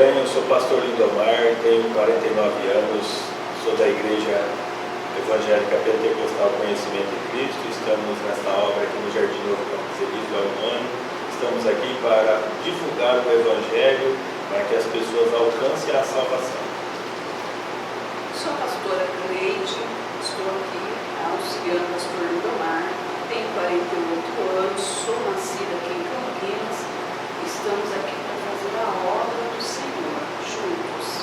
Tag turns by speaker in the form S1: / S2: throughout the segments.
S1: Eu sou pastor Lindomar, tenho 49 anos, sou da Igreja Evangélica Pentecostal Conhecimento em Cristo. Estamos nesta obra aqui no Jardim Novo Campos Elísio há um ano. Estamos aqui para divulgar o Evangelho, para que as pessoas alcancem a salvação.
S2: Sou a pastora Cleide, estou aqui auxiliando o pastor Lindomar, tenho 48 anos, sou nascida aqui em Campinas. Estamos aqui para fazer a obra do Senhor juntos.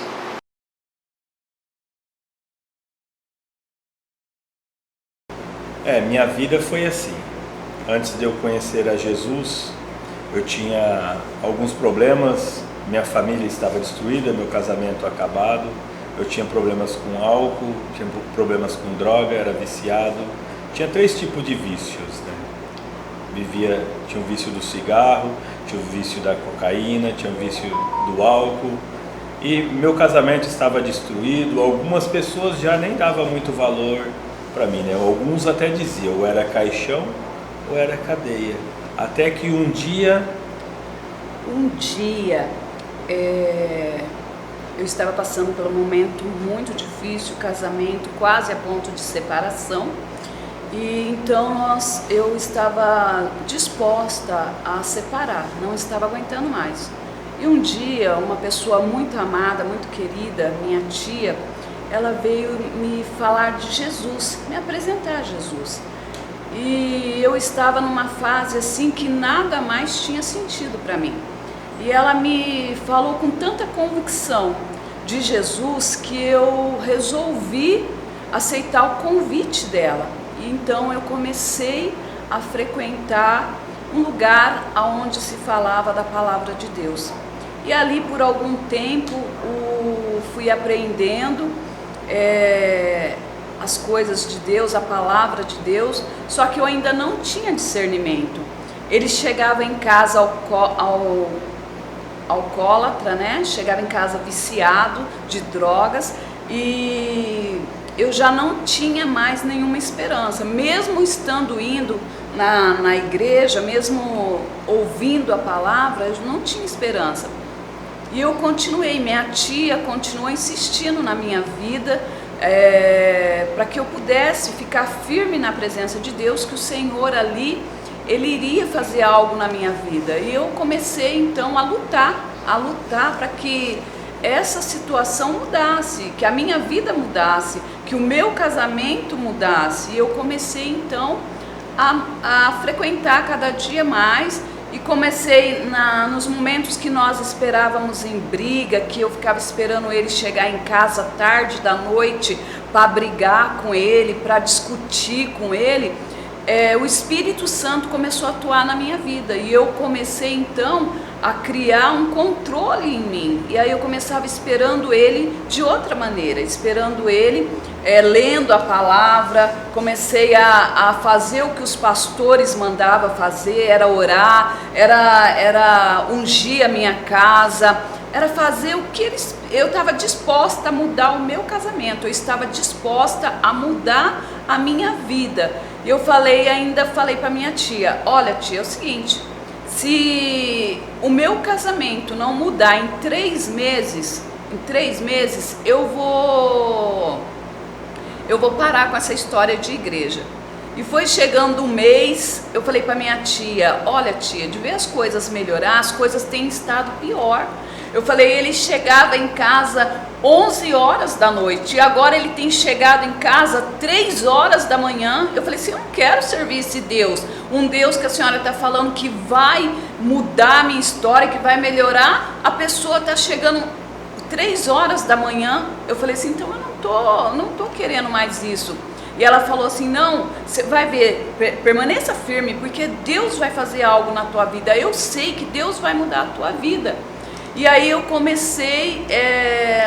S1: Minha vida foi assim. Antes de eu conhecer a Jesus, eu tinha alguns problemas, minha família estava destruída, meu casamento acabado, eu tinha problemas com álcool, tinha problemas com droga, era viciado, tinha 3 tipos de vícios, né? Tinha o vício do cigarro, tinha o vício da cocaína, tinha o vício do álcool, e meu casamento estava destruído. Algumas pessoas já nem davam muito valor para mim, né? Alguns até diziam, ou era caixão ou era cadeia, até que um dia
S2: eu estava passando por um momento muito difícil, casamento quase a ponto de separação, e então eu estava disposta a separar, não estava aguentando mais. E um dia uma pessoa muito amada, muito querida, minha tia, ela veio me falar de Jesus, me apresentar a Jesus. E eu estava numa fase assim que nada mais tinha sentido para mim. E ela me falou com tanta convicção de Jesus que eu resolvi aceitar o convite dela. E então eu comecei a frequentar um lugar onde se falava da palavra de Deus. E ali por algum tempo fui aprendendo as coisas de Deus, a palavra de Deus, só que eu ainda não tinha discernimento. Ele chegava em casa alcoólatra, né? Chegava em casa viciado de drogas, e eu já não tinha mais nenhuma esperança, mesmo indo na igreja, mesmo ouvindo a palavra, eu não tinha esperança. E eu continuei, minha tia continuou insistindo na minha vida, para que eu pudesse ficar firme na presença de Deus, que o Senhor ali, Ele iria fazer algo na minha vida. E eu comecei então a lutar para que essa situação mudasse, que a minha vida mudasse, que o meu casamento mudasse. E eu comecei então a frequentar cada dia mais. E comecei nos momentos que nós esperávamos em briga, que eu ficava esperando ele chegar em casa tarde da noite para brigar com ele, para discutir com ele, o Espírito Santo começou a atuar na minha vida. E eu comecei então a criar um controle em mim. E aí eu começava esperando ele de outra maneira, esperando ele, lendo a palavra. Comecei a fazer o que os pastores mandavam fazer, era orar, era ungir a minha casa, era fazer o que eu estava disposta a mudar o meu casamento, eu estava disposta a mudar a minha vida. Eu falei para minha tia, olha tia, é o seguinte, se o meu casamento não mudar em 3 meses, eu vou parar com essa história de igreja. E foi chegando um mês, eu falei para minha tia, olha tia, de ver as coisas melhorar, as coisas têm estado pior. Eu falei, ele chegava em casa 11 horas da noite, e agora ele tem chegado em casa 3 horas da manhã. Eu falei assim, eu não quero servir esse Deus, um Deus que a senhora está falando que vai mudar a minha história, que vai melhorar, a pessoa está chegando 3 horas da manhã. Eu falei assim, então eu não tô querendo mais isso. E ela falou assim, não, você vai ver, permaneça firme, porque Deus vai fazer algo na tua vida, eu sei que Deus vai mudar a tua vida. E aí eu comecei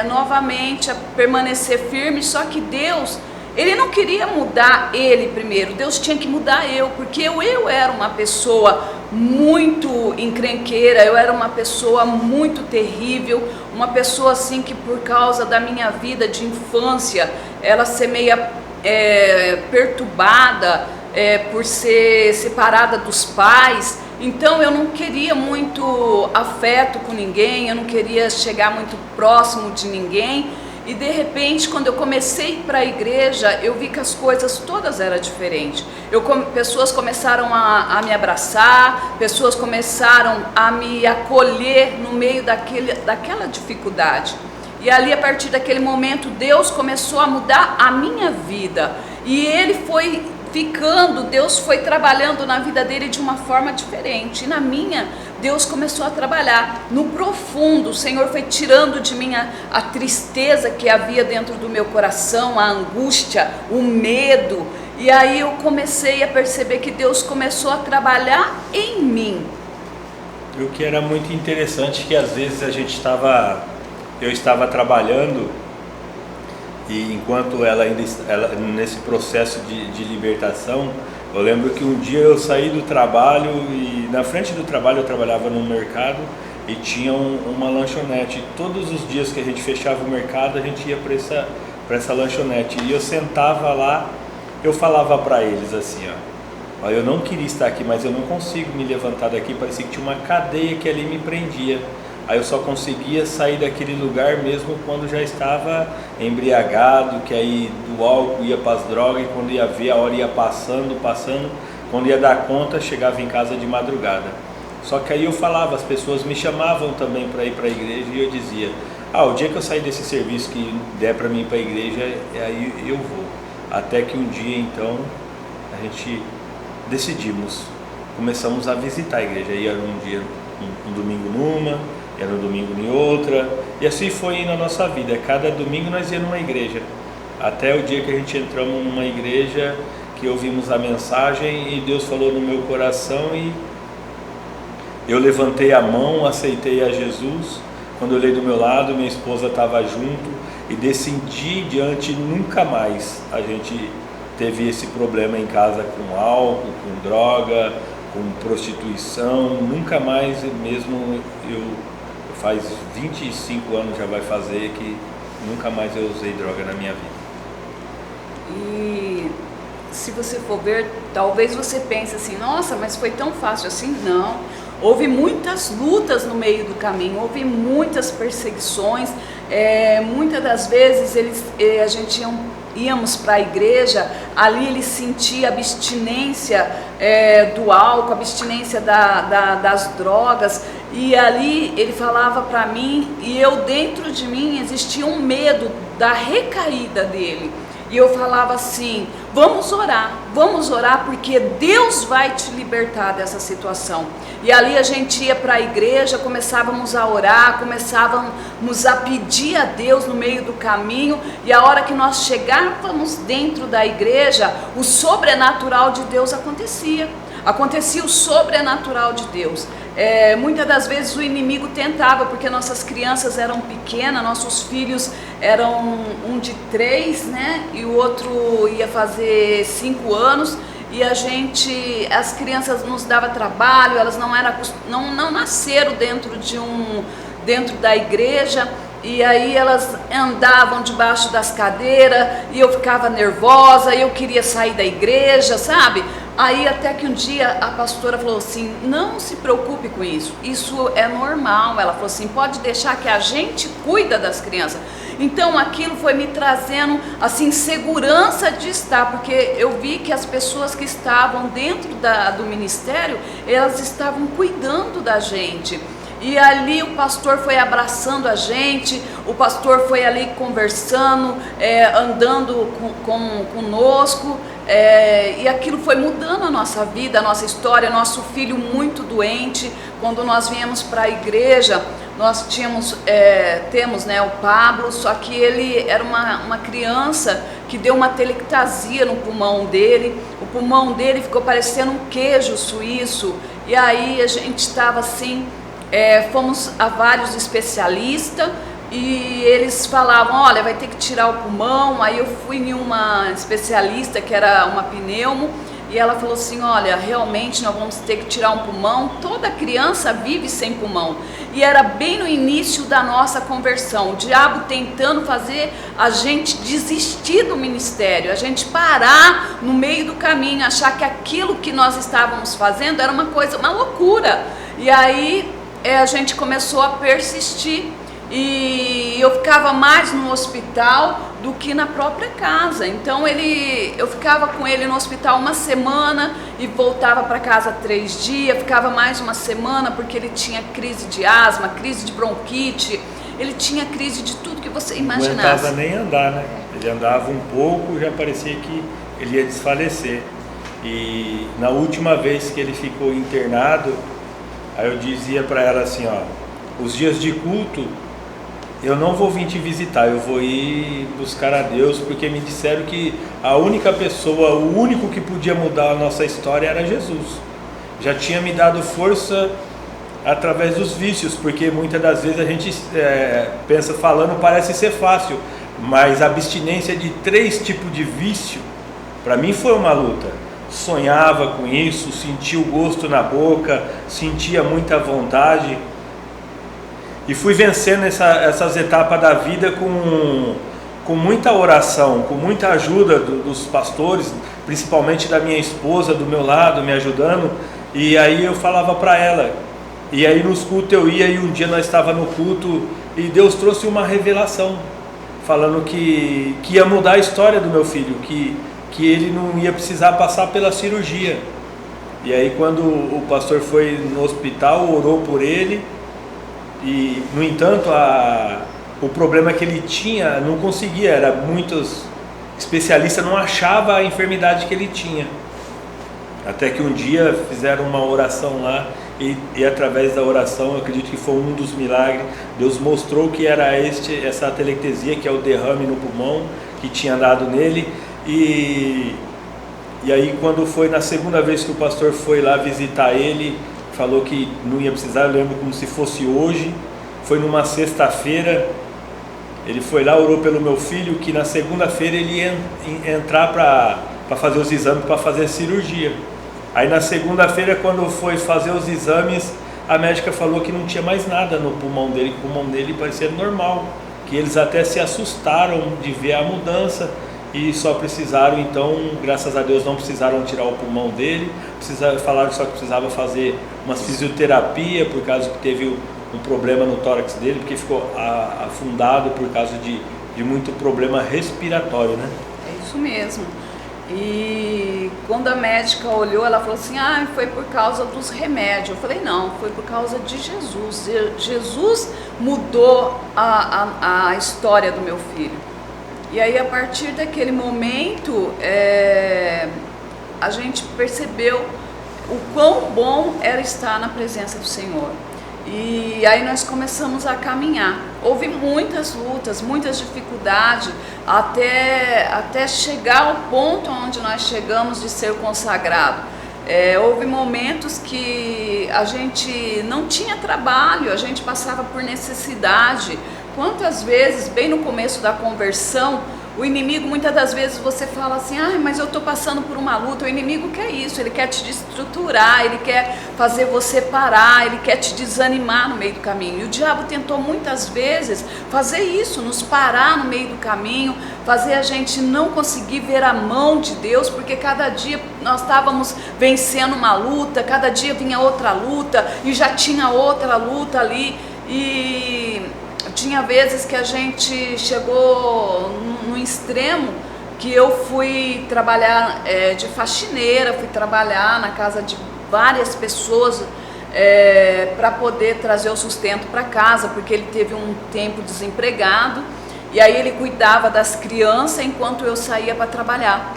S2: novamente a permanecer firme, só que Deus, Ele não queria mudar ele primeiro, Deus tinha que mudar eu, porque eu era uma pessoa muito encrenqueira, eu era uma pessoa muito terrível, uma pessoa assim que por causa da minha vida de infância, ela ser meia perturbada, por ser separada dos pais, Então eu não queria muito afeto com ninguém, eu não queria chegar muito próximo de ninguém. E de repente, quando eu comecei para a igreja, eu vi que as coisas todas eram diferentes. Pessoas começaram a me abraçar, pessoas começaram a me acolher no meio daquela dificuldade. E ali, a partir daquele momento, Deus começou a mudar a minha vida. E Ele foi Deus foi trabalhando na vida dele de uma forma diferente. E na minha, Deus começou a trabalhar no profundo. O Senhor foi tirando de mim a tristeza que havia dentro do meu coração, a angústia, o medo. E aí eu comecei a perceber que Deus começou a trabalhar em mim.
S1: E o que era muito interessante, que às vezes eu estava trabalhando, e enquanto ela nesse processo de libertação, eu lembro que um dia eu saí do trabalho e na frente do trabalho eu trabalhava num mercado e tinha uma lanchonete. Todos os dias que a gente fechava o mercado, a gente ia para essa lanchonete. E eu sentava lá, eu falava para eles assim, ó, eu não queria estar aqui, mas eu não consigo me levantar daqui, parecia que tinha uma cadeia que ali me prendia. Aí eu só conseguia sair daquele lugar mesmo quando já estava embriagado, que aí do álcool ia para as drogas, e quando ia ver a hora ia passando, quando ia dar conta chegava em casa de madrugada. Só que aí eu falava, as pessoas me chamavam também para ir para a igreja e eu dizia, o dia que eu sair desse serviço que der para mim ir para a igreja, aí eu vou. Até que um dia então a gente decidimos, começamos a visitar a igreja, ia um dia, um domingo numa, era no domingo em outra, e assim foi na nossa vida. Cada domingo nós íamos numa igreja, até o dia que a gente entramos numa igreja, que ouvimos a mensagem e Deus falou no meu coração e eu levantei a mão, aceitei a Jesus. Quando eu olhei do meu lado, minha esposa estava junto, e desse dia em diante nunca mais a gente teve esse problema em casa com álcool, com droga, com prostituição, nunca mais. Mesmo faz 25 anos já vai fazer que nunca mais eu usei droga na minha vida.
S2: E se você for ver, talvez você pense assim, nossa, mas foi tão fácil assim? Não, houve muitas lutas no meio do caminho, houve muitas perseguições, muitas das vezes íamos para a igreja, ali ele sentia abstinência do álcool, abstinência das drogas, e ali ele falava para mim, e eu dentro de mim existia um medo da recaída dele, e eu falava assim, vamos orar porque Deus vai te libertar dessa situação. E ali a gente ia para a igreja, começávamos a orar, começávamos a pedir a Deus no meio do caminho, e a hora que nós chegávamos dentro da igreja, o sobrenatural de Deus acontecia o sobrenatural de Deus. Muitas das vezes o inimigo tentava, porque nossas crianças eram pequenas, nossos filhos eram um de 3, né, e o outro ia fazer 5 anos, e as crianças nos davam trabalho, elas não nasceram dentro da igreja, e aí elas andavam debaixo das cadeiras, e eu ficava nervosa, eu queria sair da igreja, sabe? Aí até que um dia a pastora falou assim, não se preocupe com isso é normal. Ela falou assim, pode deixar que a gente cuida das crianças. Então aquilo foi me trazendo assim segurança de estar, porque eu vi que as pessoas que estavam dentro do ministério, elas estavam cuidando da gente. E ali o pastor foi abraçando a gente, o pastor foi ali conversando, andando conosco, e aquilo foi mudando a nossa vida, a nossa história. Nosso filho muito doente, quando nós viemos para a igreja, nós temos né, o Pablo, só que ele era uma criança que deu uma telectasia no pulmão dele, o pulmão dele ficou parecendo um queijo suíço, e aí a gente estava assim, fomos a vários especialistas, e eles falavam, olha, vai ter que tirar o pulmão. Aí eu fui em uma especialista que era uma pneumo, e ela falou assim, olha, realmente nós vamos ter que tirar um pulmão, toda criança vive sem pulmão. E era bem no início da nossa conversão, o diabo tentando fazer a gente desistir do ministério, a gente parar no meio do caminho, achar que aquilo que nós estávamos fazendo era uma coisa, uma loucura. E aí a gente começou a persistir. E eu ficava mais no hospital do que na própria casa. Então eu ficava com ele no hospital uma semana e voltava para casa 3 dias, ficava mais uma semana porque ele tinha crise de asma, crise de bronquite, ele tinha crise de tudo que você imaginasse.
S1: Não aguentava nem andar, né? Ele andava um pouco, já parecia que ele ia desfalecer. E na última vez que ele ficou internado, aí eu dizia para ela assim, ó, os dias de culto eu não vou vir te visitar, eu vou ir buscar a Deus, porque me disseram que a única pessoa, o único que podia mudar a nossa história era Jesus. Já tinha me dado força através dos vícios, porque muitas das vezes a gente pensa, falando parece ser fácil, mas a abstinência de 3 tipos de vício, para mim foi uma luta. Sonhava com isso, sentia o gosto na boca, sentia muita vontade. E fui vencendo essas etapas da vida com muita oração, com muita ajuda dos pastores, principalmente da minha esposa do meu lado, me ajudando. E aí eu falava para ela, e aí nos cultos eu ia, e um dia nós estávamos no culto e Deus trouxe uma revelação, falando que ia mudar a história do meu filho, que ele não ia precisar passar pela cirurgia. E aí quando o pastor foi no hospital, orou por ele. E, no entanto, o problema que ele tinha, não conseguia, muitos especialistas não achavam a enfermidade que ele tinha. Até que um dia fizeram uma oração lá, e através da oração, eu acredito que foi um dos milagres, Deus mostrou que era essa atelectasia, que é o derrame no pulmão, que tinha dado nele. E aí quando foi na segunda vez que o pastor foi lá visitar ele, falou que não ia precisar, eu lembro como se fosse hoje, foi numa sexta-feira, ele foi lá, orou pelo meu filho, que na segunda-feira ele ia entrar para fazer os exames, para fazer a cirurgia. Aí na segunda-feira, quando foi fazer os exames, a médica falou que não tinha mais nada no pulmão dele, que o pulmão dele parecia normal, que eles até se assustaram de ver a mudança, e só precisaram, então, graças a Deus, não precisaram tirar o pulmão dele, falaram só que precisava fazer uma fisioterapia, por causa que teve um problema no tórax dele, porque ficou afundado por causa de muito problema respiratório, né?
S2: É isso mesmo. E quando a médica olhou, ela falou assim, foi por causa dos remédios. Eu falei, não, foi por causa de Jesus. Jesus mudou a história do meu filho. E aí, a partir daquele momento, a gente percebeu o quão bom era estar na presença do Senhor. E aí nós começamos a caminhar. Houve muitas lutas, muitas dificuldades, até chegar ao ponto onde nós chegamos de ser consagrado. Houve momentos que a gente não tinha trabalho, a gente passava por necessidade. Quantas vezes, bem no começo da conversão, o inimigo, muitas das vezes você fala assim, mas eu estou passando por uma luta. O inimigo quer isso, ele quer te destruturar, ele quer fazer você parar, ele quer te desanimar no meio do caminho. E o diabo tentou muitas vezes fazer isso, nos parar no meio do caminho, fazer a gente não conseguir ver a mão de Deus, porque cada dia nós estávamos vencendo uma luta, cada dia vinha outra luta, e já tinha outra luta ali, e tinha vezes que a gente chegou no extremo que eu fui trabalhar de faxineira, fui trabalhar na casa de várias pessoas para poder trazer o sustento para casa, porque ele teve um tempo desempregado, e aí ele cuidava das crianças enquanto eu saía para trabalhar.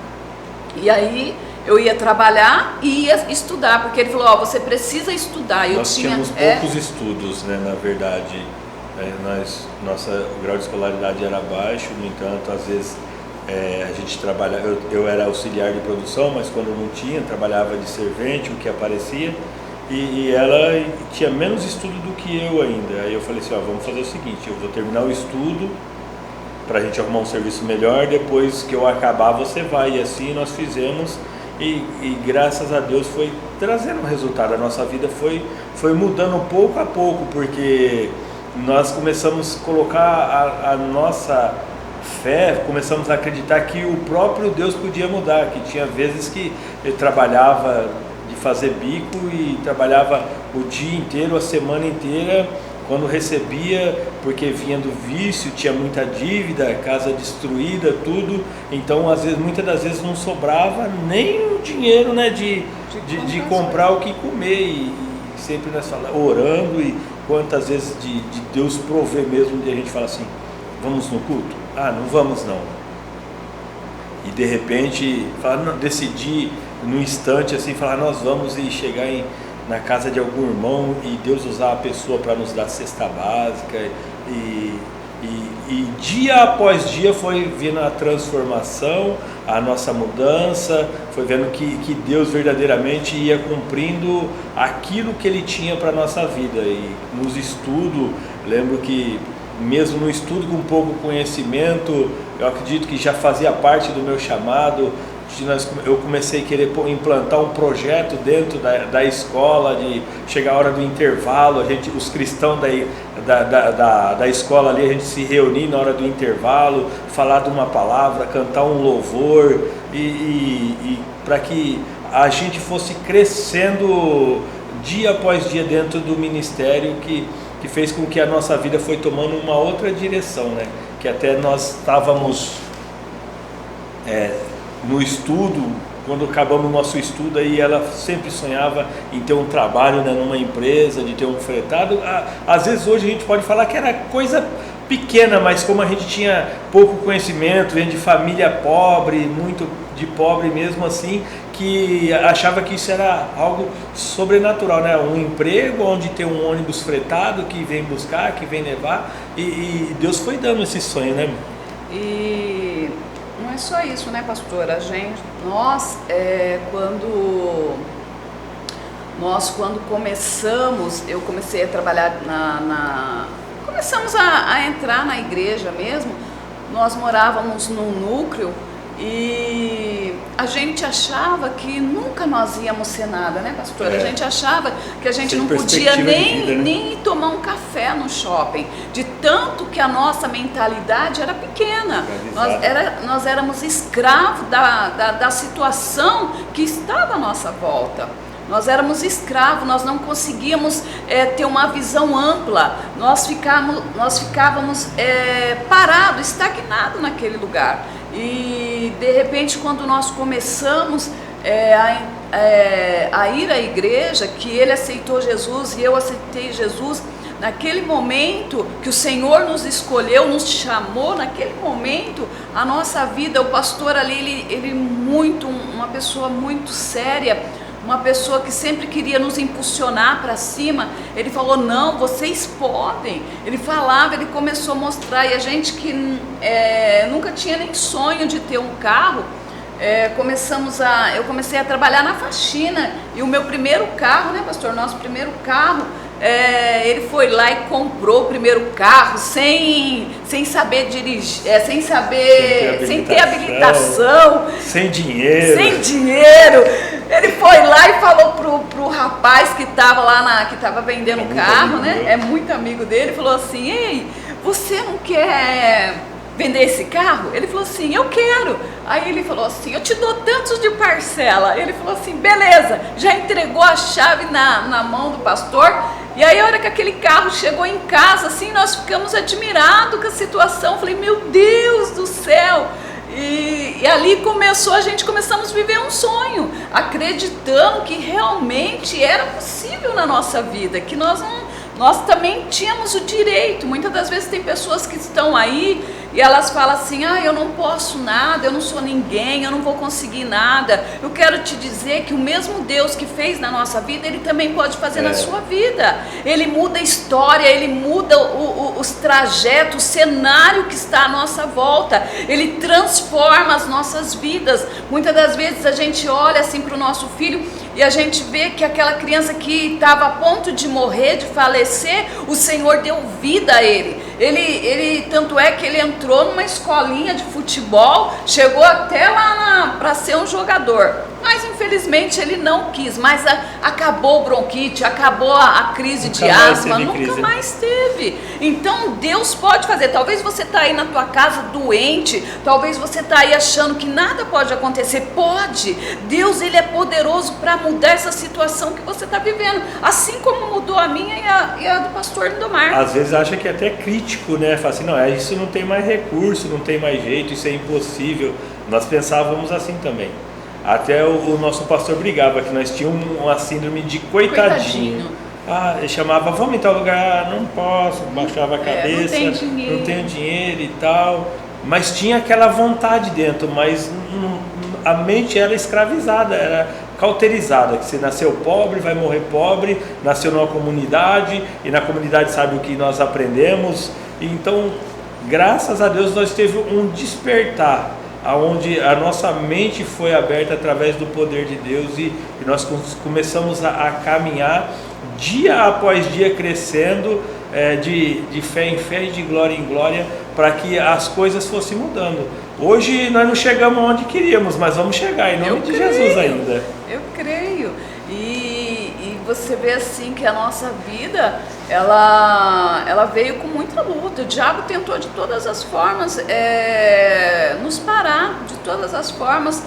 S2: E aí eu ia trabalhar e ia estudar, porque ele falou, você precisa estudar.
S1: Nós tínhamos poucos estudos, né, na verdade. O grau de escolaridade era baixo, no entanto, às vezes a gente trabalhava, eu era auxiliar de produção, mas quando não tinha, trabalhava de servente, o que aparecia, e ela tinha menos estudo do que eu ainda. Aí eu falei assim, vamos fazer o seguinte, eu vou terminar o estudo para a gente arrumar um serviço melhor, depois que eu acabar você vai. E assim nós fizemos, e graças a Deus foi trazendo um resultado. A nossa vida foi mudando pouco a pouco, porque nós começamos a colocar a nossa fé, começamos a acreditar que o próprio Deus podia mudar, que tinha vezes que ele trabalhava de fazer bico e trabalhava o dia inteiro, a semana inteira, quando recebia, porque vinha do vício, tinha muita dívida, casa destruída, tudo, então muitas das vezes não sobrava nem o dinheiro, né, de comprar o que comer, e sempre nós falamos, orando, e quantas vezes de Deus prover mesmo, de a gente fala assim, vamos no culto? Ah, não vamos não. E de repente, decidir no instante assim, falar, nós vamos, e chegar na casa de algum irmão e Deus usar a pessoa para nos dar cesta básica, e dia após dia foi vendo a transformação, a nossa mudança, foi vendo que Deus verdadeiramente ia cumprindo aquilo que Ele tinha para a nossa vida. E nos estudos, lembro que mesmo no estudo com pouco conhecimento, eu acredito que já fazia parte do meu chamado. Eu comecei a querer implantar um projeto dentro da escola, de chegar a hora do intervalo, os cristãos da escola ali, a gente se reunir na hora do intervalo, falar de uma palavra, cantar um louvor, e para que a gente fosse crescendo dia após dia dentro do ministério, que fez com que a nossa vida foi tomando uma outra direção, né? Que até nós estávamos no estudo, quando acabamos o nosso estudo, aí ela sempre sonhava em ter um trabalho, né, numa empresa, de ter um fretado. Às vezes hoje a gente pode falar que era coisa pequena, mas como a gente tinha pouco conhecimento, vem de família pobre, muito de pobre mesmo assim, que achava que isso era algo sobrenatural, né? Um emprego onde tem um ônibus fretado que vem buscar, que vem levar, e Deus foi dando esse sonho, né?
S2: E não é só isso, né, pastora? Quando começamos, eu comecei a trabalhar começamos a entrar na igreja mesmo, nós morávamos num núcleo e a gente achava que nunca nós íamos ser nada, né, pastora? A gente achava que a gente não podia nem tomar um café no shopping, de tanto que a nossa mentalidade era pequena. Nós éramos escravos da situação que estava à nossa volta. Nós éramos escravos, nós não conseguíamos ter uma visão ampla, nós ficávamos parados, estagnados naquele lugar. E de repente, quando nós começamos a ir à igreja, que ele aceitou Jesus e eu aceitei Jesus, naquele momento que o Senhor nos escolheu, nos chamou, naquele momento, a nossa vida, o pastor ali, ele uma pessoa muito séria, uma pessoa que sempre queria nos impulsionar para cima, ele falou, não, vocês podem. Ele falava, ele começou a mostrar, e a gente que nunca tinha nem sonho de ter um carro, eu comecei a trabalhar na faxina, e o meu primeiro carro, né, pastor, nosso primeiro carro, ele foi lá e comprou o primeiro carro sem saber dirigir, sem ter habilitação,
S1: sem dinheiro.
S2: Ele foi lá e falou pro rapaz que estava lá que estava vendendo o carro, né? É muito amigo dele, falou assim, ei, você não quer vender esse carro? Ele falou assim, eu quero. Aí ele falou assim, eu te dou tantos de parcela. Ele falou assim, beleza, já entregou a chave na mão do pastor. E aí a hora que aquele carro chegou em casa, assim, nós ficamos admirados com a situação. Falei, meu Deus do céu. E ali começamos a viver um sonho, acreditando que realmente era possível na nossa vida, que nós também tínhamos o direito. Muitas das vezes tem pessoas que estão aí e elas falam assim, eu não posso nada, eu não sou ninguém, eu não vou conseguir nada. Eu quero te dizer que o mesmo Deus que fez na nossa vida, Ele também pode fazer na sua vida. Ele muda a história, Ele muda os trajetos, o cenário que está à nossa volta. Ele transforma as nossas vidas. Muitas das vezes a gente olha assim para o nosso filho e a gente vê que aquela criança que estava a ponto de morrer, de falecer, o Senhor deu vida a ele. Tanto é que ele entrou numa escolinha de futebol, chegou até lá para ser um jogador. Mas infelizmente ele não quis, mas acabou o bronquite, acabou a crise de asma, nunca mais teve. Então Deus pode fazer. Talvez você está aí na tua casa doente, talvez você está aí achando que nada pode acontecer. Pode. Deus, ele é poderoso para mudar essa situação que você está vivendo, assim como mudou a minha e a do pastor Lindomar.
S1: Às vezes acha que é até crítico, né? Fala assim, não, isso não tem mais recurso, não tem mais jeito, isso é impossível. Nós pensávamos assim também. Até o nosso pastor brigava que nós tínhamos uma síndrome de coitadinho. Ele chamava, vamos em tal lugar, não posso, baixava a cabeça, não tenho dinheiro e tal. Mas tinha aquela vontade dentro, mas a mente era escravizada, era cauterizada, que você nasceu pobre, vai morrer pobre, nasceu numa comunidade, e na comunidade sabe o que nós aprendemos. Então, graças a Deus, nós teve um despertar, onde a nossa mente foi aberta através do poder de Deus, e nós começamos a caminhar dia após dia, crescendo de fé em fé e de glória em glória, para que as coisas fossem mudando. Hoje nós não chegamos onde queríamos, mas vamos chegar em nome de Jesus ainda.
S2: Eu creio. E você vê assim que a nossa vida, ela veio com muita luta. O diabo tentou de todas as formas nos parar, de todas as formas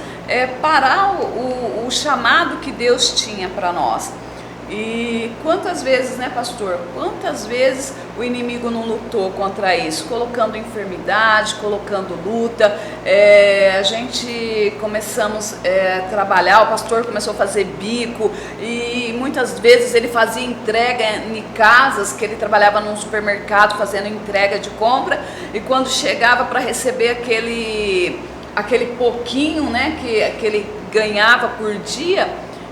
S2: parar o chamado que Deus tinha para nós. E quantas vezes, né, pastor? Quantas vezes o inimigo não lutou contra isso? Colocando enfermidade, colocando luta. A gente começamos a trabalhar, o pastor começou a fazer bico, e muitas vezes ele fazia entrega em casas, que ele trabalhava num supermercado fazendo entrega de compra, e quando chegava para receber aquele pouquinho, né, que ele ganhava por dia,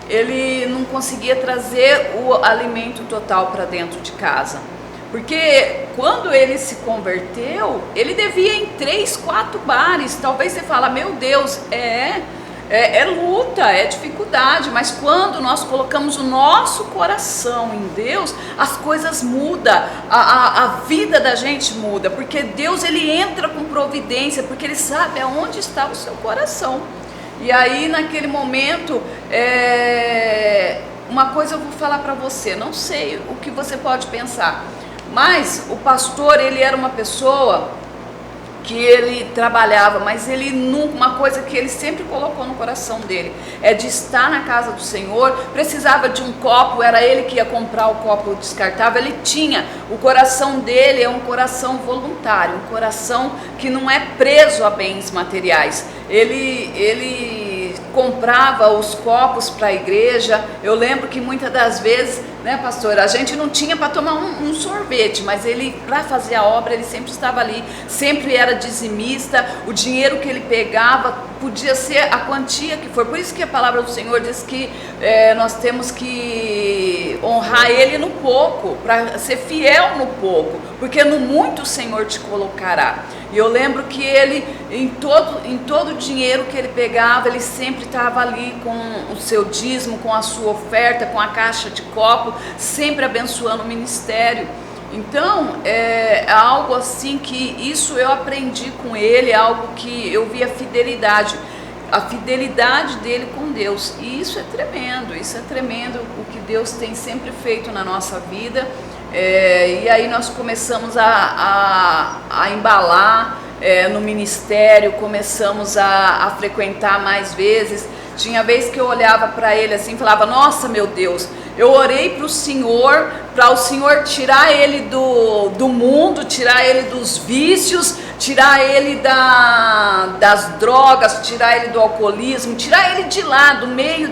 S2: ele não conseguia trazer o alimento total para dentro de casa, porque quando ele se converteu, ele devia em 3, 4 bares. Talvez você fala, meu Deus, é luta, é dificuldade, mas quando nós colocamos o nosso coração em Deus, as coisas mudam, a vida da gente muda, porque Deus, ele entra com providência, porque ele sabe aonde está o seu coração. E aí, naquele momento, uma coisa eu vou falar para você, não sei o que você pode pensar, mas o pastor, ele era uma pessoa que ele trabalhava, mas uma coisa que ele sempre colocou no coração dele, de estar na casa do Senhor. Precisava de um copo, era ele que ia comprar o copo descartável. Ele tinha, o coração dele é um coração voluntário, um coração que não é preso a bens materiais. Ele comprava os copos para a igreja. Eu lembro que muitas das vezes, né, pastor, a gente não tinha para tomar um sorvete, mas ele, para fazer a obra, ele sempre estava ali, sempre era dizimista. O dinheiro que ele pegava podia ser a quantia que for. Por isso que a palavra do Senhor diz que nós temos que honrar ele no pouco, para ser fiel no pouco, porque no muito o Senhor te colocará. E eu lembro que ele, em todo o dinheiro que ele pegava, ele sempre estava ali com o seu dízimo, com a sua oferta, com a caixa de copo, sempre abençoando o ministério. Então, é algo assim que isso eu aprendi com ele, é algo que eu vi a fidelidade dele com Deus. E isso é tremendo o que Deus tem sempre feito na nossa vida. E aí nós começamos a embalar no ministério, começamos a frequentar mais vezes. Tinha vez que eu olhava para ele assim e falava, nossa, meu Deus, eu orei para o Senhor tirar ele do mundo, tirar ele dos vícios, tirar ele das drogas, tirar ele do alcoolismo, tirar ele de lá, do meio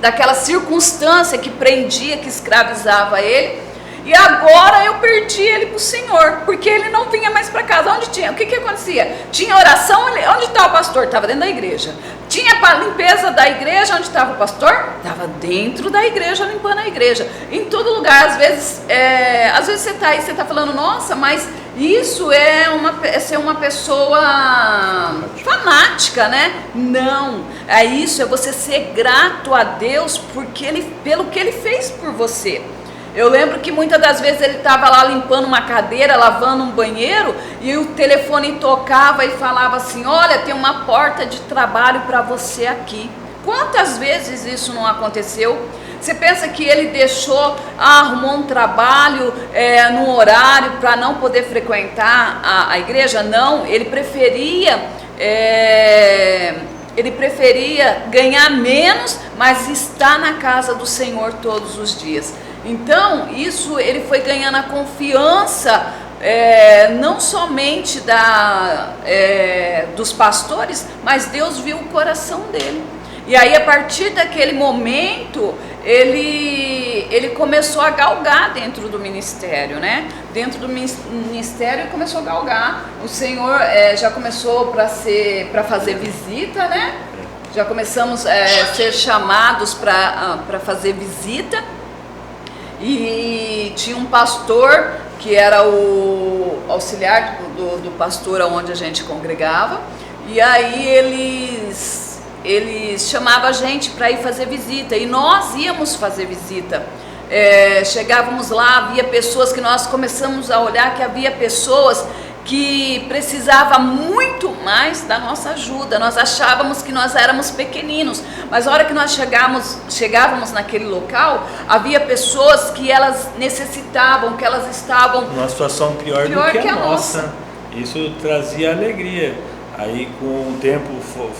S2: daquela circunstância que prendia, que escravizava ele. E agora eu perdi ele para o Senhor, porque ele não vinha mais para casa. O que acontecia? Tinha oração, onde estava o pastor? Estava dentro da igreja. Tinha a limpeza da igreja, onde estava o pastor? Estava dentro da igreja, limpando a igreja. Em todo lugar, às vezes você está aí, você está falando, nossa, mas isso é ser uma pessoa fanática, né? Não, é você ser grato a Deus pelo que ele fez por você. Eu lembro que muitas das vezes ele estava lá limpando uma cadeira, lavando um banheiro, e o telefone tocava e falava assim: olha, tem uma porta de trabalho para você aqui. Quantas vezes isso não aconteceu? Você pensa que ele deixou, arrumou um trabalho num horário para não poder frequentar a igreja? Não, ele preferia ganhar menos, mas estar na casa do Senhor todos os dias. Então, isso ele foi ganhando a confiança, não somente dos pastores, mas Deus viu o coração dele. E aí, a partir daquele momento, ele começou a galgar dentro do ministério, né? Dentro do ministério, ele começou a galgar. O Senhor já começou para fazer visita, né? Já começamos a ser chamados para fazer visita. E tinha um pastor que era o auxiliar do pastor onde a gente congregava. E aí eles chamavam a gente para ir fazer visita, e nós íamos fazer visita. Chegávamos lá, havia pessoas que nós começamos a olhar que havia pessoas que precisavam muito mais da nossa ajuda. Nós achávamos que nós éramos pequeninos, mas a hora que nós chegávamos naquele local, havia pessoas que elas necessitavam, que elas estavam
S1: numa situação pior do que a nossa. Isso trazia alegria. Aí, com o tempo,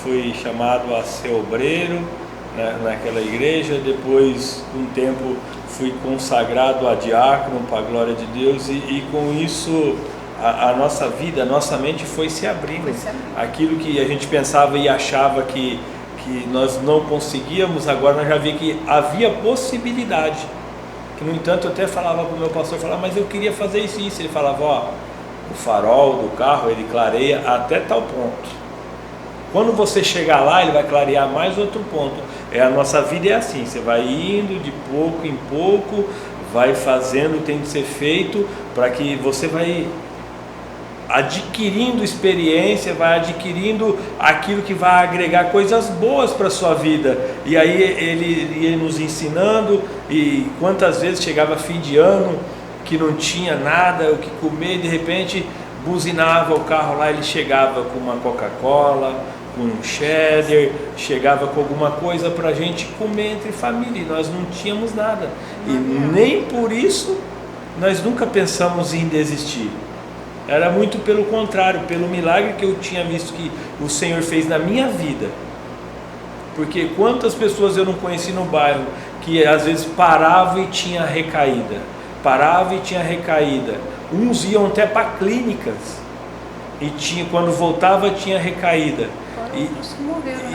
S1: fui chamado a ser obreiro, né, naquela igreja. Depois, com o tempo, fui consagrado a diácono, para a glória de Deus. E com isso, a nossa vida, a nossa mente foi se abrindo. Aquilo que a gente pensava e achava que nós não conseguíamos, agora nós já vimos que havia possibilidade. Que, no entanto, eu até falava para o meu pastor, mas eu queria fazer isso e isso. Ele falava, o farol do carro, ele clareia até tal ponto. Quando você chegar lá, ele vai clarear mais outro ponto. A nossa vida é assim, você vai indo de pouco em pouco, vai fazendo, tem que ser feito, para que você vai adquirindo experiência, vai adquirindo aquilo que vai agregar coisas boas para a sua vida. E aí ele ia nos ensinando, e quantas vezes chegava fim de ano, que não tinha nada o que comer, de repente buzinava o carro lá, ele chegava com uma Coca-Cola, com um cheddar, chegava com alguma coisa para a gente comer entre família, e nós não tínhamos nada, e nem por isso nós nunca pensamos em desistir. Era muito pelo contrário, pelo milagre que eu tinha visto que o Senhor fez na minha vida. Porque quantas pessoas eu não conheci no bairro que às vezes paravam e tinha recaída, uns iam até para clínicas e quando voltava tinha recaída,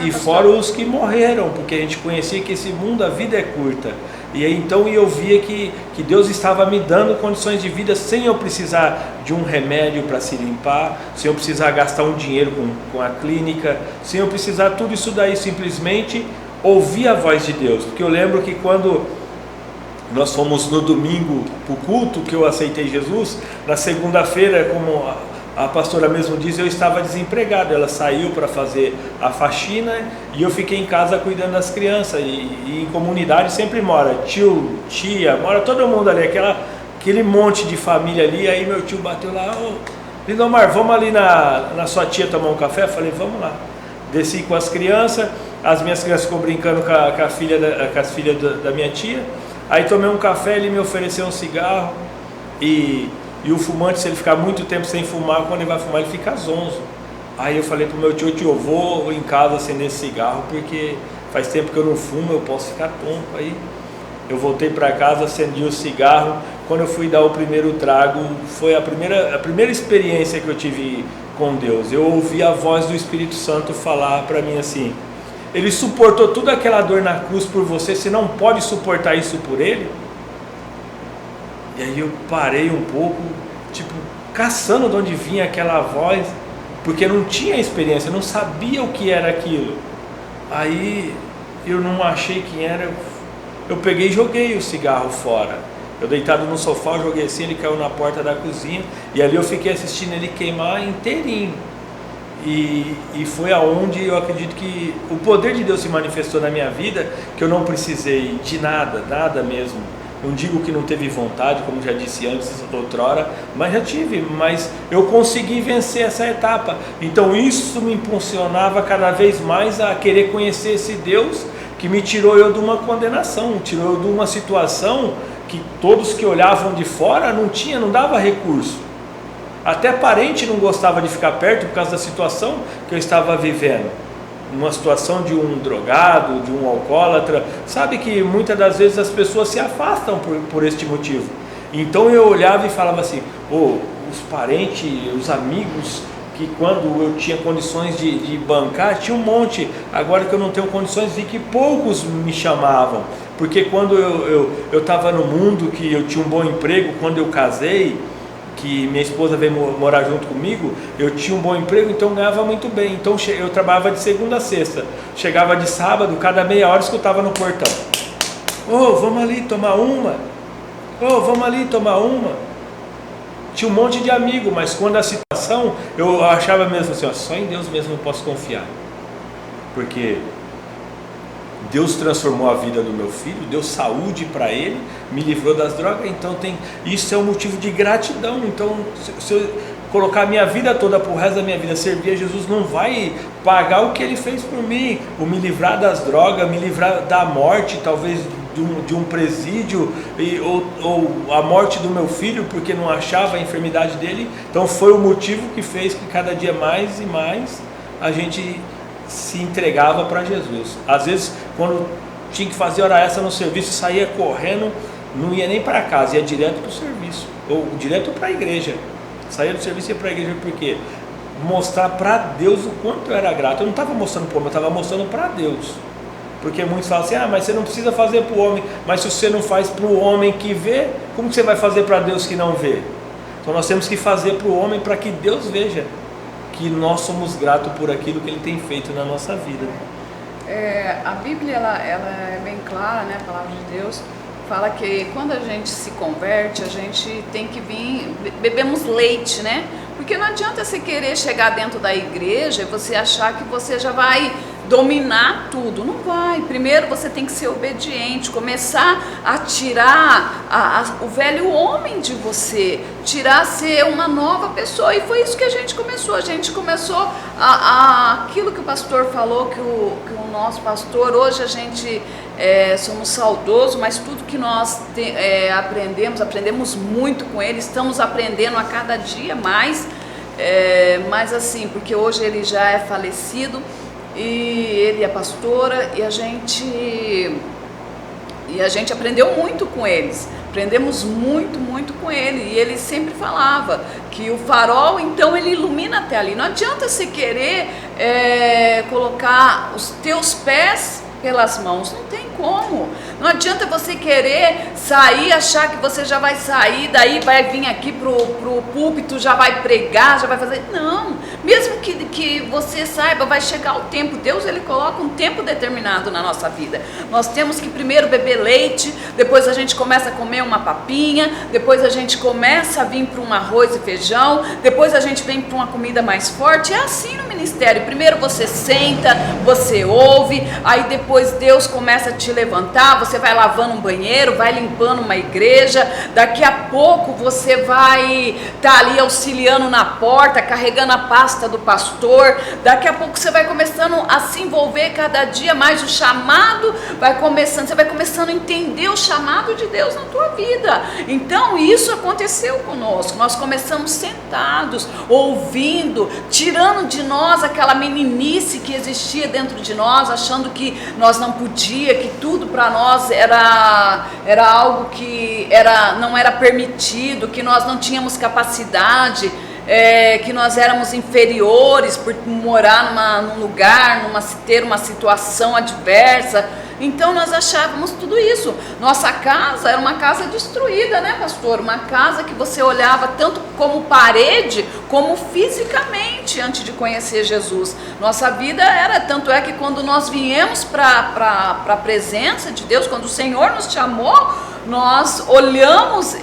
S1: e fora os que morreram, porque a gente conhecia que esse mundo, a vida é curta. E aí então eu via que Deus estava me dando condições de vida sem eu precisar de um remédio para se limpar, sem eu precisar gastar um dinheiro com a clínica, sem eu precisar tudo isso daí, simplesmente ouvir a voz de Deus. Porque eu lembro que quando nós fomos no domingo para o culto, que eu aceitei Jesus, na segunda-feira, como a pastora mesmo diz, eu estava desempregado. Ela saiu para fazer a faxina e eu fiquei em casa cuidando das crianças. E em comunidade sempre mora tio, tia, mora todo mundo ali, aquele monte de família ali. Aí meu tio bateu lá: Lindomar, vamos ali na sua tia tomar um café? Eu falei, vamos lá. Desci com as crianças, as minhas crianças ficou brincando com as filhas da minha tia. Aí tomei um café, ele me ofereceu um cigarro, e o fumante, se ele ficar muito tempo sem fumar, quando ele vai fumar ele fica zonzo. Aí eu falei pro meu tio, eu vou em casa acender esse cigarro, porque faz tempo que eu não fumo, eu posso ficar tonto. Aí eu voltei para casa, acendi o cigarro. Quando eu fui dar o primeiro trago, foi a primeira experiência que eu tive com Deus. Eu ouvi a voz do Espírito Santo falar para mim assim: ele suportou toda aquela dor na cruz por você, você não pode suportar isso por ele? E aí eu parei um pouco, caçando de onde vinha aquela voz, porque eu não tinha experiência, eu não sabia o que era aquilo. Aí eu não achei quem era, eu peguei e joguei o cigarro fora. Eu deitado no sofá, eu joguei assim, ele caiu na porta da cozinha, e ali eu fiquei assistindo ele queimar inteirinho. E foi aonde eu acredito que o poder de Deus se manifestou na minha vida, que eu não precisei de nada mesmo. Não digo que não teve vontade, como já disse antes, outrora, mas já tive, mas eu consegui vencer essa etapa. Então isso me impulsionava cada vez mais a querer conhecer esse Deus que me tirou eu de uma condenação, tirou eu de uma situação que todos que olhavam de fora não dava recurso. Até parente não gostava de ficar perto por causa da situação que eu estava vivendo. Numa situação de um drogado, de um alcoólatra, sabe que muitas das vezes as pessoas se afastam por este motivo. Então eu olhava e falava assim, os parentes, os amigos, que quando eu tinha condições de bancar, tinha um monte. Agora que eu não tenho condições, vi que poucos me chamavam, porque quando eu estava no mundo, que eu tinha um bom emprego, quando eu casei, que minha esposa veio morar junto comigo, eu tinha um bom emprego, então eu ganhava muito bem. Então eu trabalhava de segunda a sexta, chegava de sábado, cada meia hora escutava no portão, vamos ali tomar uma, vamos ali tomar uma. Tinha um monte de amigo, mas quando a situação, eu achava mesmo assim, só em Deus mesmo eu posso confiar, porque Deus transformou a vida do meu filho, deu saúde para ele, me livrou das drogas, então isso é um motivo de gratidão. Então se eu colocar a minha vida toda para o resto da minha vida, servir a Jesus, não vai pagar o que ele fez por mim, o me livrar das drogas, me livrar da morte, talvez de um presídio, ou a morte do meu filho, porque não achava a enfermidade dele. Então foi o motivo que fez que cada dia mais e mais a gente se entregava para Jesus. Às vezes, quando tinha que fazer hora extra no serviço, saía correndo, não ia nem para casa, ia direto para o serviço, ou direto para a igreja. Saía do serviço e ia para a igreja, porque mostrar para Deus o quanto eu era grato. Eu não estava mostrando para o homem, eu estava mostrando para Deus. Porque muitos falam assim, mas você não precisa fazer para o homem, mas se você não faz para o homem que vê, como que você vai fazer para Deus que não vê? Então nós temos que fazer para o homem, para que Deus veja que nós somos gratos por aquilo que Ele tem feito na nossa vida.
S2: A Bíblia ela é bem clara, né? A palavra de Deus fala que quando a gente se converte, a gente tem que vir, bebemos leite, né? Porque não adianta você querer chegar dentro da igreja e você achar que você já vai dominar tudo, não vai. Primeiro você tem que ser obediente, começar a tirar o velho homem de você, ser uma nova pessoa. E foi isso que a gente começou aquilo que o pastor falou, que o nosso pastor, hoje a gente somos saudosos, mas tudo que nós aprendemos muito com ele, estamos aprendendo a cada dia mais, mas assim, porque hoje ele já é falecido, e ele é pastora, e a gente aprendeu muito com eles, aprendemos muito com ele, e ele sempre falava que o farol, então, ele ilumina até ali. Não adianta você querer colocar os teus pés pelas mãos, não tem como. Não adianta você querer sair, achar que você já vai sair, daí vai vir aqui pro púlpito, já vai pregar, já vai fazer. Não, mesmo que você saiba, vai chegar o tempo. Deus, ele coloca um tempo determinado na nossa vida. Nós temos que primeiro beber leite, depois a gente começa a comer uma papinha, depois a gente começa a vir para um arroz e feijão, depois a gente vem para uma comida mais forte. É assim no ministério. Primeiro você senta, você ouve, aí depois Deus começa a te levantar, você vai lavando um banheiro, vai limpando uma igreja, daqui a pouco você vai estar ali auxiliando na porta, carregando a pasta do pastor, daqui a pouco você vai começando a se envolver cada dia mais, o chamado você vai começando a entender o chamado de Deus na tua vida. Então isso aconteceu conosco, nós começamos sentados, ouvindo, tirando de nós aquela meninice que existia dentro de nós, achando que nós não podia, que tudo para nós era algo que não era permitido, que nós não tínhamos capacidade, que nós éramos inferiores por morar num lugar, ter uma situação adversa. Então nós achávamos tudo isso. Nossa casa era uma casa destruída, né, pastor? Uma casa que você olhava tanto como parede, como fisicamente, antes de conhecer Jesus. Nossa vida tanto é que quando nós viemos para a presença de Deus, quando o Senhor nos chamou, nós olhamos,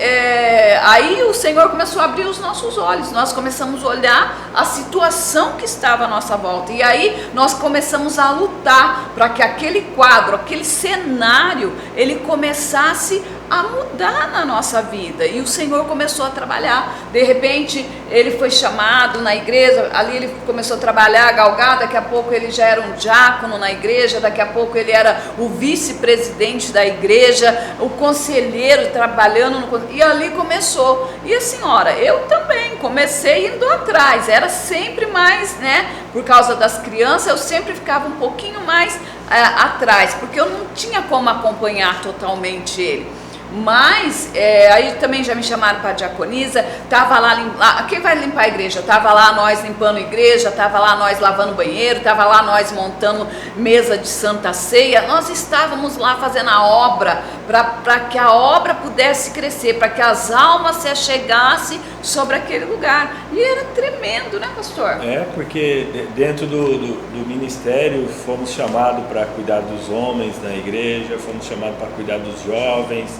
S2: aí o Senhor começou a abrir os nossos olhos, nós começamos a olhar a situação que estava à nossa volta, e aí nós começamos a lutar para que aquele quadro, aquele cenário, ele começasse a mudar na nossa vida, e o Senhor começou a trabalhar. De repente ele foi chamado na igreja, ali ele começou a trabalhar, galgar, daqui a pouco ele já era um diácono na igreja, daqui a pouco ele era o vice-presidente da igreja, o conselheiro trabalhando e ali começou. E a senhora, eu também comecei indo atrás, era sempre mais, né, por causa das crianças, eu sempre ficava um pouquinho mais atrás, porque eu não tinha como acompanhar totalmente ele. Mas aí também já me chamaram para diaconisa, tava lá, quem vai limpar a igreja? Tava lá nós limpando a igreja, tava lá nós lavando o banheiro, tava lá nós montando mesa de Santa Ceia. Nós estávamos lá fazendo a obra, para que a obra pudesse crescer, para que as almas se achegassem sobre aquele lugar. E era tremendo, né, pastor?
S1: Porque dentro do ministério fomos chamados para cuidar dos homens na igreja, fomos chamados para cuidar dos jovens.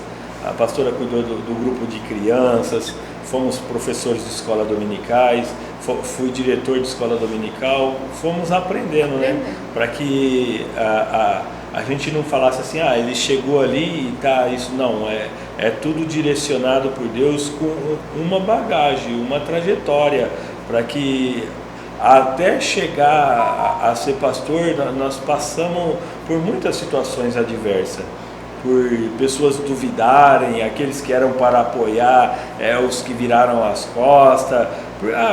S1: A pastora cuidou do grupo de crianças, fomos professores de escola dominicais, fui diretor de escola dominical, fomos aprendendo, né? Para que a gente não falasse assim, ele chegou ali e tá, isso não, é tudo direcionado por Deus com uma bagagem, uma trajetória, para que até chegar a ser pastor, nós passamos por muitas situações adversas. Por pessoas duvidarem, aqueles que eram para apoiar, os que viraram as costas,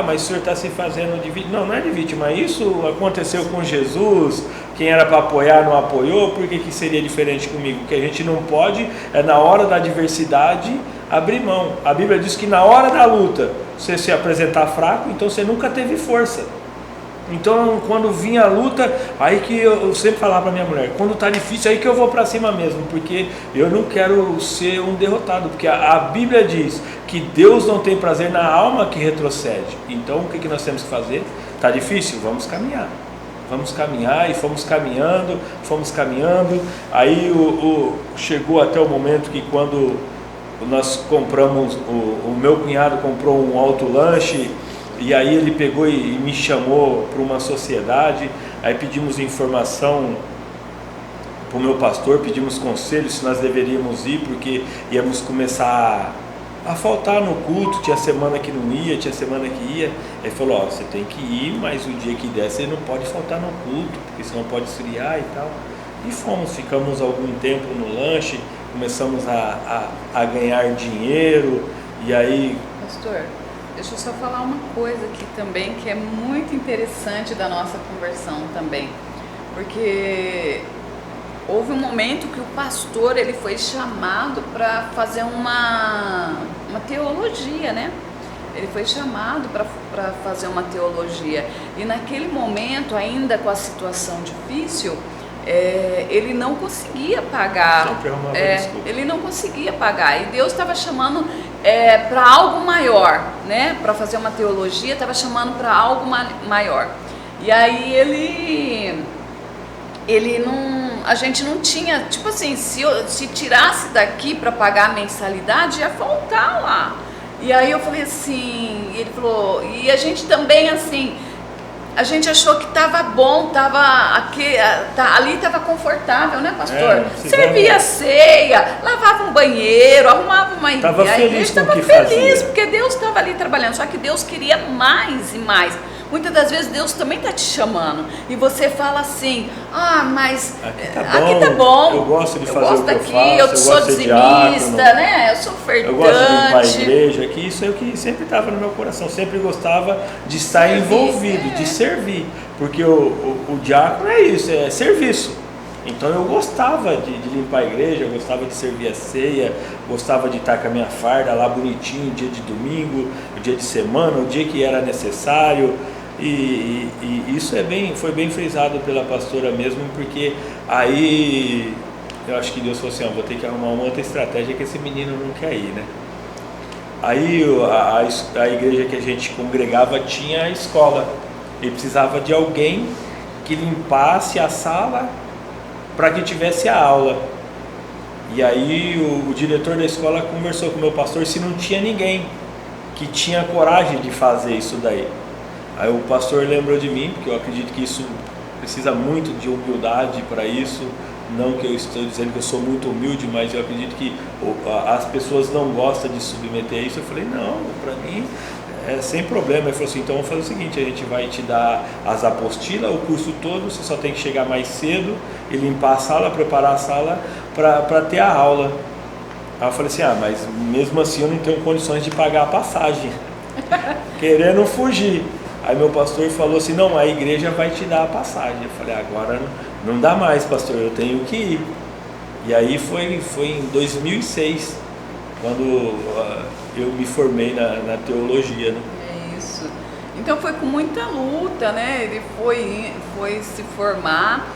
S1: mas o senhor está se fazendo de vítima. Não é de vítima, isso aconteceu com Jesus, quem era para apoiar não apoiou, por que seria diferente comigo? Porque a gente não pode, na hora da adversidade, abrir mão. A Bíblia diz que na hora da luta, você se apresentar fraco, então você nunca teve força. Então, quando vinha a luta, aí que eu sempre falava para minha mulher, quando tá difícil, aí que eu vou para cima mesmo, porque eu não quero ser um derrotado, porque a Bíblia diz que Deus não tem prazer na alma que retrocede. Então, o que nós temos que fazer? Tá difícil? Vamos caminhar. Vamos caminhar, e fomos caminhando, aí chegou até o momento que quando nós compramos, o meu cunhado comprou um autolanche, e aí ele pegou e me chamou para uma sociedade, aí pedimos informação para o meu pastor, pedimos conselho se nós deveríamos ir, porque íamos começar a faltar no culto, tinha semana que não ia, tinha semana que ia. Ele falou, você tem que ir, mas o dia que der você não pode faltar no culto, porque senão pode esfriar e tal. E ficamos algum tempo no lanche, começamos a ganhar dinheiro, e aí...
S2: Pastor, deixa eu só falar uma coisa aqui também, que é muito interessante da nossa conversão também, porque houve um momento que o pastor ele foi chamado para fazer uma teologia, né? Ele foi chamado para fazer uma teologia, e naquele momento, ainda com a situação difícil, ele não conseguia pagar, ele não conseguia pagar, e Deus estava chamando para algo maior, né? Para fazer uma teologia, estava chamando para algo maior. E aí ele não, a gente não tinha, tipo assim, se tirasse daqui para pagar a mensalidade, ia faltar lá. E aí eu falei assim, ele falou, e a gente também assim, a gente achou que estava bom, ali estava confortável, né, pastor? Servia ceia, lavava um banheiro, arrumava uma igreja. Estava feliz com o que fazia. Porque Deus estava ali trabalhando, só que Deus queria mais e mais. Muitas das vezes Deus também está te chamando e você fala assim, mas aqui tá bom,
S1: eu gosto de fazer o que eu faço,
S2: eu sou dizimista, né? Eu sou ofertante.
S1: Eu gosto de limpar a igreja, que isso é o que sempre estava no meu coração, sempre gostava de estar envolvido, de servir, porque o diácono é isso, é serviço. Então eu gostava de limpar a igreja, eu gostava de servir a ceia, gostava de estar com a minha farda lá bonitinho, dia de domingo, o dia de semana, o dia que era necessário. E isso foi bem frisado pela pastora mesmo, porque aí eu acho que Deus falou assim, vou ter que arrumar uma outra estratégia que esse menino não quer ir, né? Aí a igreja que a gente congregava tinha a escola, e precisava de alguém que limpasse a sala para que tivesse a aula. E aí o diretor da escola conversou com o meu pastor se não tinha ninguém que tinha coragem de fazer isso daí. Aí o pastor lembrou de mim, porque eu acredito que isso precisa muito de humildade para isso, Não que eu estou dizendo que eu sou muito humilde, mas eu acredito que as pessoas não gostam de submeter a isso. Eu falei, não, para mim é sem problema. Ele falou assim, então vamos fazer o seguinte, a gente vai te dar as apostilas, o curso todo, você só tem que chegar mais cedo e limpar a sala, preparar a sala para ter a aula. Aí eu falei assim, mas mesmo assim eu não tenho condições de pagar a passagem, querendo fugir. Aí meu pastor falou assim, não, a igreja vai te dar a passagem. Eu falei, agora não dá mais, pastor, eu tenho que ir. E aí foi em 2006, quando eu me formei na teologia, né?
S2: É isso. Então foi com muita luta, né? Ele foi se formar,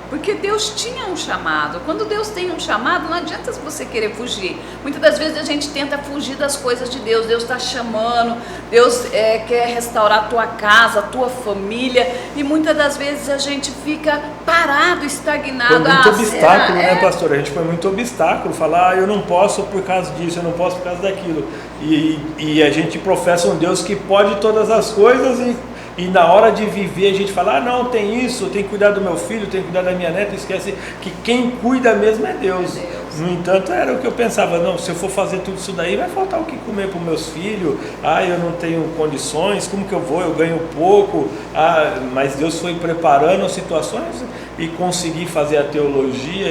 S2: porque Deus tinha um chamado. Quando Deus tem um chamado, não adianta você querer fugir. Muitas das vezes a gente tenta fugir das coisas de Deus. Deus está chamando, Deus quer restaurar a tua casa, a tua família, e muitas das vezes a gente fica parado, estagnado.
S1: Foi muito obstáculo, né, pastor? A gente foi muito obstáculo, falar, eu não posso por causa disso, eu não posso por causa daquilo. E a gente professa um Deus que pode todas as coisas e na hora de viver a gente fala, não, tem isso, tem que cuidar do meu filho, tem que cuidar da minha neta, esquece que quem cuida mesmo é Deus. No entanto, era o que eu pensava, não, se eu for fazer tudo isso daí, vai faltar o que comer para os meus filhos, eu não tenho condições, como que eu vou, eu ganho pouco, mas Deus foi preparando as situações e consegui fazer a teologia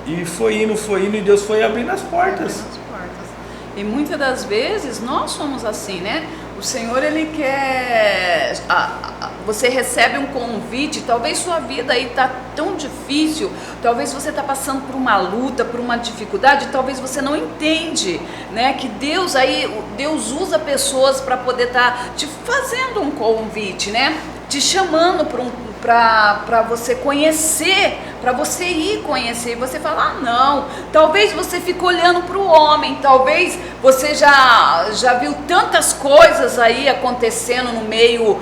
S1: e foi indo e Deus foi abrindo as portas.
S2: E muitas das vezes nós somos assim, né? O Senhor, Ele quer... Você recebe um convite, talvez sua vida aí está tão difícil, talvez você está passando por uma luta, por uma dificuldade, talvez você não entende, né? Que Deus usa pessoas para poder estar te fazendo um convite, né? Te chamando para você conhecer, para você ir conhecer, e você fala, não, talvez você fique olhando para o homem, talvez você já viu tantas coisas aí acontecendo no meio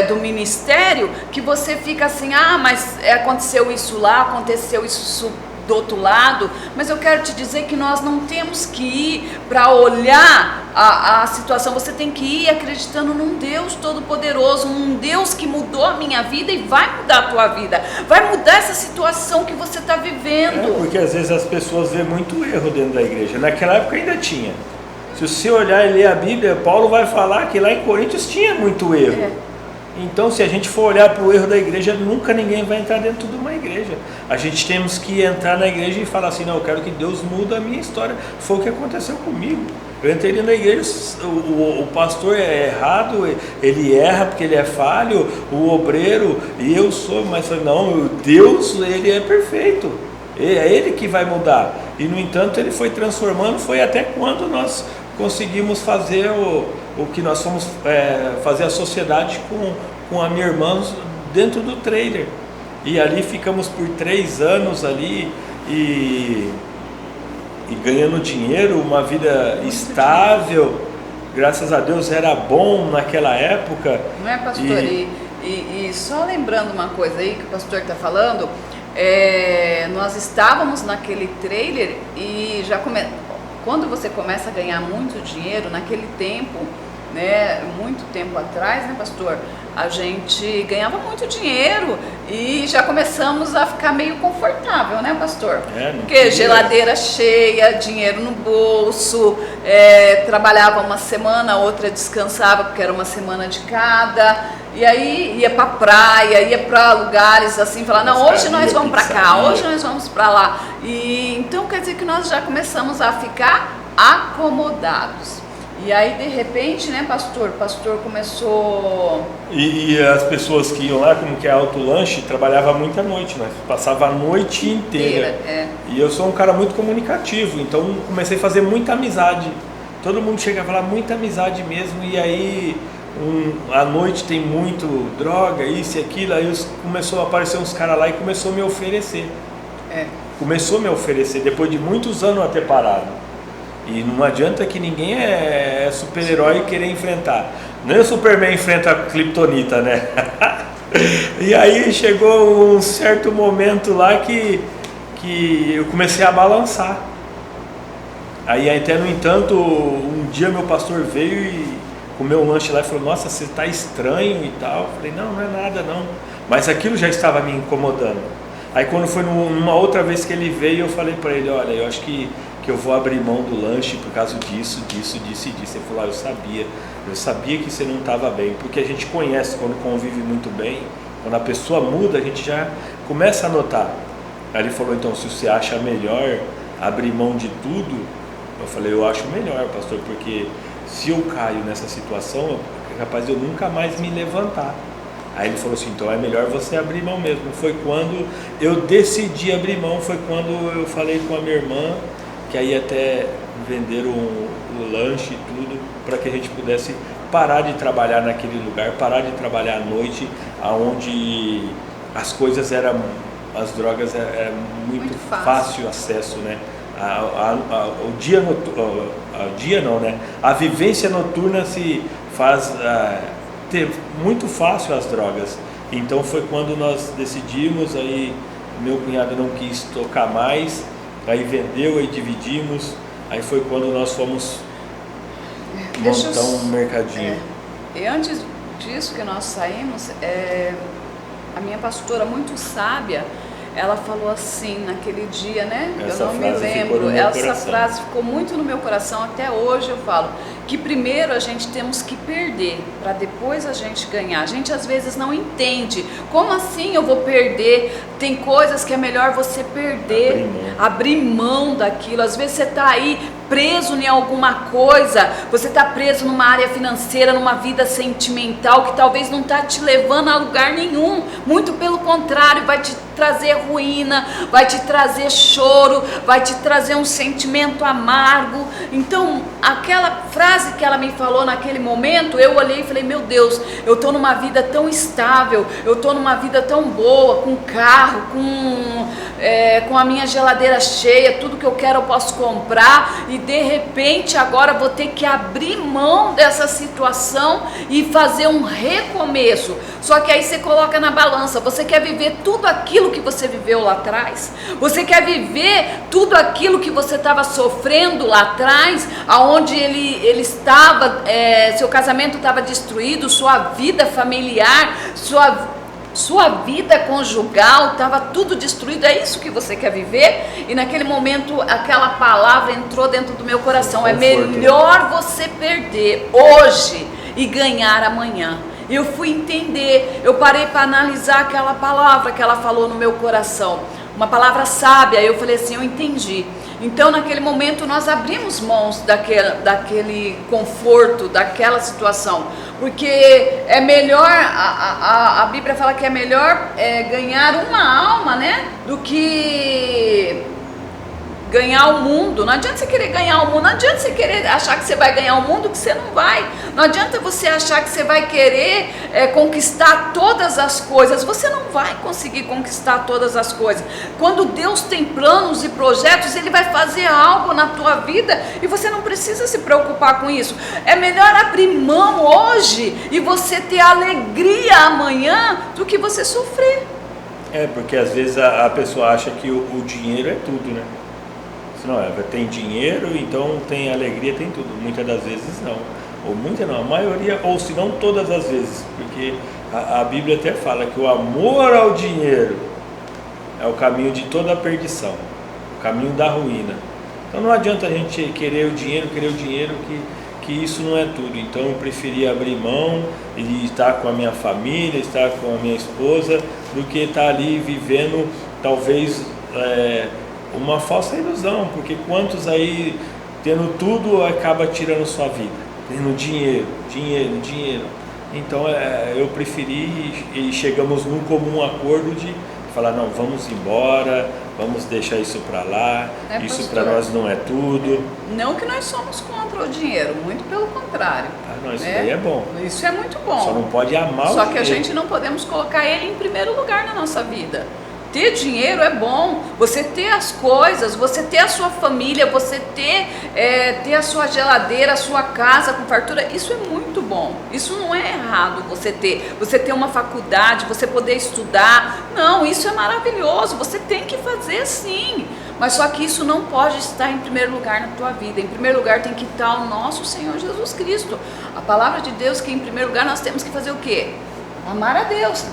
S2: do ministério, que você fica assim, mas aconteceu isso lá, aconteceu isso do outro lado, mas eu quero te dizer que nós não temos que ir para olhar a situação, você tem que ir acreditando num Deus todo-poderoso, um Deus que mudou a minha vida e vai mudar a tua vida, vai mudar essa situação que você está vivendo.
S1: Porque às vezes as pessoas vêem muito erro dentro da igreja, naquela época ainda tinha. Se você olhar e ler a Bíblia, Paulo vai falar que lá em Coríntios tinha muito erro. Então, se a gente for olhar para o erro da igreja, nunca ninguém vai entrar dentro de uma igreja. A gente temos que entrar na igreja e falar assim, não, eu quero que Deus mude a minha história. Foi o que aconteceu comigo. Eu entrei dentro da igreja, o pastor é errado, ele erra porque ele é falho, o obreiro, e eu sou, mas não, Deus, ele é perfeito. É ele que vai mudar. E, no entanto, ele foi transformando, foi até quando nós conseguimos fazer o que nós fomos fazer a sociedade com a minha irmã dentro do trailer. E ali ficamos por 3 anos ali e ganhando dinheiro, uma vida estável. Graças a Deus era bom naquela época.
S2: Não é, pastor? E só lembrando uma coisa aí que o pastor está falando, nós estávamos naquele trailer e quando você começa a ganhar muito dinheiro, naquele tempo, né, muito tempo atrás, né, pastor, a gente ganhava muito dinheiro e já começamos a ficar meio confortável, né, pastor? Porque geladeira cheia, dinheiro no bolso, trabalhava uma semana, outra descansava porque era uma semana de cada, e aí ia pra praia, ia pra lugares assim, falar, não, hoje nós vamos pra cá, hoje nós vamos pra lá. E então quer dizer que nós já começamos a ficar acomodados. E aí, de repente, né, pastor? O pastor começou...
S1: E as pessoas que iam lá, como que é autolanche, trabalhava muita noite, né? Passava a noite inteira. E eu sou um cara muito comunicativo, então comecei a fazer muita amizade. Todo mundo chegava lá, muita amizade mesmo, e aí à noite tem muito droga, isso e aquilo, aí começou a aparecer uns caras lá e começou a me oferecer. Começou a me oferecer, depois de muitos anos a ter parado. E não adianta que ninguém é super-herói e querer enfrentar. Nem o Superman enfrenta a Kryptonita, né? E aí chegou um certo momento lá que eu comecei a balançar. Aí até, no entanto, um dia meu pastor veio e comeu um lanche lá e falou, nossa, você está estranho e tal. Eu falei, não é nada não. Mas aquilo já estava me incomodando. Aí quando foi numa outra vez que ele veio, eu falei para ele, olha, eu acho que eu vou abrir mão do lanche por causa disso. Ele falou, eu sabia que você não estava bem, porque a gente conhece, quando convive muito bem, quando a pessoa muda, a gente já começa a notar. Aí ele falou, então, se você acha melhor abrir mão de tudo, eu falei, eu acho melhor, pastor, porque se eu caio nessa situação, é capaz de eu nunca mais me levantar. Aí ele falou assim, então é melhor você abrir mão mesmo. Foi quando eu decidi abrir mão, foi quando eu falei com a minha irmã, que aí até venderam o lanche e tudo, para que a gente pudesse parar de trabalhar naquele lugar, parar de trabalhar à noite, onde as coisas eram, as drogas era muito fácil acesso, né? A vivência noturna se faz ter muito fácil as drogas. Então foi quando nós decidimos, aí meu cunhado não quis tocar mais, aí vendeu, aí dividimos, aí foi quando nós fomos montar um mercadinho.
S2: E antes disso que nós saímos, a minha pastora muito sábia, ela falou assim naquele dia, né? Eu não me lembro. Essa frase ficou muito no meu coração, até hoje eu falo que primeiro a gente temos que perder para depois a gente ganhar. A gente às vezes não entende. Como assim eu vou perder? Tem coisas que é melhor você perder, abrir mão daquilo. Às vezes você está aí preso em alguma coisa, você está preso numa área financeira, numa vida sentimental que talvez não está te levando a lugar nenhum. Muito pelo contrário, vai te trazer ruína, vai te trazer choro, vai te trazer um sentimento amargo. Então, aquela frase que ela me falou naquele momento, eu olhei e falei, meu Deus, eu estou numa vida tão estável, eu estou numa vida tão boa, com carro, com a minha geladeira cheia, tudo que eu quero eu posso comprar, e de repente agora vou ter que abrir mão dessa situação e fazer um recomeço. Só que aí você coloca na balança, você quer viver tudo aquilo que você viveu lá atrás? Você quer viver tudo aquilo que você estava sofrendo lá atrás, aonde ele estava, seu casamento estava destruído, sua vida familiar, sua vida conjugal, estava tudo destruído? É isso que você quer viver? E naquele momento aquela palavra entrou dentro do meu coração, é melhor você perder hoje e ganhar amanhã. Eu fui entender, eu parei para analisar aquela palavra que ela falou no meu coração, uma palavra sábia. Eu falei assim, eu entendi. Então naquele momento nós abrimos mãos daquele conforto, daquela situação, porque é melhor, a Bíblia fala que é melhor ganhar uma alma, né, do que ganhar o mundo. Não adianta você querer ganhar o mundo, não adianta você querer achar que você vai ganhar o mundo, que você não vai. Não adianta você achar que você vai querer conquistar todas as coisas, você não vai conseguir conquistar todas as coisas. Quando Deus tem planos e projetos, Ele vai fazer algo na tua vida e você não precisa se preocupar com isso. É melhor abrir mão hoje e você ter alegria amanhã do que você sofrer.
S1: Porque às vezes a pessoa acha que o dinheiro é tudo, né? Não, tem dinheiro, então tem alegria, tem tudo. Muitas das vezes não, ou muitas não, a maioria, ou se não todas as vezes, porque a Bíblia até fala que o amor ao dinheiro é o caminho de toda a perdição, o caminho da ruína. Então não adianta a gente querer o dinheiro, que isso não é tudo. Então eu preferi abrir mão e estar com a minha família, estar com a minha esposa, do que estar ali vivendo talvez uma falsa ilusão, porque quantos aí tendo tudo acaba tirando sua vida, tendo dinheiro. Então eu preferi, e chegamos num comum acordo de falar, não, vamos embora, vamos deixar isso para lá, isso para nós não é tudo.
S2: Não que nós somos contra o dinheiro, muito pelo contrário.
S1: Não, isso daí é bom.
S2: Isso é muito bom.
S1: Só não pode amar o dinheiro.
S2: Só que a gente não podemos colocar ele em primeiro lugar na nossa vida. Ter dinheiro é bom, você ter as coisas, você ter a sua família, você ter a sua geladeira, a sua casa com fartura, isso é muito bom. Isso não é errado você ter uma faculdade, você poder estudar. Não, isso é maravilhoso, você tem que fazer sim. Mas só que isso não pode estar em primeiro lugar na tua vida. Em primeiro lugar tem que estar o nosso Senhor Jesus Cristo. A palavra de Deus que em primeiro lugar nós temos que fazer o quê? Amar a Deus,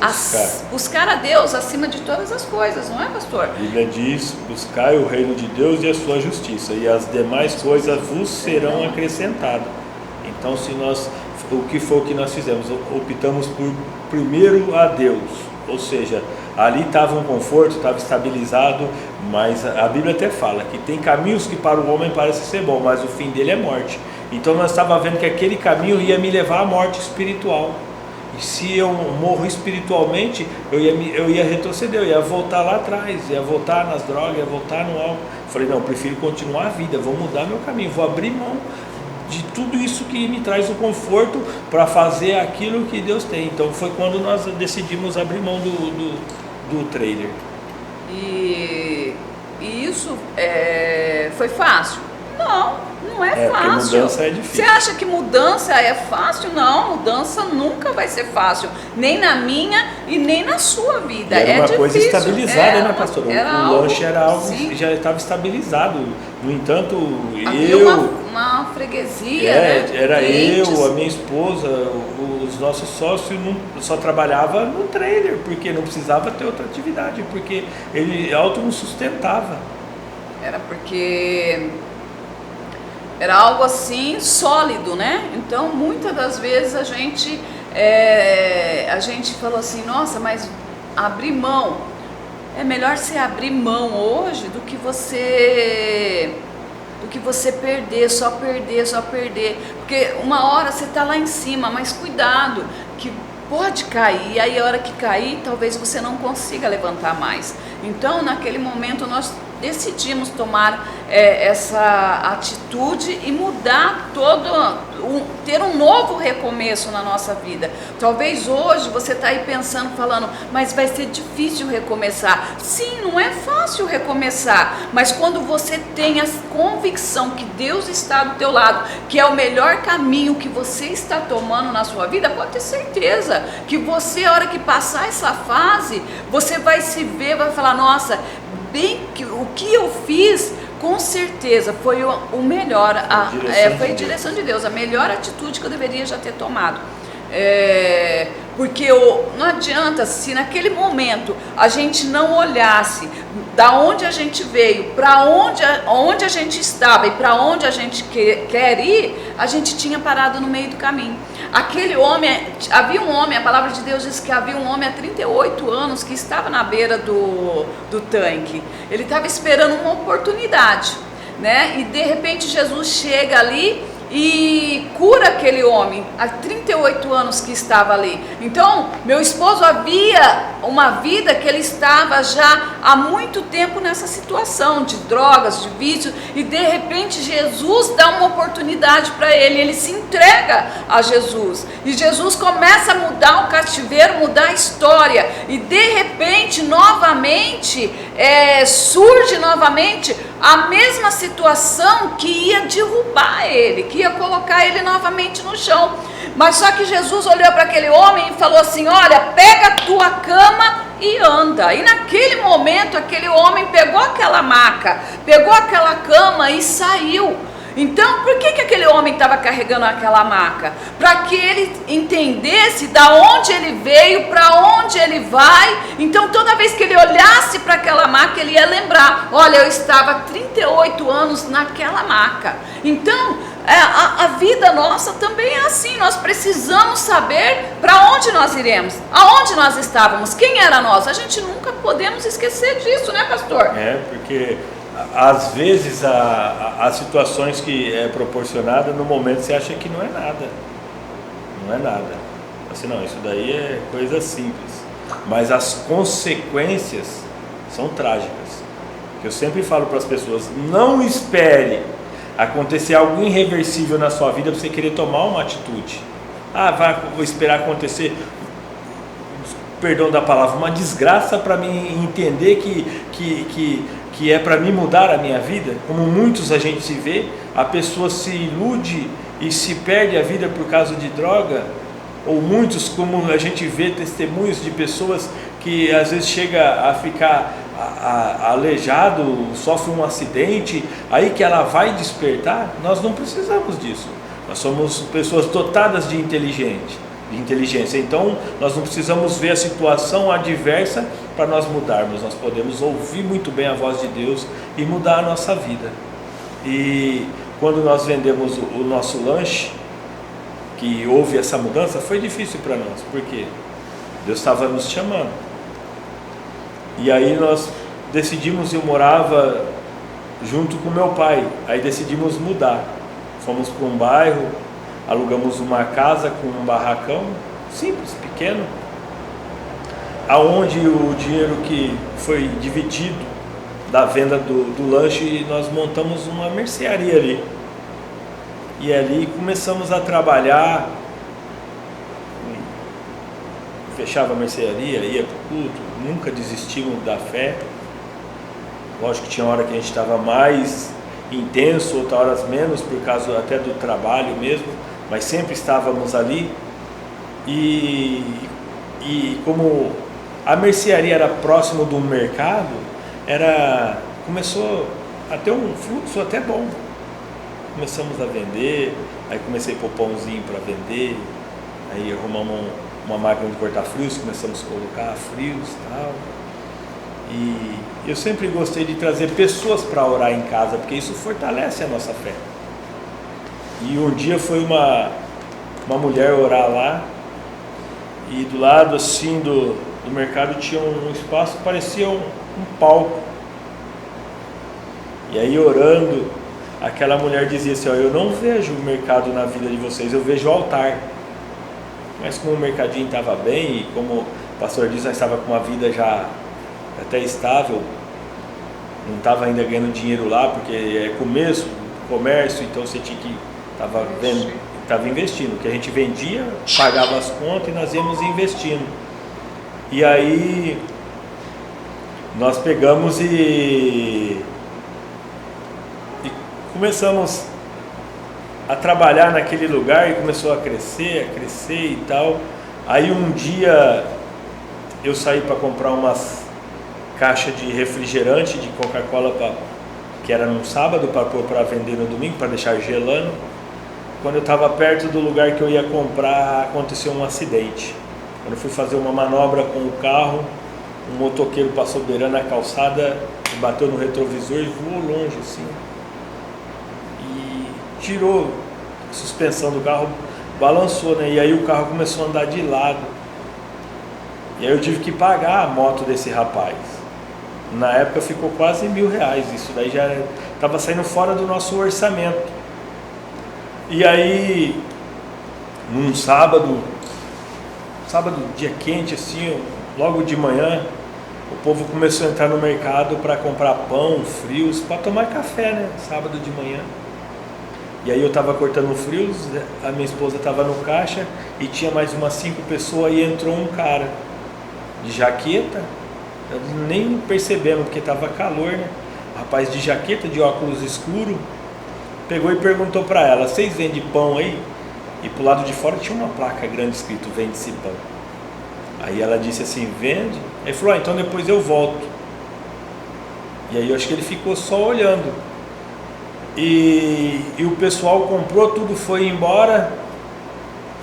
S2: buscar a Deus acima de todas as coisas, não é, pastor?
S1: A Bíblia diz: buscai o reino de Deus e a sua justiça, e as demais coisas vos serão acrescentadas. Então, o que foi o que nós fizemos? Optamos por primeiro a Deus, ou seja, ali estava um conforto, estava estabilizado, mas a Bíblia até fala que tem caminhos que para o homem parecem ser bom, mas o fim dele é morte. Então nós estávamos vendo que aquele caminho ia me levar à morte espiritual. E se eu morro espiritualmente, eu ia retroceder, eu ia voltar lá atrás, ia voltar nas drogas, ia voltar no álcool. Falei, não, eu prefiro continuar a vida, vou mudar meu caminho, vou abrir mão de tudo isso que me traz o conforto para fazer aquilo que Deus tem. Então foi quando nós decidimos abrir mão do trailer.
S2: E isso foi fácil? Não é fácil.
S1: Porque mudança é difícil.
S2: Você acha que mudança é fácil? Não, mudança nunca vai ser fácil, nem na minha e nem na sua vida.
S1: E era uma
S2: difícil.
S1: Coisa estabilizada, né, pastor? O lanche era algo
S2: sim,
S1: que já estava estabilizado. No entanto,
S2: havia uma freguesia, né?
S1: Era
S2: clientes.
S1: eu, a minha esposa, os nossos sócios só trabalhava no trailer, porque não precisava ter outra atividade, porque ele auto nos sustentava.
S2: Era porque era algo assim sólido, né? Então muitas das vezes a gente falou assim, nossa, mas abrir mão, é melhor você abrir mão hoje do que você perder, só perder, porque uma hora você está lá em cima, mas cuidado, que pode cair, e aí a hora que cair, talvez você não consiga levantar mais. Então naquele momento nós decidimos tomar essa atitude e mudar ter um novo recomeço na nossa vida. Talvez hoje você está aí pensando, falando, mas vai ser difícil recomeçar. Sim, não é fácil recomeçar, mas quando você tem a convicção que Deus está do teu lado, que é o melhor caminho que você está tomando na sua vida, pode ter certeza que você, a hora que passar essa fase, você vai se ver, vai falar, nossa, o que eu fiz, com certeza foi o melhor, foi a direção de Deus, a melhor atitude que eu deveria já ter tomado. Porque não adianta, se naquele momento a gente não olhasse da onde a gente veio, para onde a gente estava e para onde a gente quer ir, a gente tinha parado no meio do caminho. Aquele homem, havia um homem, a palavra de Deus diz que havia um homem há 38 anos que estava na beira do tanque. Ele estava esperando uma oportunidade, né? E de repente Jesus chega ali e cura aquele homem, há 38 anos que estava ali. Então, meu esposo havia uma vida que ele estava já há muito tempo nessa situação de drogas, de vício, e de repente Jesus dá uma oportunidade para ele se entrega a Jesus, e Jesus começa a mudar o cativeiro, mudar a história, e de repente, novamente, surge novamente a mesma situação que ia derrubar ele, que ia colocar ele novamente no chão. Mas só que Jesus olhou para aquele homem e falou assim, olha, pega a tua cama e anda. E naquele momento aquele homem pegou aquela maca, pegou aquela cama e saiu. Então, por que aquele homem estava carregando aquela maca? Para que ele entendesse da onde ele veio, para onde ele vai. Então, toda vez que ele olhasse para aquela maca, ele ia lembrar, olha, eu estava há 38 anos naquela maca. Então, a vida nossa também é assim, nós precisamos saber para onde nós iremos, aonde nós estávamos, quem era nós. A gente nunca podemos esquecer disso, né, pastor?
S1: Porque às vezes as situações que é proporcionada no momento você acha que não é nada, assim, não, isso daí é coisa simples, mas as consequências são trágicas. Eu sempre falo para as pessoas, não espere acontecer algo irreversível na sua vida para você querer tomar uma atitude. Vou esperar acontecer, perdão da palavra, uma desgraça para mim entender que é para mim mudar a minha vida. Como muitos a gente se vê, a pessoa se ilude e se perde a vida por causa de droga, ou muitos, como a gente vê testemunhos de pessoas que às vezes chega a ficar aleijado, sofre um acidente, aí que ela vai despertar. Nós não precisamos disso, nós somos pessoas dotadas de inteligência, de inteligência. Então, nós não precisamos ver a situação adversa para nós mudarmos. Nós podemos ouvir muito bem a voz de Deus e mudar a nossa vida. E quando nós vendemos o nosso lanche, que houve essa mudança, foi difícil para nós, porque Deus estava nos chamando. E aí nós decidimos, eu morava junto com meu pai, aí decidimos mudar. Fomos para um bairro, alugamos uma casa com um barracão, simples, pequeno, aonde o dinheiro que foi dividido da venda do lanche, nós montamos uma mercearia ali. E ali começamos a trabalhar, fechava a mercearia, ia para o culto, nunca desistimos da fé. Lógico que tinha hora que a gente estava mais intenso, outras horas menos, por causa até do trabalho mesmo, mas sempre estávamos ali. E como a mercearia era próximo do mercado, começou a ter um fluxo até bom. Começamos a vender, aí comecei a pôr pãozinho para vender, aí arrumamos uma máquina de cortar frios, começamos a colocar frios e tal. E eu sempre gostei de trazer pessoas para orar em casa, porque isso fortalece a nossa fé. E um dia foi uma mulher orar lá, e do lado assim do mercado tinha um espaço, parecia um palco. E aí orando, aquela mulher dizia assim, eu não vejo o mercado na vida de vocês, eu vejo o altar. Mas como o mercadinho estava bem, e como o pastor diz, nós estávamos com uma vida já até estável, não estava ainda ganhando dinheiro lá, porque é começo do comércio, então você tinha que estava investindo, o que a gente vendia, pagava as contas e nós íamos investindo. E aí nós pegamos e começamos a trabalhar naquele lugar, e começou a crescer e tal. Aí um dia eu saí para comprar umas caixas de refrigerante de Coca-Cola, que era no sábado, para pôr para vender no domingo, para deixar gelando. Quando eu estava perto do lugar que eu ia comprar, aconteceu um acidente. Quando eu fui fazer uma manobra com o carro, um motoqueiro passou beirando a calçada, bateu no retrovisor e voou longe assim. Tirou a suspensão do carro, balançou, né? E aí o carro começou a andar de lado. E aí eu tive que pagar a moto desse rapaz. Na época ficou quase R$1.000. Isso daí já estava saindo fora do nosso orçamento. E aí, num sábado, dia quente assim, logo de manhã, o povo começou a entrar no mercado para comprar pão, frios, para tomar café, né? Sábado de manhã. E aí eu estava cortando frios, a minha esposa estava no caixa e tinha mais umas 5 pessoas, e entrou um cara de jaqueta, nem percebemos porque estava calor, né? O rapaz de jaqueta, de óculos escuro, pegou e perguntou para ela, vocês vendem pão aí? E pro lado de fora tinha uma placa grande escrito, vende-se pão. Aí ela disse assim, vende? Aí falou, então depois eu volto. E aí eu acho que ele ficou só olhando. E o pessoal comprou, tudo foi embora.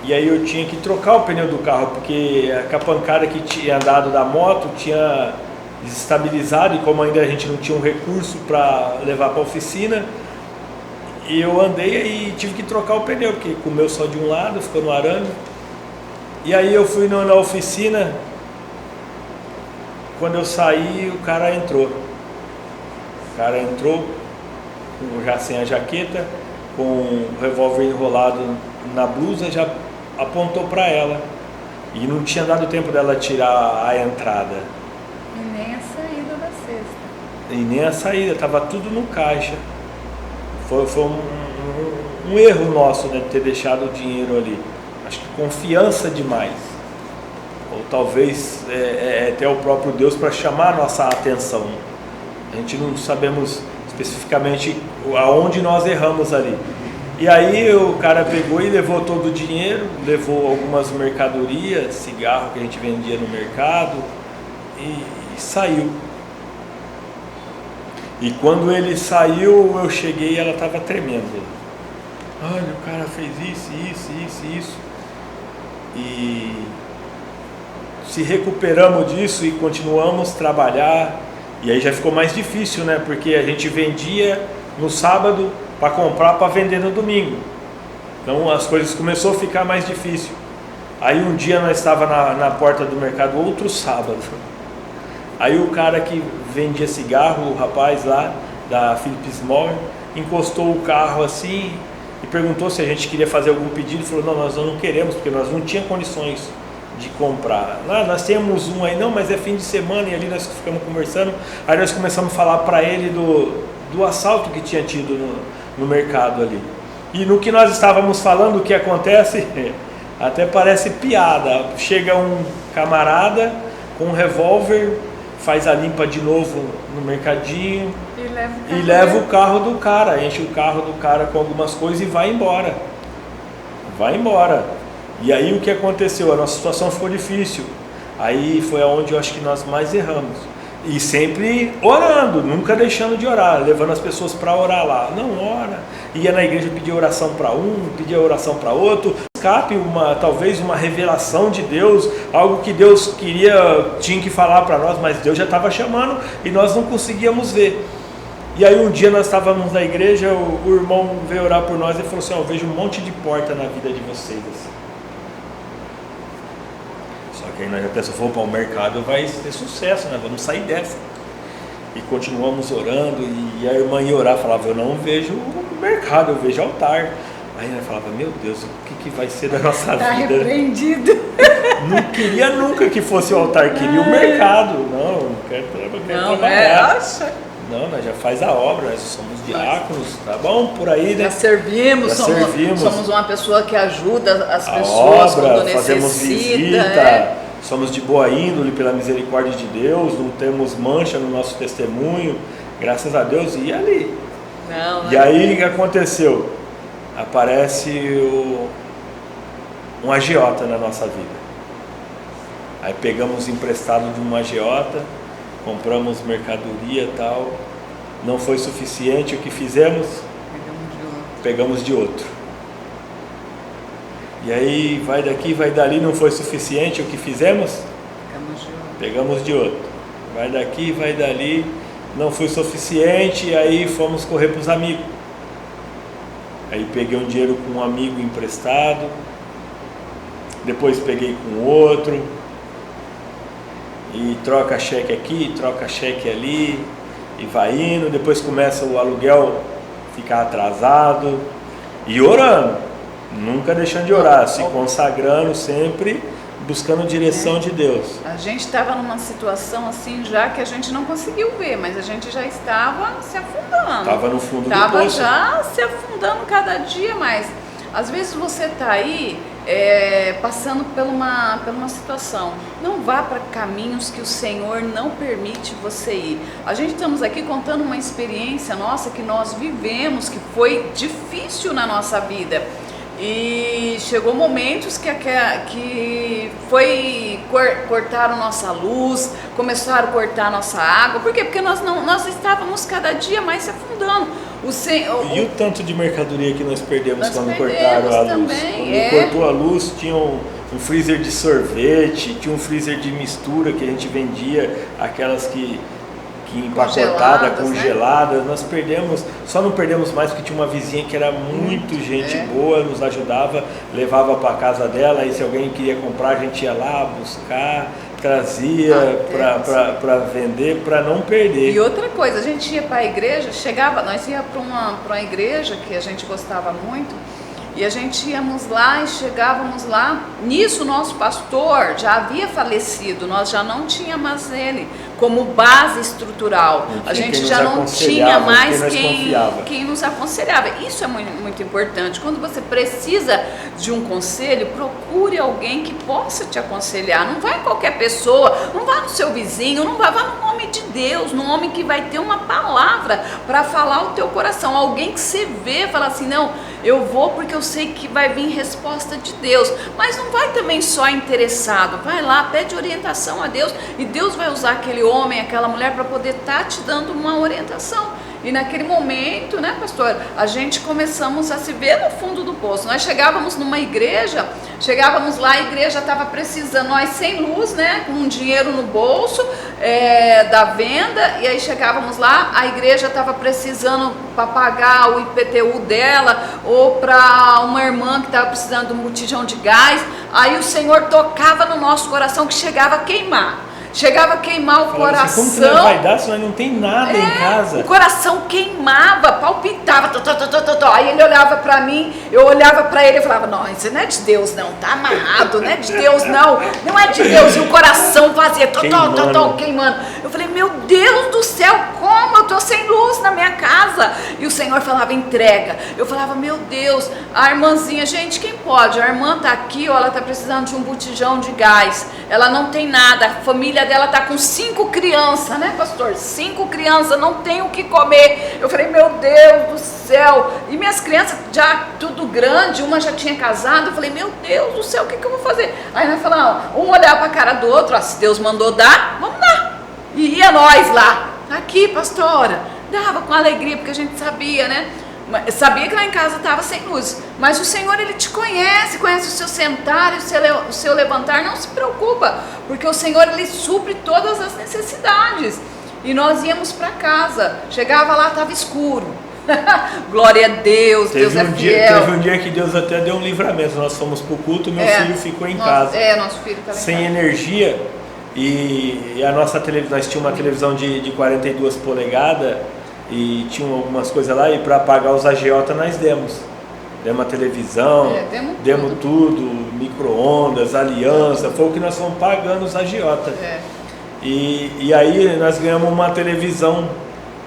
S1: E aí eu tinha que trocar o pneu do carro, porque a pancada que tinha dado da moto tinha desestabilizado, e como ainda a gente não tinha um recurso para levar para a oficina, e eu andei e tive que trocar o pneu, porque comeu só de um lado, ficou no arame. E aí eu fui na oficina, quando eu saí o cara entrou. Já sem a jaqueta, com o revólver enrolado na blusa, já apontou para ela. E não tinha dado tempo dela tirar a entrada.
S2: E nem a saída da cesta.
S1: E nem a saída, estava tudo no caixa. Foi um erro nosso, né, de ter deixado o dinheiro ali. Acho que confiança demais. Ou talvez até o próprio Deus para chamar a nossa atenção. A gente não sabemos especificamente aonde nós erramos ali. E aí o cara pegou e levou todo o dinheiro, levou algumas mercadorias, cigarro que a gente vendia no mercado, e saiu. E quando ele saiu, eu cheguei e ela estava tremendo. Olha, o cara fez isso. e se recuperamos disso e continuamos a trabalhar. E aí já ficou mais difícil, né? Porque a gente vendia no sábado para comprar para vender no domingo. Então as coisas começou a ficar mais difícil. Aí um dia nós estava na porta do mercado, outro sábado. Aí o cara que vendia cigarro, o rapaz lá da Philips Morgan, encostou o carro assim e perguntou se a gente queria fazer algum pedido. Falou, não, nós não queremos, porque nós não tínhamos condições de comprar. Nós temos um aí, não, mas é fim de semana. E ali nós ficamos conversando. Aí nós começamos a falar para ele do assalto que tinha tido no mercado ali. E no que nós estávamos falando, o que acontece, até parece piada. Chega um camarada com um revólver, faz a limpa de novo no mercadinho e leva o carro do cara, enche o carro do cara com algumas coisas e vai embora. Vai embora. E aí o que aconteceu? A nossa situação ficou difícil. Aí foi aonde eu acho que nós mais erramos. E sempre orando, nunca deixando de orar, levando as pessoas para orar lá. Não, ora. Ia na igreja pedir oração para um, pedir oração para outro. Escape talvez uma revelação de Deus, algo que Deus tinha que falar para nós, mas Deus já estava chamando e nós não conseguíamos ver. E aí um dia nós estávamos na igreja, o irmão veio orar por nós e falou assim, eu vejo um monte de porta na vida de vocês. Só que aí nós já pensamos, para o mercado vai ter sucesso, né? Vamos sair dessa. E continuamos orando, e a irmã ia orar, falava, eu não vejo o mercado, eu vejo altar. Aí ela falava, meu Deus, o que vai ser da nossa vida?
S2: Repreendido.
S1: Não queria nunca que fosse o altar, queria o mercado. Não quero trabalhar. Não, nós já faz a obra, nós somos diáconos, tá bom? Por aí, né?
S2: Já servimos, somos uma pessoa que ajuda as pessoas quando necessita.
S1: Fazemos visita, somos de boa índole pela misericórdia de Deus, não temos mancha no nosso testemunho, graças a Deus. E ali? E aí o que aconteceu? Aparece um agiota na nossa vida. Aí pegamos emprestado de um agiota, compramos mercadoria e tal, não foi suficiente, o que fizemos? Pegamos de outro. E aí vai daqui, vai dali, não foi suficiente, o que fizemos? Pegamos de outro. Vai daqui, vai dali, não foi suficiente, e aí fomos correr para os amigos. Aí peguei um dinheiro com um amigo emprestado, depois peguei com outro, e troca cheque aqui, troca cheque ali, e vai indo, depois começa o aluguel ficar atrasado, e orando, nunca deixando de orar, se consagrando sempre, buscando direção de Deus.
S2: A gente estava numa situação assim já que a gente não conseguiu ver, mas a gente já estava se afundando.
S1: Estava no fundo do poço.
S2: Estava já se afundando cada dia mais. Às vezes você está aí passando por uma situação. Não vá para caminhos que o Senhor não permite você ir. A gente estamos aqui contando uma experiência nossa que nós vivemos, que foi difícil na nossa vida. E chegou momentos que cortaram nossa luz, começaram a cortar nossa água. Por quê? Porque nós estávamos cada dia mais se afundando.
S1: E o tanto de mercadoria que nós perdemos quando cortaram a luz?
S2: Também,
S1: quando cortou a luz, tinha um freezer de sorvete, tinha um freezer de mistura que a gente vendia, aquelas que empacotada, congelada, nós perdemos, só não perdemos mais porque tinha uma vizinha que era muito gente boa, nos ajudava, levava para casa dela, e se alguém queria comprar, a gente ia lá buscar, trazia para vender, para não perder.
S2: E outra coisa, a gente ia para a igreja, nós ia para uma igreja que a gente gostava muito, e a gente íamos lá e chegávamos lá, nisso o nosso pastor já havia falecido, nós já não tínhamos mais ele como base estrutural, a gente já não tinha mais quem nos aconselhava. Isso é muito, muito importante. Quando você precisa de um conselho, procure alguém que possa te aconselhar. Não vai qualquer pessoa, não vá no seu vizinho, não vá no nome de Deus, no homem que vai ter uma palavra para falar o teu coração, alguém que você vê, fala assim, não, eu vou porque eu sei que vai vir resposta de Deus, mas não vai também só interessado, vai lá, pede orientação a Deus, e Deus vai usar aquele homem, aquela mulher para poder estar te dando uma orientação. E naquele momento, né, pastor, a gente começamos a se ver no fundo do poço. Nós chegávamos numa igreja, chegávamos lá, a igreja estava precisando, nós sem luz, né, com dinheiro no bolso da venda, e aí chegávamos lá, a igreja estava precisando para pagar o IPTU dela, ou para uma irmã que estava precisando de um botijão de gás. Aí o Senhor tocava no nosso coração que chegava a queimar. Chegava a queimar o coração.
S1: Assim, como que não vai dar se nós não tem nada em casa?
S2: O coração queimava, palpitava. Aí ele olhava para mim, eu olhava para ele e falava: não, isso não é de Deus não, tá amarrado, não é de Deus não, não é de Deus. E o coração fazia queimando. Eu falei: meu Deus do céu, como eu tô sem luz na minha casa? E o Senhor falava: entrega. Eu falava: meu Deus, a irmãzinha, gente, quem pode? A irmã tá aqui, ó, ela tá precisando de um botijão de gás, ela não tem nada, a família dela tá com 5 crianças, né, pastor? 5 crianças, não tem o que comer. Eu falei: meu Deus do céu. E minhas crianças já tudo grande, uma já tinha casado. Eu falei: meu Deus do céu, o que eu vou fazer? Aí nós falamos, um olhar para a cara do outro, ó, se Deus mandou dar, vamos dar. E ia nós lá, aqui, pastora, dava com alegria, porque a gente sabia, né? Sabia que lá em casa estava sem luz, mas o Senhor, Ele te conhece o seu sentar e o seu levantar. Não se preocupa, porque o Senhor, Ele supre todas as necessidades. E nós íamos para casa, chegava lá, estava escuro. Glória a Deus, Deus é fiel.
S1: Teve um dia que Deus até deu um livramento. Nós fomos para o culto, meu filho ficou em casa,
S2: nosso filho estava
S1: sem energia. E a nossa televisão, nós tínhamos uma televisão de 42 polegadas e tinha algumas coisas lá, e para pagar os agiotas nós demos a televisão, demos tudo, micro-ondas, aliança, foi o que nós fomos pagando os agiotas. E aí nós ganhamos uma televisão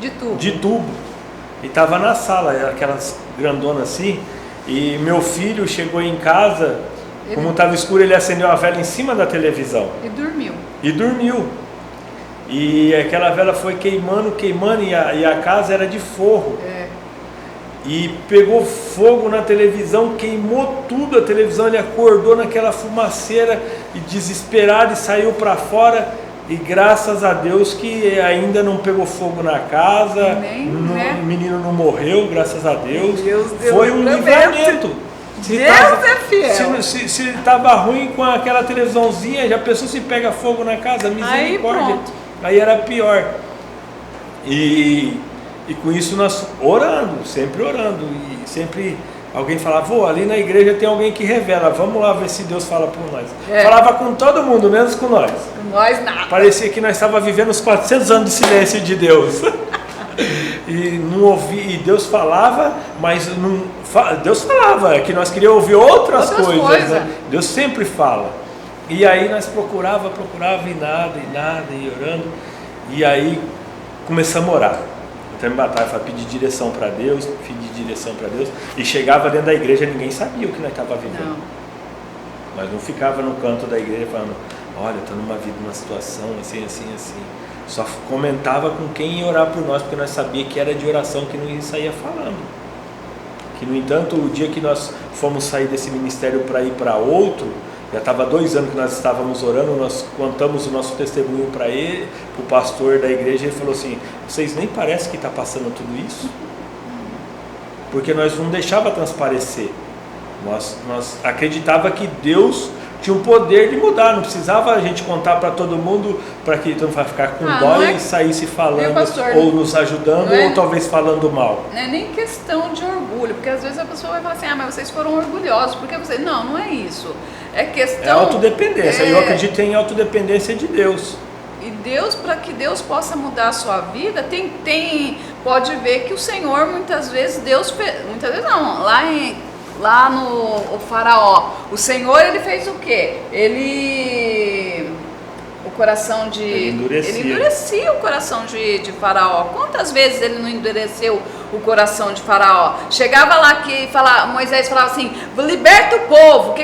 S1: de tubo e estava na sala, aquelas grandonas assim, e meu filho chegou em casa, como estava escuro, ele acendeu a vela em cima da televisão e dormiu. E aquela vela foi queimando, e a casa era de forro. E pegou fogo na televisão, queimou tudo a televisão. Ele acordou naquela fumaceira e desesperado, e saiu para fora. E graças a Deus que ainda não pegou fogo na casa, o menino não morreu, graças a Deus. Foi um livramento.
S2: Deus é fiel.
S1: Se estava ruim com aquela televisãozinha, já pensou se pega fogo na casa? Misericórdia. Aí era pior. E com isso nós sempre orando. E sempre alguém falava: ali na igreja tem alguém que revela, vamos lá ver se Deus fala por nós. Falava com todo mundo, menos com nós.
S2: Com nós nada.
S1: Parecia que nós estávamos vivendo os 400 anos de silêncio de Deus. E não ouvia, e Deus falava, mas não, Deus falava, que nós queríamos ouvir outras coisas. Né? Deus sempre fala. E aí nós procurava e nada, e orando. E aí começamos a orar. Entramos em batalha, pedir direção para Deus, E chegava dentro da igreja, ninguém sabia o que nós estávamos vivendo. Nós não ficava no canto da igreja falando: olha, estou numa situação assim. Só comentava com quem ia orar por nós, porque nós sabíamos que era de oração que não ia sair falando. Que, no entanto, o dia que nós fomos sair desse ministério para ir para outro, já estava 2 anos que nós estávamos orando, nós contamos o nosso testemunho para ele, para o pastor da igreja, e ele falou assim: vocês nem parecem que está passando tudo isso? Porque nós não deixava transparecer. Nós acreditava que Deus tinha um poder de mudar, não precisava a gente contar para todo mundo, para que todo mundo vai ficar com dó e saísse falando, ou nos ajudando, ou talvez falando mal.
S2: Não é nem questão de orgulho, porque às vezes a pessoa vai falar assim: mas vocês foram orgulhosos, porque você... Não é isso. É questão...
S1: É autodependência, eu acredito em autodependência de Deus.
S2: E Deus, para que Deus possa mudar a sua vida, pode ver que o Senhor, muitas vezes lá no Faraó, o Senhor, ele fez o quê? Ele endurecia o coração de Faraó. Quantas vezes ele não endureceu o coração de Faraó? Chegava lá Moisés falava assim: liberta o povo.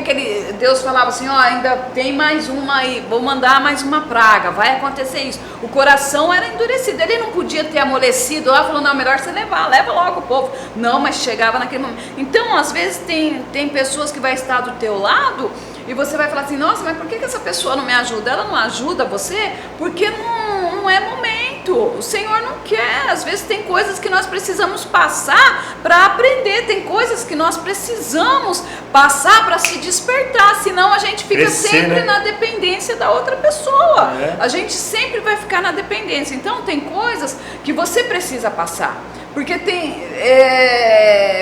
S2: Deus falava assim: ainda tem mais uma aí, vou mandar mais uma praga, vai acontecer isso. O coração era endurecido, ele não podia ter amolecido lá, falou: não, melhor você leva logo o povo. Não, mas chegava naquele momento. Então, às vezes tem pessoas que vai estar do teu lado, e você vai falar assim: nossa, mas por que essa pessoa não me ajuda? Ela não ajuda você porque não é momento. jeito. O Senhor não quer. Às vezes tem coisas que nós precisamos passar para aprender, tem coisas que nós precisamos passar para se despertar, senão a gente fica sempre na dependência da outra pessoa. A gente sempre vai ficar na dependência. Então tem coisas que você precisa passar. Porque tem,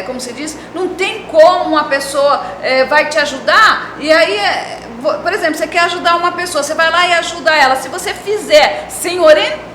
S2: como se diz, não tem como uma pessoa vai te ajudar e aí, por exemplo, você quer ajudar uma pessoa, você vai lá e ajuda ela. Se você fizer sem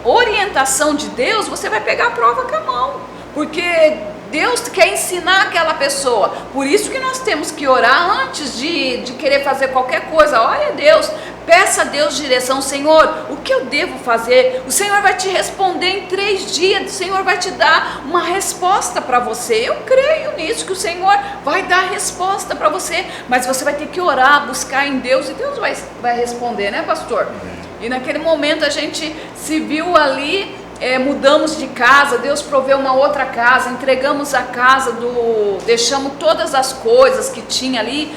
S2: orientação de Deus, você vai pegar a prova com a mão. Porque Deus quer ensinar aquela pessoa. Por isso que nós temos que orar antes de querer fazer qualquer coisa. Olha a Deus, peça a Deus direção. Senhor, o que eu devo fazer? O Senhor vai te responder em 3 dias. O Senhor vai te dar uma resposta para você. Eu creio nisso, que o Senhor vai dar resposta para você. Mas você vai ter que orar, buscar em Deus, e Deus vai responder, né, pastor? E naquele momento a gente se viu ali. Mudamos de casa, Deus proveu uma outra casa, entregamos a casa, deixamos todas as coisas que tinha ali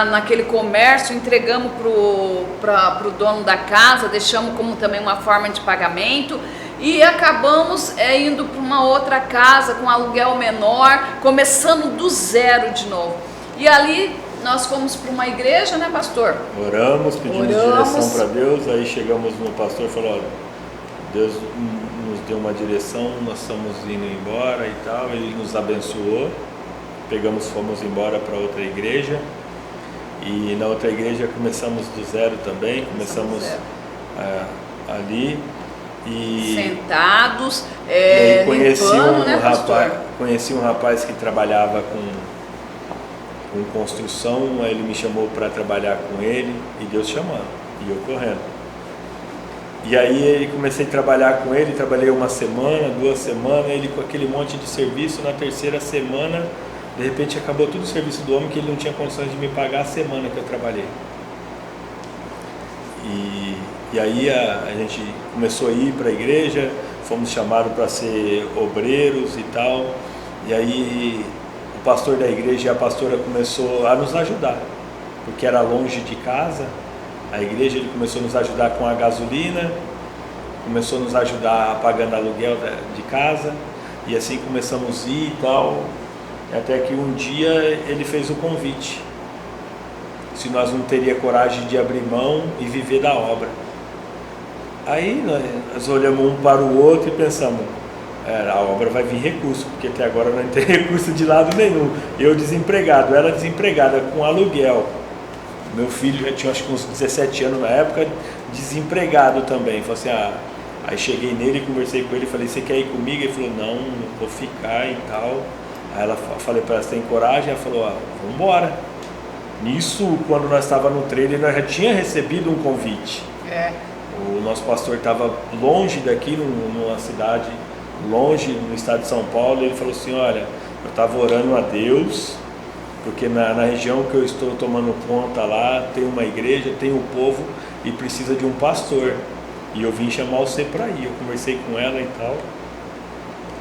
S2: naquele comércio, entregamos para o dono da casa, deixamos como também uma forma de pagamento e acabamos indo para uma outra casa com aluguel menor, começando do zero de novo. E ali nós fomos para uma igreja, né, pastor?
S1: Oramos, pedimos direção para Deus, aí chegamos no pastor e falou, olha, Deus nos deu uma direção, nós estamos indo embora e tal, ele nos abençoou, fomos embora para outra igreja, e na outra igreja começamos do zero também, começamos ali, e
S2: sentados,
S1: e conheci
S2: limpando, né, pastor?
S1: Conheci um rapaz que trabalhava com construção, aí ele me chamou para trabalhar com ele, e Deus chamando, e eu correndo. E aí comecei a trabalhar com ele, trabalhei 1 semana, 2 semanas, ele com aquele monte de serviço. Na 3ª semana, de repente acabou todo o serviço do homem, que ele não tinha condições de me pagar a semana que eu trabalhei. E aí a gente começou a ir para a igreja, fomos chamados para ser obreiros e tal, e aí o pastor da igreja e a pastora começou a nos ajudar, porque era longe de casa. A igreja, ele começou a nos ajudar com a gasolina, começou a nos ajudar pagando aluguel de casa, e assim começamos a ir e tal, até que um dia ele fez o convite, se nós não teria coragem de abrir mão e viver da obra. Aí nós olhamos um para o outro e pensamos, a obra vai vir recurso, porque até agora não tem recurso de lado nenhum. Eu desempregado, ela desempregada, com aluguel. Meu filho já tinha acho que uns 17 anos na época, desempregado também. Falei assim, aí cheguei nele, conversei com ele, falei, você quer ir comigo? Ele falou, não vou ficar e tal. Aí falei para ela, você tem coragem? Ela falou, vamos embora. Nisso, quando nós estávamos no trailer, nós já tinha recebido um convite. O nosso pastor estava longe daqui, numa cidade longe, no estado de São Paulo. Ele falou assim, olha, eu estava orando a Deus, porque na região que eu estou tomando conta lá, tem uma igreja, tem um povo e precisa de um pastor. E eu vim chamar você para ir. Eu conversei com ela e tal.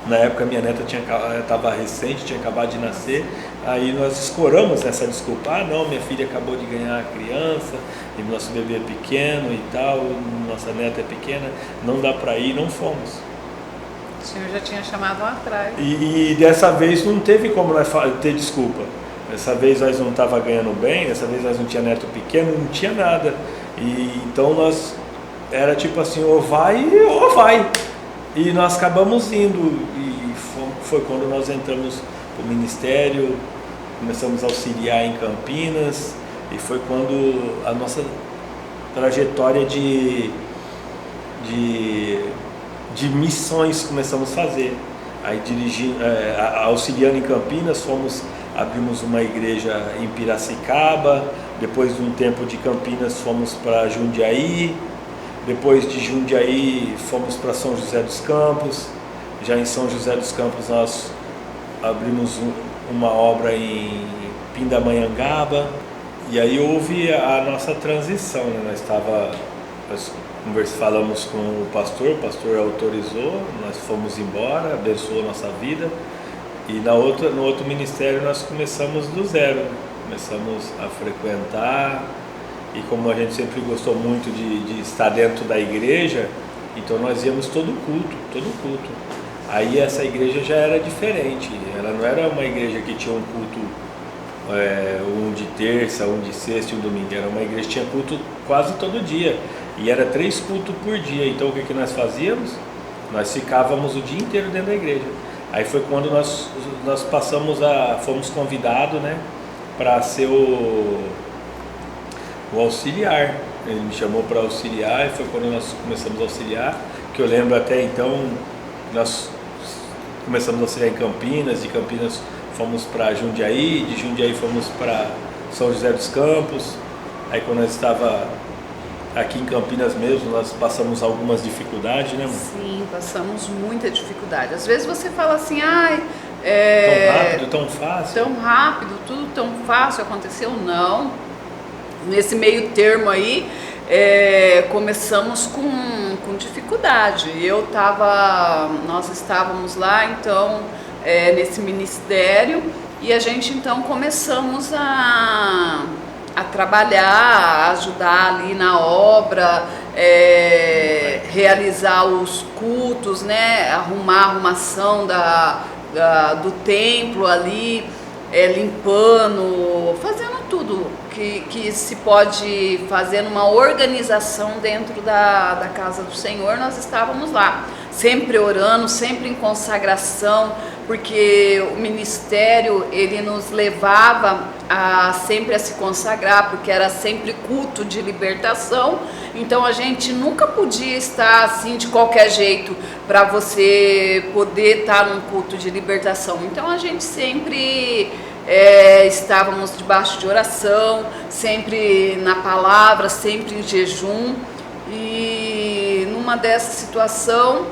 S1: Na época minha neta estava recente, tinha acabado de nascer. Aí nós escoramos essa desculpa. Não, minha filha acabou de ganhar a criança, e nosso bebê é pequeno e tal, nossa neta é pequena, não dá para ir, não fomos.
S2: O senhor já tinha chamado lá atrás.
S1: E dessa vez não teve como nós ter desculpa. Dessa vez nós não estava ganhando bem, dessa vez nós não tinha neto pequeno, não tinha nada. E então nós era tipo assim, ou vai ou vai. E nós acabamos indo, e foi quando nós entramos no ministério, começamos a auxiliar em Campinas, e foi quando a nossa trajetória de missões começamos a fazer. Aí auxiliando em Campinas, abrimos uma igreja em Piracicaba, depois de um tempo de Campinas fomos para Jundiaí, depois de Jundiaí fomos para São José dos Campos. Já em São José dos Campos nós abrimos uma obra em Pindamonhangaba, e aí houve a nossa transição, né? Nós falamos com o pastor autorizou, nós fomos embora, abençoou a nossa vida, e no outro ministério nós começamos do zero, começamos a frequentar, e como a gente sempre gostou muito de estar dentro da igreja, Então nós íamos todo culto, todo culto. Aí essa igreja já era diferente, ela não era uma igreja que tinha um culto um de terça, um de sexta e um domingo, era uma igreja que tinha culto quase todo dia, e era 3 cultos por dia. Então o que nós fazíamos? Nós ficávamos o dia inteiro dentro da igreja. Aí foi quando nós fomos convidados, né, para ser o auxiliar. Ele me chamou para auxiliar e foi quando nós começamos a auxiliar, que eu lembro até então, nós começamos a auxiliar em Campinas, de Campinas fomos para Jundiaí, de Jundiaí fomos para São José dos Campos. Aí quando nós estava aqui em Campinas mesmo, nós passamos algumas dificuldades, né?
S2: Sim, passamos muita dificuldade. Às vezes você fala assim,
S1: tão rápido, tão fácil.
S2: Tão rápido, tudo tão fácil aconteceu. Não. Nesse meio termo aí, começamos com dificuldade. Nós estávamos lá, então, nesse ministério, e a gente então começamos a trabalhar, a ajudar ali na obra, realizar os cultos, né, arrumar a arrumação do templo ali, limpando, fazendo tudo que se pode fazer numa organização dentro da casa do Senhor. Nós estávamos lá, sempre orando, sempre em consagração, porque o ministério, ele nos levava sempre a se consagrar, porque era sempre culto de libertação. Então a gente nunca podia estar assim de qualquer jeito para você poder estar num culto de libertação. Então a gente sempre estávamos debaixo de oração, sempre na palavra, sempre em jejum. E numa dessa situação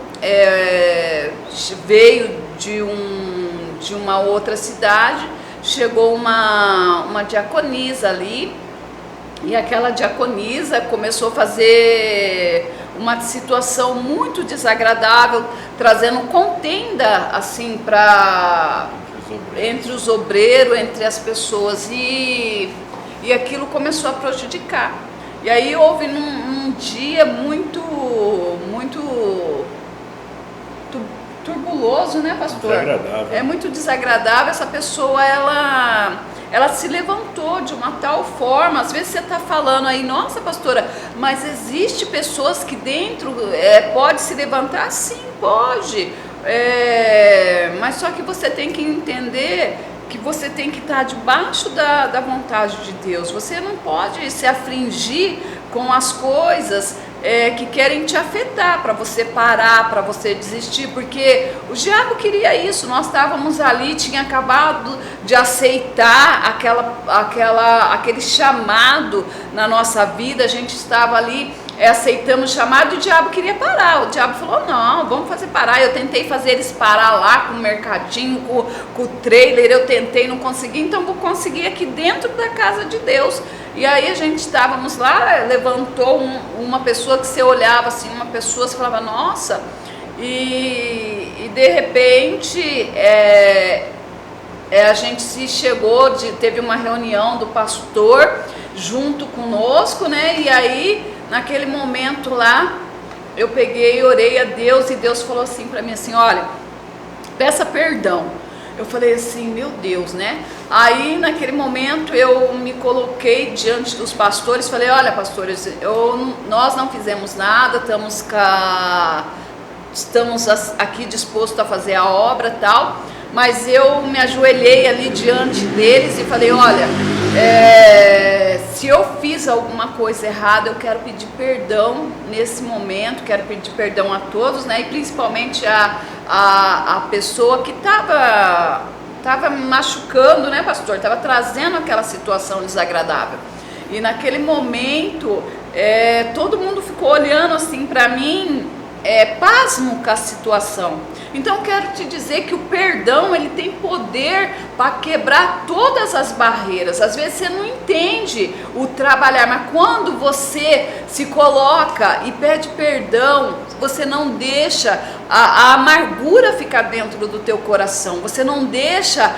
S2: veio de uma outra cidade, chegou uma diaconisa ali, e aquela diaconisa começou a fazer uma situação muito desagradável, trazendo contenda assim entre os obreiros, entre as pessoas, e aquilo começou a prejudicar. E aí houve num dia muito turbuloso, né, pastor?
S1: Desagradável.
S2: Muito desagradável. Essa pessoa, ela se levantou de uma tal forma. Às vezes você está falando aí, nossa, pastora, mas existe pessoas que dentro pode se levantar? Sim, pode. Mas só que você tem que entender que você tem que estar debaixo da vontade de Deus. Você não pode se afligir com as coisas que querem te afetar, para você parar, para você desistir, porque o diabo queria isso. Nós estávamos ali, tinha acabado de aceitar aquele chamado na nossa vida, a gente estava ali aceitando o chamado, e o diabo queria parar. O diabo falou, não, vamos fazer parar. Eu tentei fazer eles parar lá com o mercadinho, com o trailer, eu tentei, não consegui, então vou conseguir aqui dentro da casa de Deus. E aí a gente estávamos lá, levantou uma pessoa que você olhava assim, uma pessoa, você falava, nossa, e de repente a gente teve uma reunião do pastor junto conosco, né? E aí naquele momento lá, eu peguei e orei a Deus, e Deus falou assim para mim assim, olha, peça perdão. Eu falei assim, meu Deus, né? Aí naquele momento eu me coloquei diante dos pastores, falei, olha, pastores, nós não fizemos nada, estamos aqui dispostos a fazer a obra e tal, mas eu me ajoelhei ali diante deles e falei, olha, se eu fiz alguma coisa errada, eu quero pedir perdão nesse momento, quero pedir perdão a todos, né? E principalmente a pessoa que estava me machucando, né, pastor? Estava trazendo aquela situação desagradável. E naquele momento, todo mundo ficou olhando assim para mim, pasmo com a situação. Então quero te dizer que o perdão, ele tem poder para quebrar todas as barreiras. Às vezes você não entende o trabalhar, mas quando você se coloca e pede perdão, você não deixa a amargura ficar dentro do teu coração, você não deixa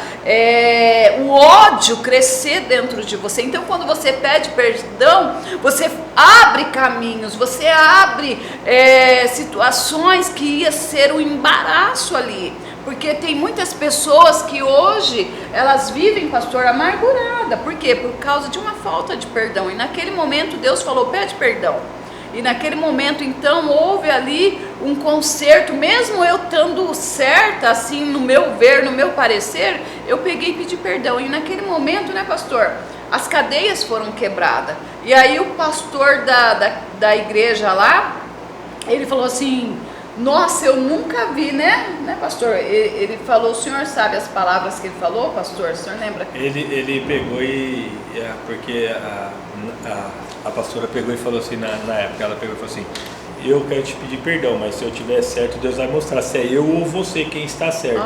S2: o ódio crescer dentro de você. Então, quando você pede perdão, você abre caminhos, você abre situações que ia ser um embaraço ali. Porque tem muitas pessoas que hoje, elas vivem, pastor, amargurada. Por quê? Por causa de uma falta de perdão. E naquele momento Deus falou, pede perdão. E naquele momento, então, houve ali um conserto. Mesmo eu estando certa, assim, no meu ver, no meu parecer, eu peguei e pedi perdão. E naquele momento, né, pastor, as cadeias foram quebradas. E aí o pastor da igreja lá, ele falou assim... Nossa, eu nunca vi, né, pastor? Ele falou, o senhor sabe as palavras que ele falou, pastor? O senhor lembra?
S1: Ele pegou porque a pastora pegou e falou assim, na época, ela pegou e falou assim, eu quero te pedir perdão, mas se eu tiver certo, Deus vai mostrar se é eu ou você quem está certo.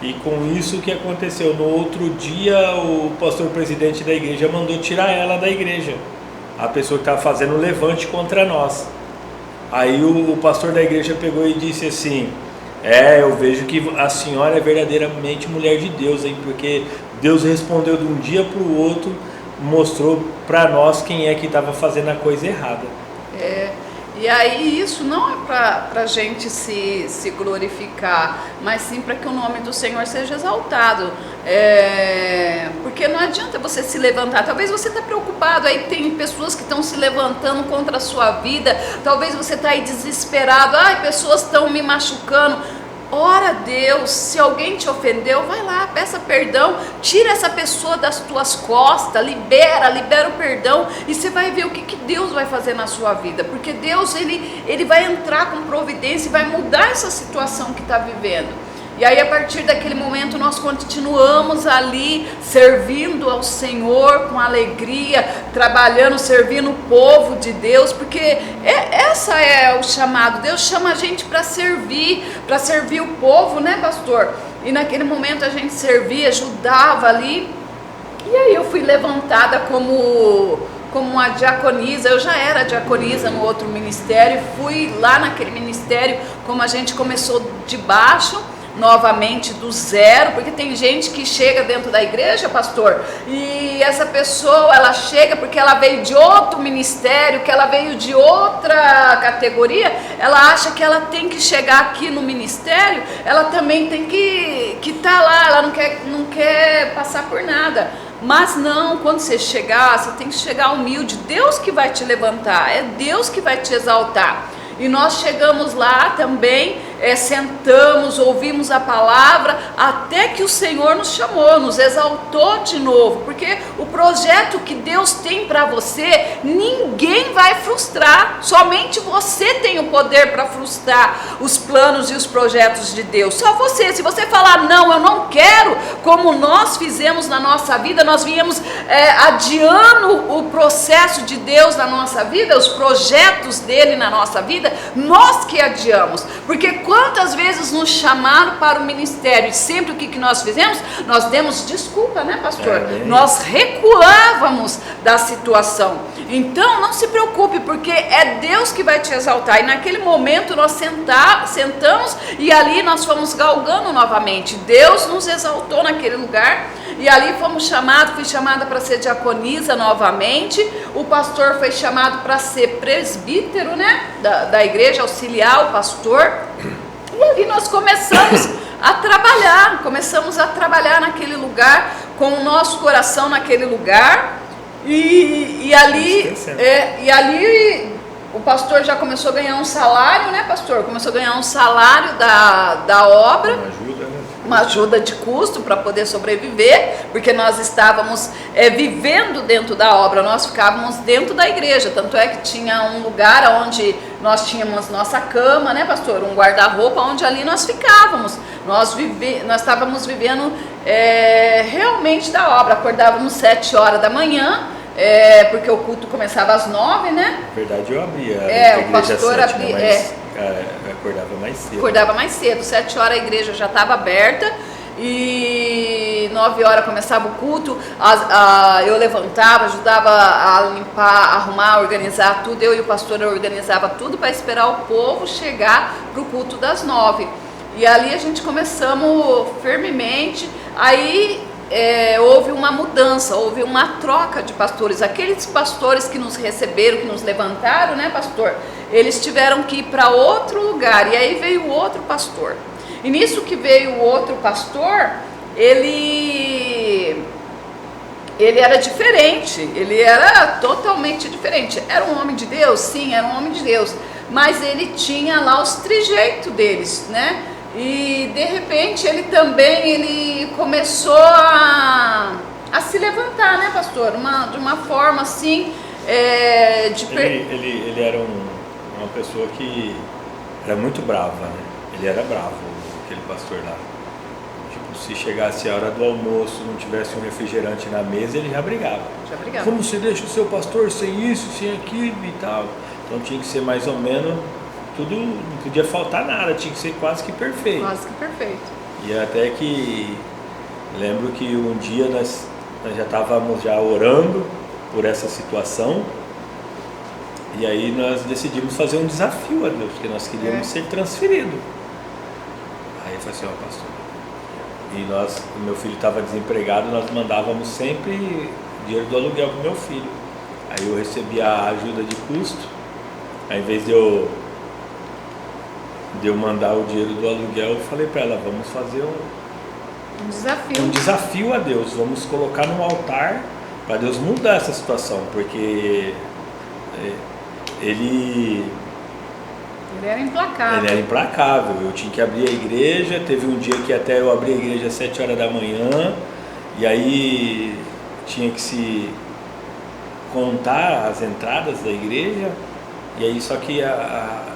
S1: E com isso, o que aconteceu? No outro dia, o pastor presidente da igreja mandou tirar ela da igreja, a pessoa que estava fazendo um levante contra nós. Aí o pastor da igreja pegou e disse assim, eu vejo que a senhora é verdadeiramente mulher de Deus, hein? Porque Deus respondeu de um dia para o outro, mostrou para nós quem é que estava fazendo a coisa errada.
S2: E aí isso não é para a gente se glorificar, mas sim para que o nome do Senhor seja exaltado. Porque não adianta você se levantar, talvez você está preocupado, aí tem pessoas que estão se levantando contra a sua vida, talvez você está aí desesperado, pessoas estão me machucando. Ora a Deus, se alguém te ofendeu, vai lá, peça perdão, tira essa pessoa das tuas costas, libera o perdão, e você vai ver o que Deus vai fazer na sua vida, porque Deus ele vai entrar com providência e vai mudar essa situação que está vivendo. E aí a partir daquele momento nós continuamos ali servindo ao Senhor com alegria, trabalhando, servindo o povo de Deus, porque essa é o chamado. Deus chama a gente para servir o povo, né, pastor? E naquele momento a gente servia, ajudava ali. E aí eu fui levantada como uma diaconisa. Eu já era diaconisa no outro ministério, fui lá naquele ministério, como a gente começou de baixo, novamente do zero, porque tem gente que chega dentro da igreja, pastor, e essa pessoa, ela chega porque ela veio de outro ministério, que ela veio de outra categoria, ela acha que ela tem que chegar aqui no ministério, ela também tem que estar lá, ela não quer passar por nada. Mas não, quando você chegar, você tem que chegar humilde, Deus que vai te levantar, é Deus que vai te exaltar. E nós chegamos lá também, sentamos, ouvimos a palavra, até que o Senhor nos chamou, nos exaltou de novo, porque o projeto que Deus tem para você, ninguém vai frustrar, somente você tem o poder para frustrar os planos e os projetos de Deus, só você. Se você falar, não, eu não quero, como nós fizemos na nossa vida, nós viemos adiando o processo de Deus na nossa vida, os projetos dele na nossa vida, nós que adiamos, porque quantas vezes nos chamaram para o ministério e sempre o que nós fizemos? Nós demos desculpa, né, pastor? Nós recuávamos da situação. Então não se preocupe, porque é Deus que vai te exaltar. E naquele momento nós sentamos e ali nós fomos galgando novamente. Deus nos exaltou naquele lugar. E ali fui chamada para ser diaconisa novamente. O pastor foi chamado para ser presbítero, né, da igreja, auxiliar o pastor. E ali nós começamos a trabalhar naquele lugar, com o nosso coração naquele lugar. E ali o pastor já começou a ganhar um salário, né, pastor? Começou a ganhar um salário da obra. Uma ajuda de custo para poder sobreviver, porque nós estávamos vivendo dentro da obra, nós ficávamos dentro da igreja, tanto é que tinha um lugar onde nós tínhamos nossa cama, né, pastor, um guarda-roupa, onde ali nós ficávamos, nós estávamos vivendo realmente da obra, acordávamos 7 horas da manhã, porque o culto começava às 9, né?
S1: Na verdade eu abria,
S2: o pastor abria,
S1: acordava mais cedo.
S2: Acordava mais cedo, 7 horas a igreja já estava aberta, e 9 horas começava o culto, eu levantava, ajudava a limpar, arrumar, organizar tudo, eu e o pastor organizava tudo para esperar o povo chegar para o culto das 9. E ali a gente começamos firmemente, aí houve uma mudança, houve uma troca de pastores. Aqueles pastores que nos receberam, que nos levantaram, né, pastor? Eles tiveram que ir para outro lugar, e aí veio outro pastor. E nisso que veio o outro pastor, ele era diferente, ele era totalmente diferente. Era um homem de Deus? Sim, era um homem de Deus, mas ele tinha lá os trejeitos deles, né? E de repente ele começou a se levantar, né, pastor? De uma forma assim,
S1: Ele era uma pessoa que era muito brava, né? Ele era bravo, aquele pastor lá. Tipo, se chegasse a hora do almoço, não tivesse um refrigerante na mesa, ele já brigava. Como você deixa o seu pastor sem isso, sem aquilo e tal? Então tinha que ser mais ou menos tudo, não podia faltar nada, tinha que ser quase que perfeito.
S2: Quase que perfeito.
S1: E até que lembro que um dia nós já estávamos já orando por essa situação, e aí nós decidimos fazer um desafio a Deus, porque nós queríamos ser transferidos. Aí eu falei assim, ó, pastor, e o meu filho estava desempregado, nós mandávamos sempre dinheiro do aluguel para o meu filho. Aí eu recebi a ajuda de custo, ao invés de eu mandar o dinheiro do aluguel, eu falei para ela, vamos fazer um desafio a Deus, vamos colocar no altar para Deus mudar essa situação, porque ele
S2: era implacável.
S1: Ele era implacável, eu tinha que abrir a igreja, teve um dia que até eu abri a igreja às 7 horas da manhã, e aí tinha que se contar as entradas da igreja, e aí só que a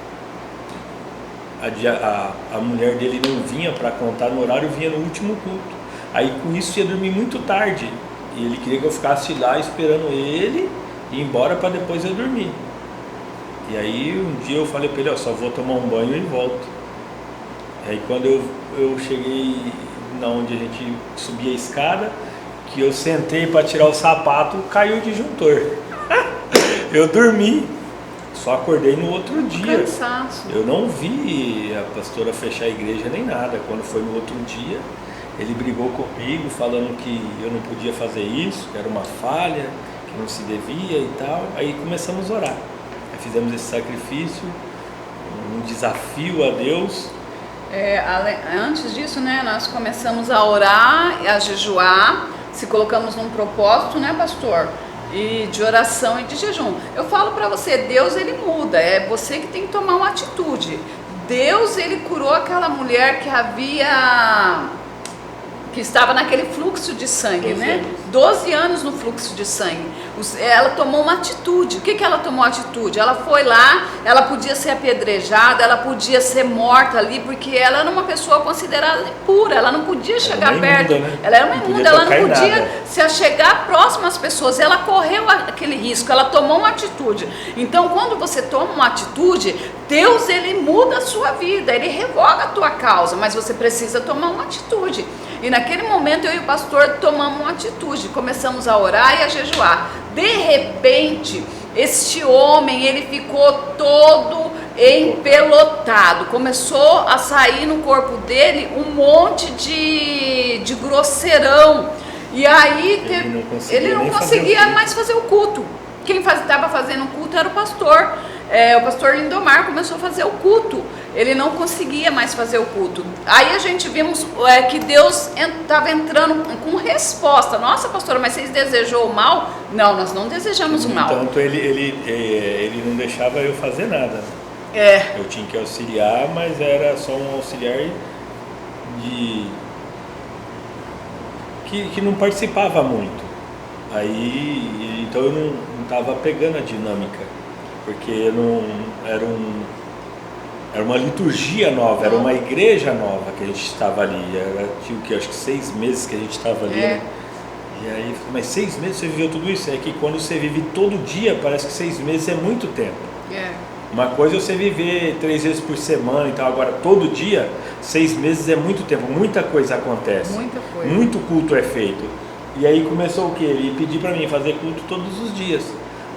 S1: mulher dele não vinha para contar no horário, vinha no último culto. Aí com isso ia dormir muito tarde, e ele queria que eu ficasse lá esperando ele ir embora para depois eu dormir. E aí um dia eu falei para ele, ó, só vou tomar um banho e volto. E aí quando eu cheguei na onde a gente subia a escada, que eu sentei para tirar o sapato, caiu o disjuntor. Eu dormi. Só acordei no outro dia.
S2: Cansaço.
S1: Eu não vi a pastora fechar a igreja nem nada. Quando foi no outro dia, ele brigou comigo, falando que eu não podia fazer isso, que era uma falha, que não se devia e tal. Aí começamos a orar. Aí fizemos esse sacrifício, um desafio a Deus.
S2: Antes disso, né, nós começamos a orar, a jejuar, se colocamos num propósito, né, pastor? E de oração e de jejum. Eu falo para você, Deus ele muda, é você que tem que tomar uma atitude. Deus ele curou aquela mulher que estava naquele fluxo de sangue,
S1: 12
S2: né?
S1: anos.
S2: 12 anos no fluxo de sangue. Ela tomou uma atitude. O que ela tomou atitude? Ela foi lá, ela podia ser apedrejada, ela podia ser morta ali, porque ela era uma pessoa considerada impura, ela não podia chegar perto.
S1: Imunda, né?
S2: Ela era uma imunda, ela não podia se achegar próximo às pessoas. Ela correu aquele risco, ela tomou uma atitude. Então, quando você toma uma atitude, Deus ele muda a sua vida, ele revoga a tua causa, mas você precisa tomar uma atitude. E naquele momento eu e o pastor tomamos uma atitude, começamos a orar e a jejuar. De repente, este homem, ele ficou todo empelotado, começou a sair no corpo dele um monte de grosseirão. E aí ele não conseguia mais fazer o culto. Quem estava fazendo o culto era o pastor. O pastor Lindomar começou a fazer o culto. Ele não conseguia mais fazer o culto. Aí a gente vimos que Deus estava entrando com resposta. Nossa, pastora, mas vocês desejou o mal? Não, nós não desejamos o mal.
S1: Então ele não deixava eu fazer nada. Eu tinha que auxiliar, mas era só um auxiliar que não participava muito. Aí, então eu não estava pegando a dinâmica, porque era uma liturgia nova, era uma igreja nova que a gente estava ali. Tinha acho que 6 meses que a gente estava ali. Né? E aí, mas 6 meses você viveu tudo isso? É que quando você vive todo dia, parece que 6 meses é muito tempo. Uma coisa é você viver 3 vezes por semana e tal, agora todo dia, 6 meses é muito tempo, muita coisa acontece.
S2: Muita coisa.
S1: Muito culto é feito. E aí começou o quê? Ele pediu para mim fazer culto todos os dias.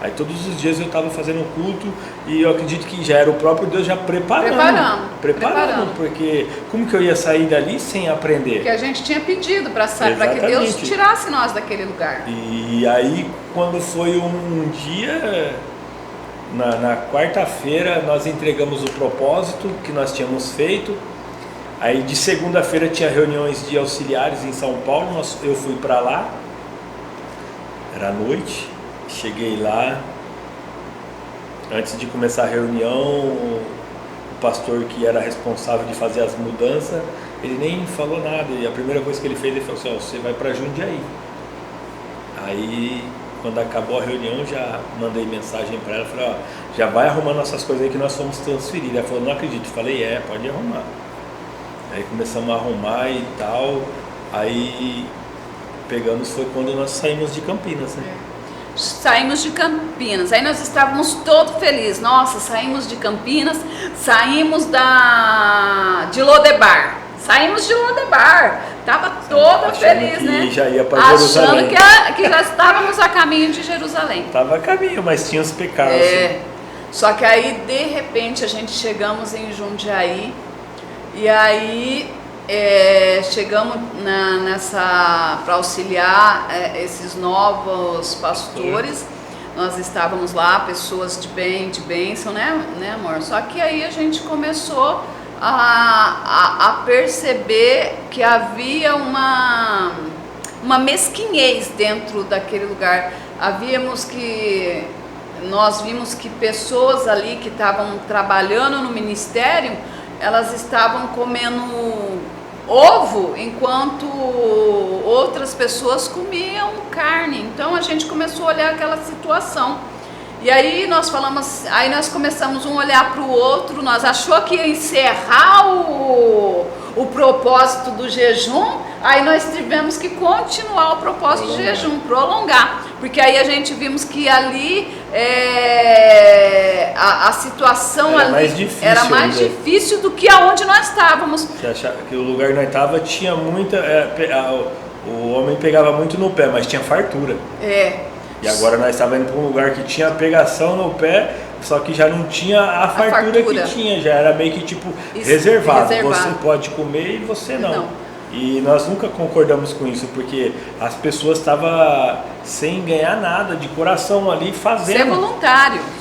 S1: Aí todos os dias eu estava fazendo culto e eu acredito que já era o próprio Deus já preparando, porque como que eu ia sair dali sem aprender?
S2: Porque a gente tinha pedido para que Deus tirasse nós daquele lugar.
S1: E aí quando foi um dia, na quarta-feira nós entregamos o propósito que nós tínhamos feito. Aí de segunda-feira tinha reuniões de auxiliares em São Paulo, eu fui para lá, era à noite. Cheguei lá, antes de começar a reunião, o pastor que era responsável de fazer as mudanças, ele nem falou nada, e a primeira coisa que ele fez, ele falou assim, você vai para Jundiaí. Aí, quando acabou a reunião, já mandei mensagem para ela, falei, já vai arrumando nossas coisas aí que nós fomos transferidos. Ela falou, não acredito. Eu falei, pode arrumar. Aí começamos a arrumar e tal, aí pegamos, foi quando nós saímos de Campinas, né?
S2: Saímos de Campinas, aí nós estávamos todos felizes. Nossa, saímos de Campinas, saímos de Lodebar. Saímos de Lodebar, estava toda feliz, né?
S1: Já ia para Jerusalém.
S2: Achando que já estávamos a caminho de Jerusalém.
S1: Estava a caminho, mas tinha os pecados.
S2: Só que aí de repente a gente chegamos em Jundiaí e aí chegamos para auxiliar esses novos pastores. Nós estávamos lá, pessoas de bênção, né amor? Só que aí a gente começou a perceber que havia uma mesquinhez dentro daquele lugar. Nós vimos que pessoas ali que estavam trabalhando no ministério, elas estavam comendo ovo, enquanto outras pessoas comiam carne. Então a gente começou a olhar aquela situação. E aí nós começamos um olhar para o outro, nós achou que ia encerrar o propósito do jejum, aí nós tivemos que continuar o propósito do jejum, prolongar, porque aí a gente vimos que ali a situação era mais difícil do que aonde nós estávamos.
S1: Você achava que o lugar que nós estávamos tinha muita, o homem pegava muito no pé, mas tinha fartura. E agora nós estávamos indo para um lugar que tinha pegação no pé, só que já não tinha a fartura que tinha, já era meio que tipo reservado. Você pode comer e você não. E nós nunca concordamos com isso, porque as pessoas estavam sem ganhar nada, de coração ali, fazendo.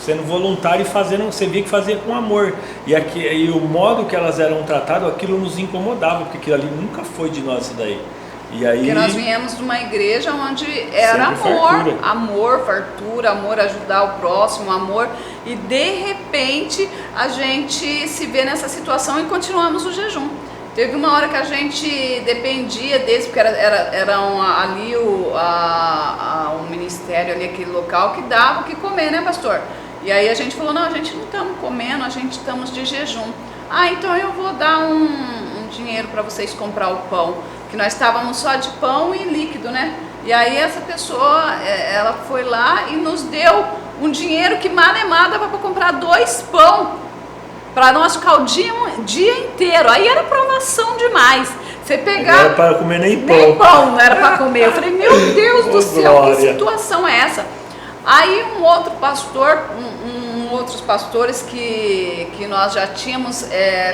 S1: Sendo voluntário e fazendo, você via que fazia com amor. E o modo que elas eram tratadas, aquilo nos incomodava, porque aquilo ali nunca foi de nós isso daí. E aí,
S2: porque nós viemos de uma igreja onde era amor, fartura, amor, ajudar o próximo, amor, e de repente a gente se vê nessa situação e continuamos o jejum. Teve uma hora que a gente dependia deles, porque eram ali o ministério, ali aquele local que dava o que comer, né, pastor? E aí a gente falou, não, a gente não estamos comendo, a gente estamos de jejum. Então eu vou dar um dinheiro para vocês comprar o pão, que nós estávamos só de pão e líquido, né? E aí essa pessoa, ela foi lá e nos deu um dinheiro que malemar dava para comprar 2 pão, para nós ficar o dia inteiro. Aí era provação demais. Você pegar...
S1: Não era para comer nem pão.
S2: Nem pão não era para comer. Eu falei, meu Deus do céu, glória. Que situação é essa? Aí um outro pastor, outros pastores que nós já tínhamos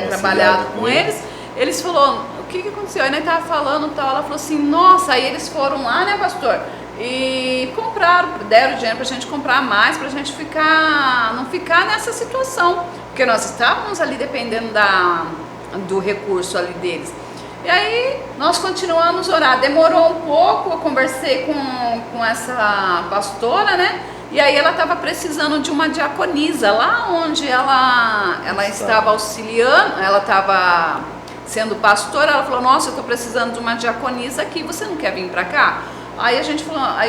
S2: trabalhado com eles falaram, o que aconteceu? Aí nós estava falando tal, ela falou assim, nossa, aí eles foram lá, né, pastor? E compraram, deram dinheiro pra gente comprar mais, pra gente não ficar nessa situação, porque nós estávamos ali dependendo do recurso ali deles. E aí nós continuamos a orar, demorou um pouco, eu conversei com essa pastora, né? E aí ela estava precisando de uma diaconisa, lá onde ela estava auxiliando, ela estava sendo pastora, ela falou, nossa, eu estou precisando de uma diaconisa aqui, você não quer vir para cá? Aí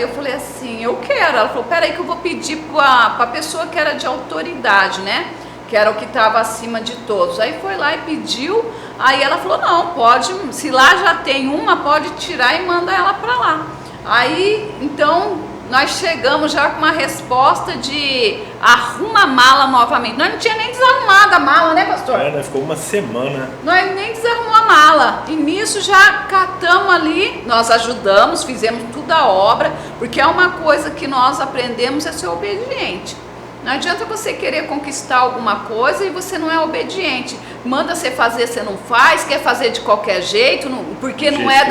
S2: eu falei assim, eu quero. Ela falou, peraí que eu vou pedir para a pessoa que era de autoridade, né? Que era o que estava acima de todos. Aí foi lá e pediu, aí ela falou, não, pode, se lá já tem uma, pode tirar e manda ela para lá. Aí, então, nós chegamos já com uma resposta de arruma a mala novamente. Nós não tínhamos nem desarrumado a mala, né, pastor?
S1: Nós ficou uma semana.
S2: Nós nem desarrumou a mala. E nisso já catamos ali, nós ajudamos, fizemos toda a obra, porque é uma coisa que nós aprendemos é ser obediente. Não adianta você querer conquistar alguma coisa e você não é obediente. Manda você fazer, você não faz, quer fazer de qualquer jeito, porque não é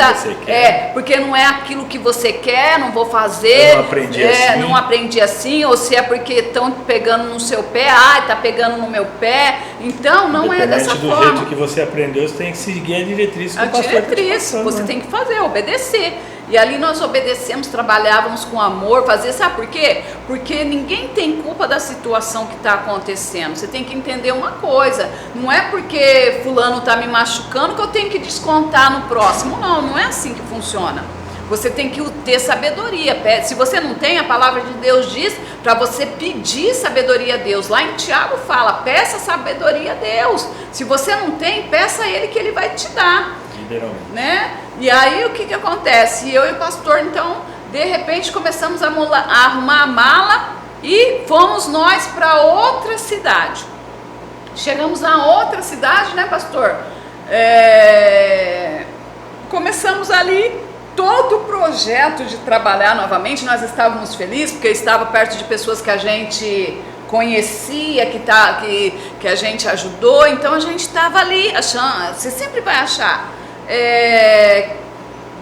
S2: porque não é aquilo que você quer, não vou fazer.
S1: Eu não aprendi assim.
S2: Não aprendi assim, ou se é porque estão pegando no seu pé, tá pegando no meu pé. Então não é dessa forma.
S1: Do jeito que você aprendeu, você tem que seguir a diretriz que o pastor está passando,
S2: você tem que fazer, obedecer. E ali nós obedecemos, trabalhávamos com amor, sabe por quê? Porque ninguém tem culpa da situação que está acontecendo. Você tem que entender uma coisa, não é porque fulano está me machucando que eu tenho que descontar no próximo. Não é assim que funciona. Você tem que ter sabedoria. Se você não tem, a palavra de Deus diz para você pedir sabedoria a Deus. Lá em Tiago fala, peça sabedoria a Deus. Se você não tem, peça a Ele que Ele vai te dar. Né? E aí o que acontece? Eu e o pastor, então, de repente começamos a arrumar a mala e fomos nós para outra cidade. Chegamos na outra cidade, né, pastor? Começamos ali todo o projeto de trabalhar novamente. Nós estávamos felizes porque eu estava perto de pessoas que a gente conhecia, que a gente ajudou. Então a gente estava ali achando, você sempre vai achar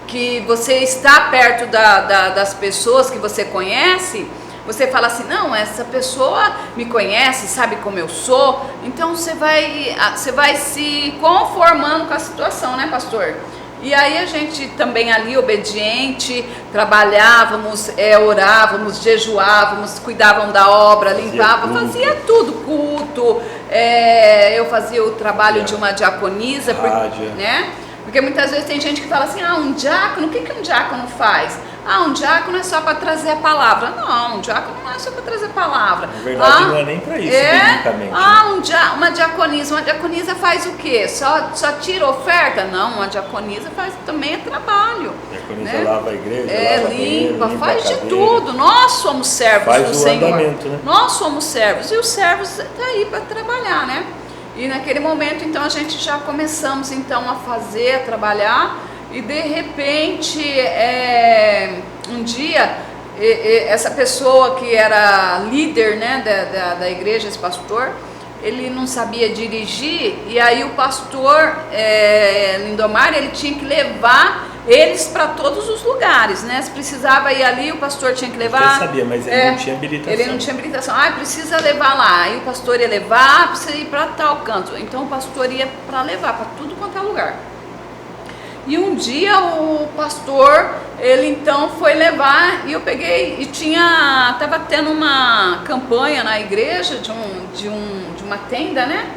S2: que você está perto das pessoas que você conhece. Você fala assim, não, essa pessoa me conhece, sabe como eu sou. Então você vai se conformando com a situação, né, pastor? E aí a gente também ali, obediente, trabalhávamos, orávamos, jejuávamos, cuidavam da obra, limpava, fazia tudo, culto. Eu fazia o trabalho de uma diaconisa, né? Porque muitas vezes tem gente que fala assim, um diácono, o que um diácono faz? Um diácono é só para trazer a palavra. Não, um diácono não é só para trazer a palavra.
S1: Na verdade não é nem para isso, biblicamente.
S2: Uma diaconisa faz o quê? Só tira oferta? Não, uma diaconisa também é trabalho.
S1: A diaconisa lava a igreja,
S2: limpa, faz de tudo. Nós somos servos do Senhor. Andamento, né? Nós somos servos e os servos estão aí para trabalhar, né? E naquele momento, então, a gente já começamos então a fazer, a trabalhar. E de repente, um dia, essa pessoa que era líder, né, da igreja, esse pastor, ele não sabia dirigir, e aí o pastor Lindomar, ele tinha que levar eles para todos os lugares, né? Se precisava ir ali, o pastor tinha que levar.
S1: Ele sabia, mas ele não tinha habilitação.
S2: Ele não tinha habilitação. Precisa levar lá. Aí o pastor ia levar, precisa ir para tal canto. Então o pastor ia para levar para tudo quanto é lugar. E um dia o pastor, ele então foi levar, e eu peguei, e estava tendo uma campanha na igreja de uma tenda, né?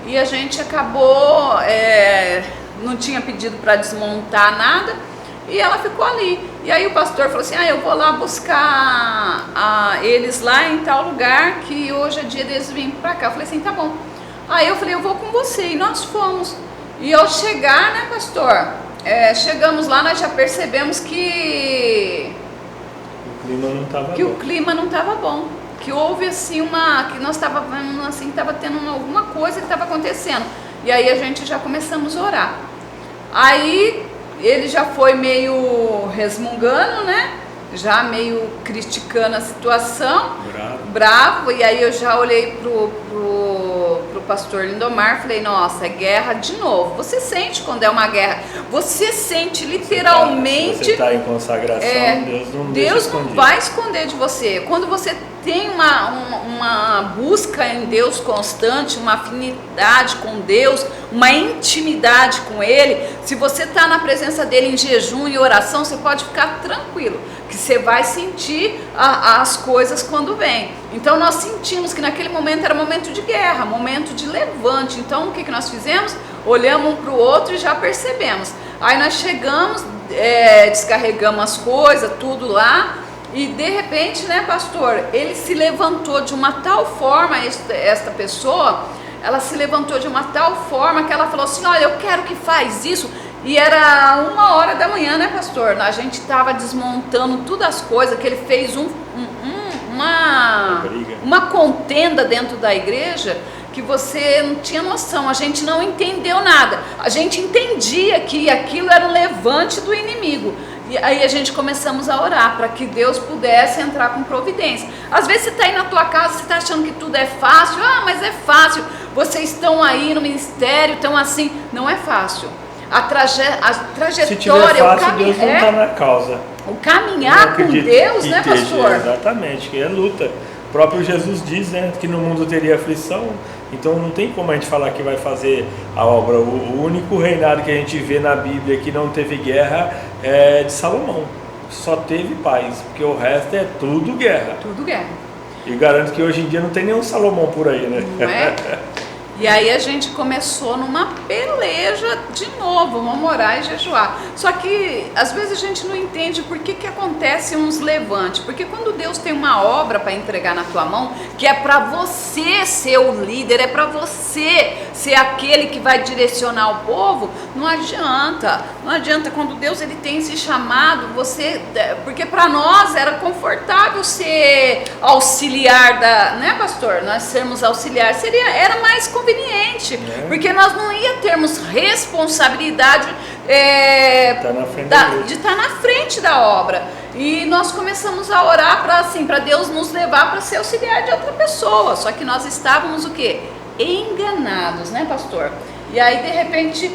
S2: E a gente acabou, não tinha pedido para desmontar nada, e ela ficou ali. E aí o pastor falou assim, eu vou lá buscar eles lá em tal lugar, que hoje é dia deles virem para cá. Eu falei assim, tá bom. Aí eu falei, eu vou com você, e nós fomos. E ao chegar, né, pastor, chegamos lá, nós já percebemos que o clima não estava bom, que houve assim que nós estava vendo assim, que estava tendo alguma coisa que estava acontecendo. E aí a gente já começamos a orar. Aí ele já foi meio resmungando, né? Já meio criticando a situação, bravo. E aí eu já olhei pro pastor Lindomar, falei, nossa, é guerra de novo. Você sente quando é uma guerra, você sente literalmente.
S1: Se você está em consagração, Deus não
S2: vai esconder de você. Quando você tem uma busca em Deus constante, uma afinidade com Deus, uma intimidade com Ele, se você está na presença dEle em jejum e oração, você pode ficar tranquilo, que você vai sentir as coisas quando vem. Então nós sentimos que naquele momento era momento de guerra, momento de levante. Então o que nós fizemos? Olhamos um para o outro e já percebemos. Aí nós chegamos, descarregamos as coisas, tudo lá. E de repente, né, pastor, ele se levantou de uma tal forma, esta pessoa, ela se levantou de uma tal forma que ela falou assim, olha, eu quero que faz isso, E era 1h da manhã, né, pastor? A gente estava desmontando todas as coisas, que ele fez uma contenda dentro da igreja que você não tinha noção, a gente não entendeu nada. A gente entendia que aquilo era um levante do inimigo. E aí a gente começamos a orar para que Deus pudesse entrar com providência. Às vezes você está aí na tua casa, você está achando que tudo é fácil. Ah, mas é fácil. Vocês estão aí no ministério, estão assim. Não é fácil. A trajetória,
S1: se tiver fácil, Deus não está na causa.
S2: O caminhar com Deus, né, pastor?
S1: Exatamente, que é luta. O próprio Jesus diz, né, que no mundo teria aflição. Então não tem como a gente falar que vai fazer a obra. O único reinado que a gente vê na Bíblia que não teve guerra é de Salomão. Só teve paz, porque o resto é tudo guerra.
S2: Tudo guerra.
S1: E garanto que hoje em dia não tem nenhum Salomão por aí, né?
S2: Não é? E aí a gente começou numa peleja de novo, vamos orar e jejuar. Só que às vezes a gente não entende por que acontece uns levantes. Porque quando Deus tem uma obra para entregar na tua mão, que é para você ser o líder, é para você ser aquele que vai direcionar o povo, não adianta. Não adianta quando Deus ele tem esse chamado, porque para nós era confortável ser auxiliar né, pastor? Nós sermos auxiliar era mais conveniente, porque nós não ia termos responsabilidade de estar na frente da obra. E nós começamos a orar para Deus nos levar para ser auxiliar de outra pessoa. Só que nós estávamos o quê? Enganados, né, pastor? E aí de repente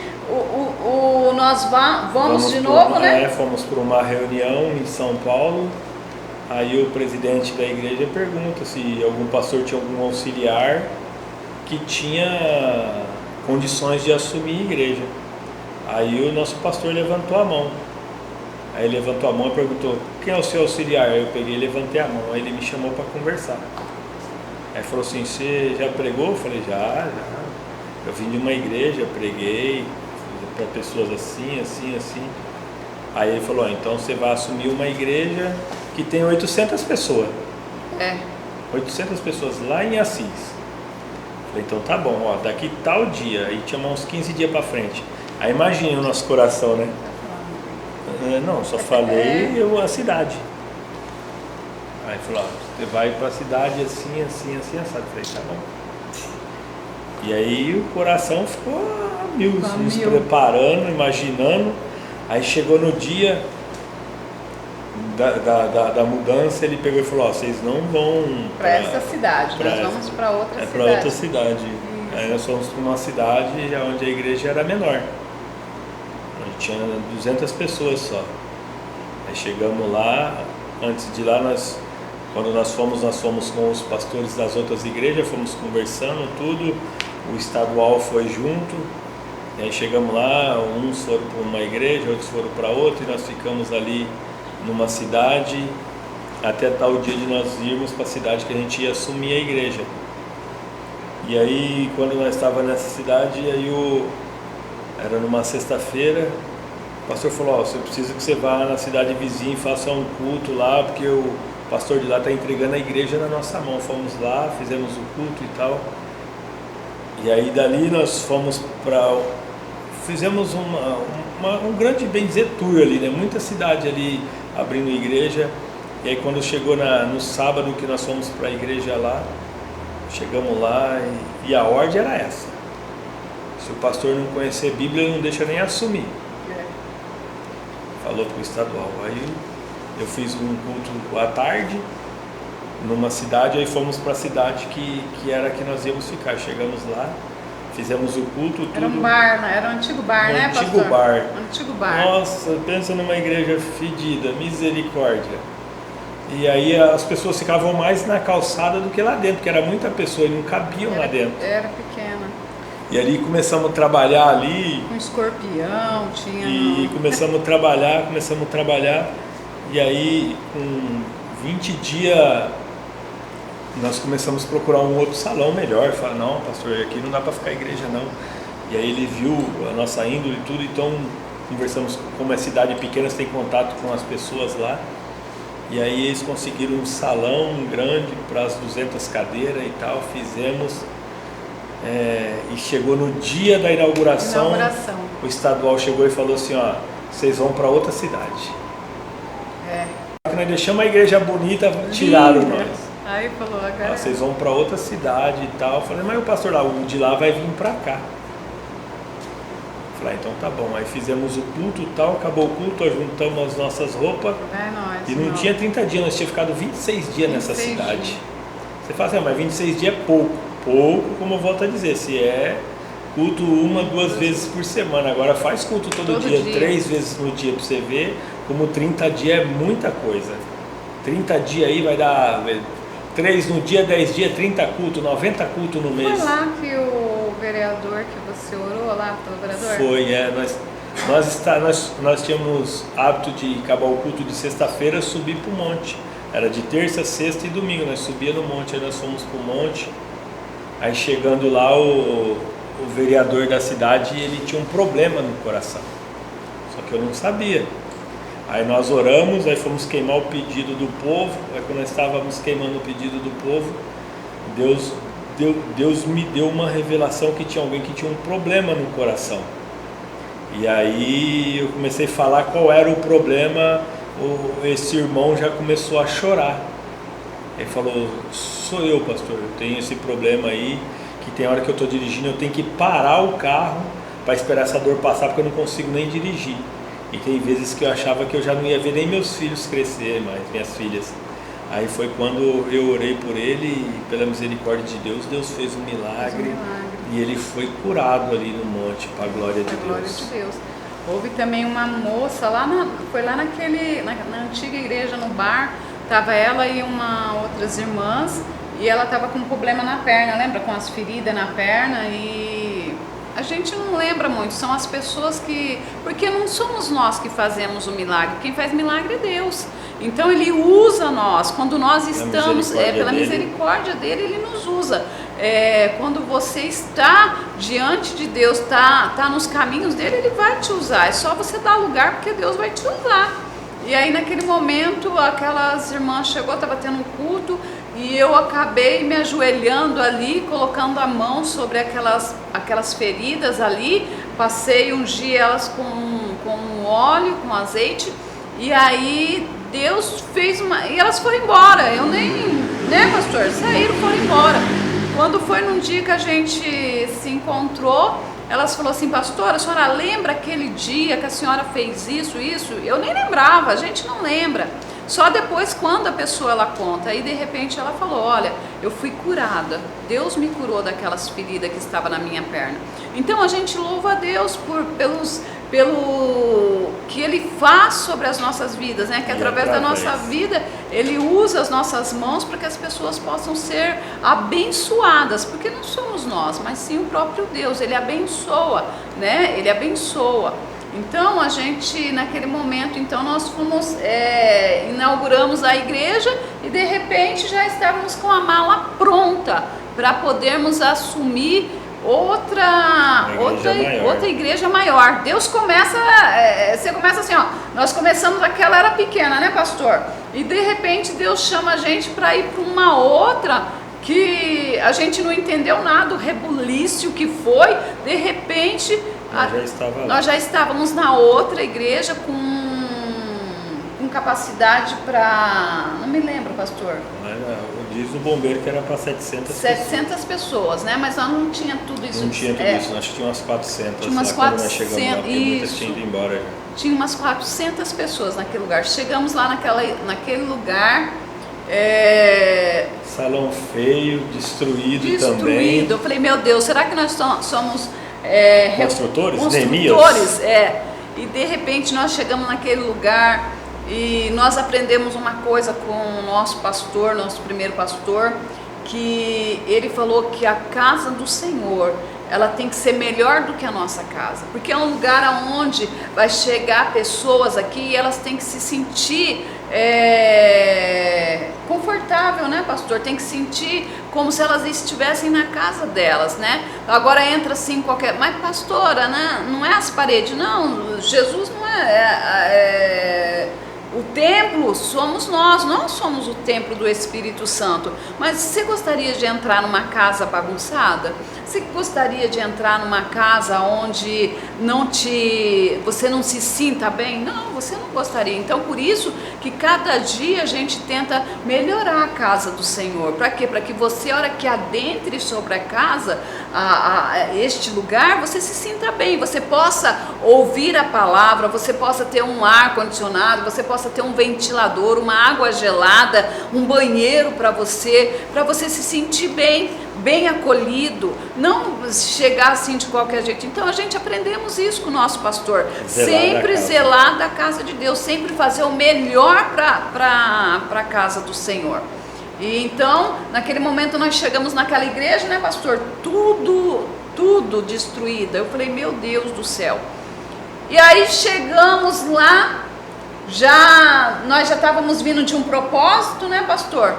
S2: nós vamos de novo, né?
S1: Fomos para uma reunião em São Paulo. Aí o presidente da igreja pergunta se algum pastor tinha algum auxiliar que tinha condições de assumir a igreja. Aí o nosso pastor levantou a mão. Aí ele levantou a mão e perguntou: quem é o seu auxiliar? Aí eu peguei e levantei a mão. Aí ele me chamou para conversar. Aí falou assim: você já pregou? Eu falei: já. Eu vim de uma igreja, preguei para pessoas assim. Aí ele falou: então você vai assumir uma igreja que tem 800 pessoas. 800 pessoas lá em Assis. Falei: então tá bom, ó, daqui tal dia. Aí tinha uns 15 dias para frente. Aí imagina o nosso coração, né? Não, só falei a cidade. Aí falou: ó, você vai para a cidade assim, assado. Falei: tá bom. E aí o coração ficou a mil, nos preparando, imaginando. Aí chegou no dia da mudança, ele pegou e falou: ó, vocês não vão
S2: para essa cidade, nós vamos para outra cidade.
S1: Para outra cidade. Aí nós fomos para uma cidade onde a igreja era menor. Tinha 200 pessoas só. Aí chegamos lá. Antes de lá, quando nós fomos com os pastores das outras igrejas, fomos conversando tudo. O estadual foi junto. E aí chegamos lá, uns foram para uma igreja, outros foram para outra, e nós ficamos ali numa cidade até tal dia de nós irmos para a cidade que a gente ia assumir a igreja. E aí quando nós estávamos nessa cidade, era numa sexta-feira, o pastor falou: ó, eu preciso que você vá na cidade vizinha e faça um culto lá, porque o pastor de lá está entregando a igreja na nossa mão. Fomos lá, fizemos o culto e tal. E aí dali nós fizemos um grande, bem dizer, tour ali, né? Muita cidade ali abrindo igreja. E aí quando chegou no sábado que nós fomos para a igreja lá, chegamos lá e a ordem era essa: se o pastor não conhecer Bíblia, ele não deixa nem assumir. Falou para o estadual. Aí eu fiz um culto à tarde numa cidade, aí fomos para a cidade que era que nós íamos ficar. Chegamos lá, fizemos o culto, tudo.
S2: Era um bar, era um antigo bar, né, pastor? Antigo bar.
S1: Nossa, pensa numa igreja fedida, misericórdia. E aí as pessoas ficavam mais na calçada do que lá dentro, porque era muita pessoa e não cabiam lá dentro.
S2: Era pequena.
S1: E ali começamos a trabalhar ali.
S2: Um escorpião tinha.
S1: E começamos a trabalhar. E aí com 20 dias nós começamos a procurar um outro salão melhor. Falei: não, pastor, aqui não dá para ficar igreja não. E aí ele viu a nossa índole e tudo, então conversamos, como é cidade pequena, você tem contato com as pessoas lá. E aí eles conseguiram um salão grande para as 200 cadeiras e tal, fizemos. E chegou no dia da inauguração, o estadual chegou e falou assim, ó, vocês vão para outra cidade. Nós deixamos a igreja bonita, tiraram nós.
S2: Aí falou, agora
S1: vocês vão para outra cidade e tal. Eu falei, mas o pastor lá, o de lá vai vir para cá. Eu falei, então tá bom. Aí fizemos o culto e tal, acabou o culto, juntamos as nossas roupas. E não tinha 30 dias, nós tínhamos ficado 26 dias nessa cidade. Você fala assim, mas 26 dias é pouco. Pouco, como eu volto a dizer, se é culto 1, 2 vezes por semana. Agora faz culto todo dia, 3 vezes no dia para você ver, como 30 dias é muita coisa. 30 dias aí vai dar 3 no dia, 10 dias, 30 culto, 90 culto no mês.
S2: Foi lá que o vereador, que você orou lá pelo vereador?
S1: Foi, nós tínhamos hábito de acabar o culto de sexta-feira, subir para o monte. Era de terça, sexta e domingo, nós subia no monte, aí nós fomos para o monte. Aí chegando lá, o vereador da cidade, ele tinha um problema no coração, só que eu não sabia. Aí nós oramos, aí fomos queimar o pedido do povo. Aí quando nós estávamos queimando o pedido do povo, Deus me deu uma revelação que tinha alguém que tinha um problema no coração. E aí eu comecei a falar qual era o problema. Esse irmão já começou a chorar. Ele falou, sou eu, pastor, eu tenho esse problema aí, que tem hora que eu estou dirigindo, eu tenho que parar o carro para esperar essa dor passar, porque eu não consigo nem dirigir. E tem vezes que eu achava que eu já não ia ver nem meus filhos crescer mais, minhas filhas. Aí foi quando eu orei por ele e pela misericórdia de Deus, Deus fez um milagre. E ele foi curado ali no monte, para a glória de Deus.
S2: Houve também uma moça lá, foi lá na antiga igreja, no bar, estava ela e outras irmãs, e ela estava com um problema na perna, lembra? Com as feridas na perna, e a gente não lembra muito, são as pessoas que... Porque não somos nós que fazemos o milagre, quem faz milagre é Deus. Então Ele usa nós, quando nós estamos, pela misericórdia dEle, Ele nos usa. Quando você está diante de Deus, está nos caminhos dEle, Ele vai te usar. É só você dar lugar, porque Deus vai te usar. E aí naquele momento, aquelas irmãs chegou, estava tendo um culto, e eu acabei me ajoelhando ali, colocando a mão sobre aquelas feridas ali, passei, ungi elas com óleo, com azeite, e aí Deus fez e elas foram embora, eu nem, né, pastor, saíram, foram embora. Quando foi num dia que a gente se encontrou, elas falaram assim, pastora, a senhora lembra aquele dia que a senhora fez isso? Eu nem lembrava, a gente não lembra. Só depois, quando a pessoa ela conta, aí de repente ela falou, olha, eu fui curada, Deus me curou daquelas feridas que estavam na minha perna. Então a gente louva a Deus pelo que Ele faz sobre as nossas vidas, né? Que através da nossa vida, Ele usa as nossas mãos para que as pessoas possam ser abençoadas, porque não somos nós, mas sim o próprio Deus, Ele abençoa, né? Ele abençoa. Então a gente, naquele momento, então nós fomos, inauguramos a igreja e de repente já estávamos com a mala pronta para podermos assumir outra igreja maior. Deus começa, você começa assim, ó, nós começamos, aquela era pequena, né, pastor? E de repente Deus chama a gente para ir para uma outra que a gente não entendeu nada, o rebuliço que foi, de repente nós já estávamos na outra igreja com capacidade para, não me lembro, pastor.
S1: Diz o bombeiro que era para 700
S2: pessoas, né? Mas nós não tinha tudo isso.
S1: Não tinha tudo isso, acho que tinha umas 400.
S2: Tinha umas 400,
S1: nós chegamos lá, muitas tinham ido embora já.
S2: Tinha umas 400 pessoas naquele lugar. Chegamos lá naquele lugar.
S1: Salão feio, destruído também.
S2: Eu falei, meu Deus, será que nós somos
S1: construtores?
S2: Construtores, E de repente nós chegamos naquele lugar e nós aprendemos uma coisa com o nosso pastor, nosso primeiro pastor, que ele falou que a casa do Senhor, ela tem que ser melhor do que a nossa casa, porque é um lugar onde vai chegar pessoas aqui e elas têm que se sentir confortável, né, pastor? Tem que sentir como se elas estivessem na casa delas, né? Agora entra assim qualquer... Mas pastora, né? Não é as paredes, não. Jesus não O templo somos nós somos o templo do Espírito Santo. Mas você gostaria de entrar numa casa bagunçada? Você gostaria de entrar numa casa onde você não se sinta bem? Não, você não gostaria. Então, por isso que cada dia a gente tenta melhorar a casa do Senhor. Para quê? Para que você, a hora que adentre sobre a casa, este lugar, você se sinta bem, você possa ouvir a palavra, você possa ter um ar condicionado, você possa ter um ventilador, uma água gelada, um banheiro para você se sentir bem acolhido, não chegar assim de qualquer jeito. Então a gente aprendemos isso com o nosso pastor, sempre zelar da casa de Deus, sempre fazer o melhor para a casa do Senhor. E então, naquele momento nós chegamos naquela igreja, né, pastor? Tudo destruída. Eu falei, meu Deus do céu. E aí chegamos lá, nós já estávamos vindo de um propósito, né, pastor?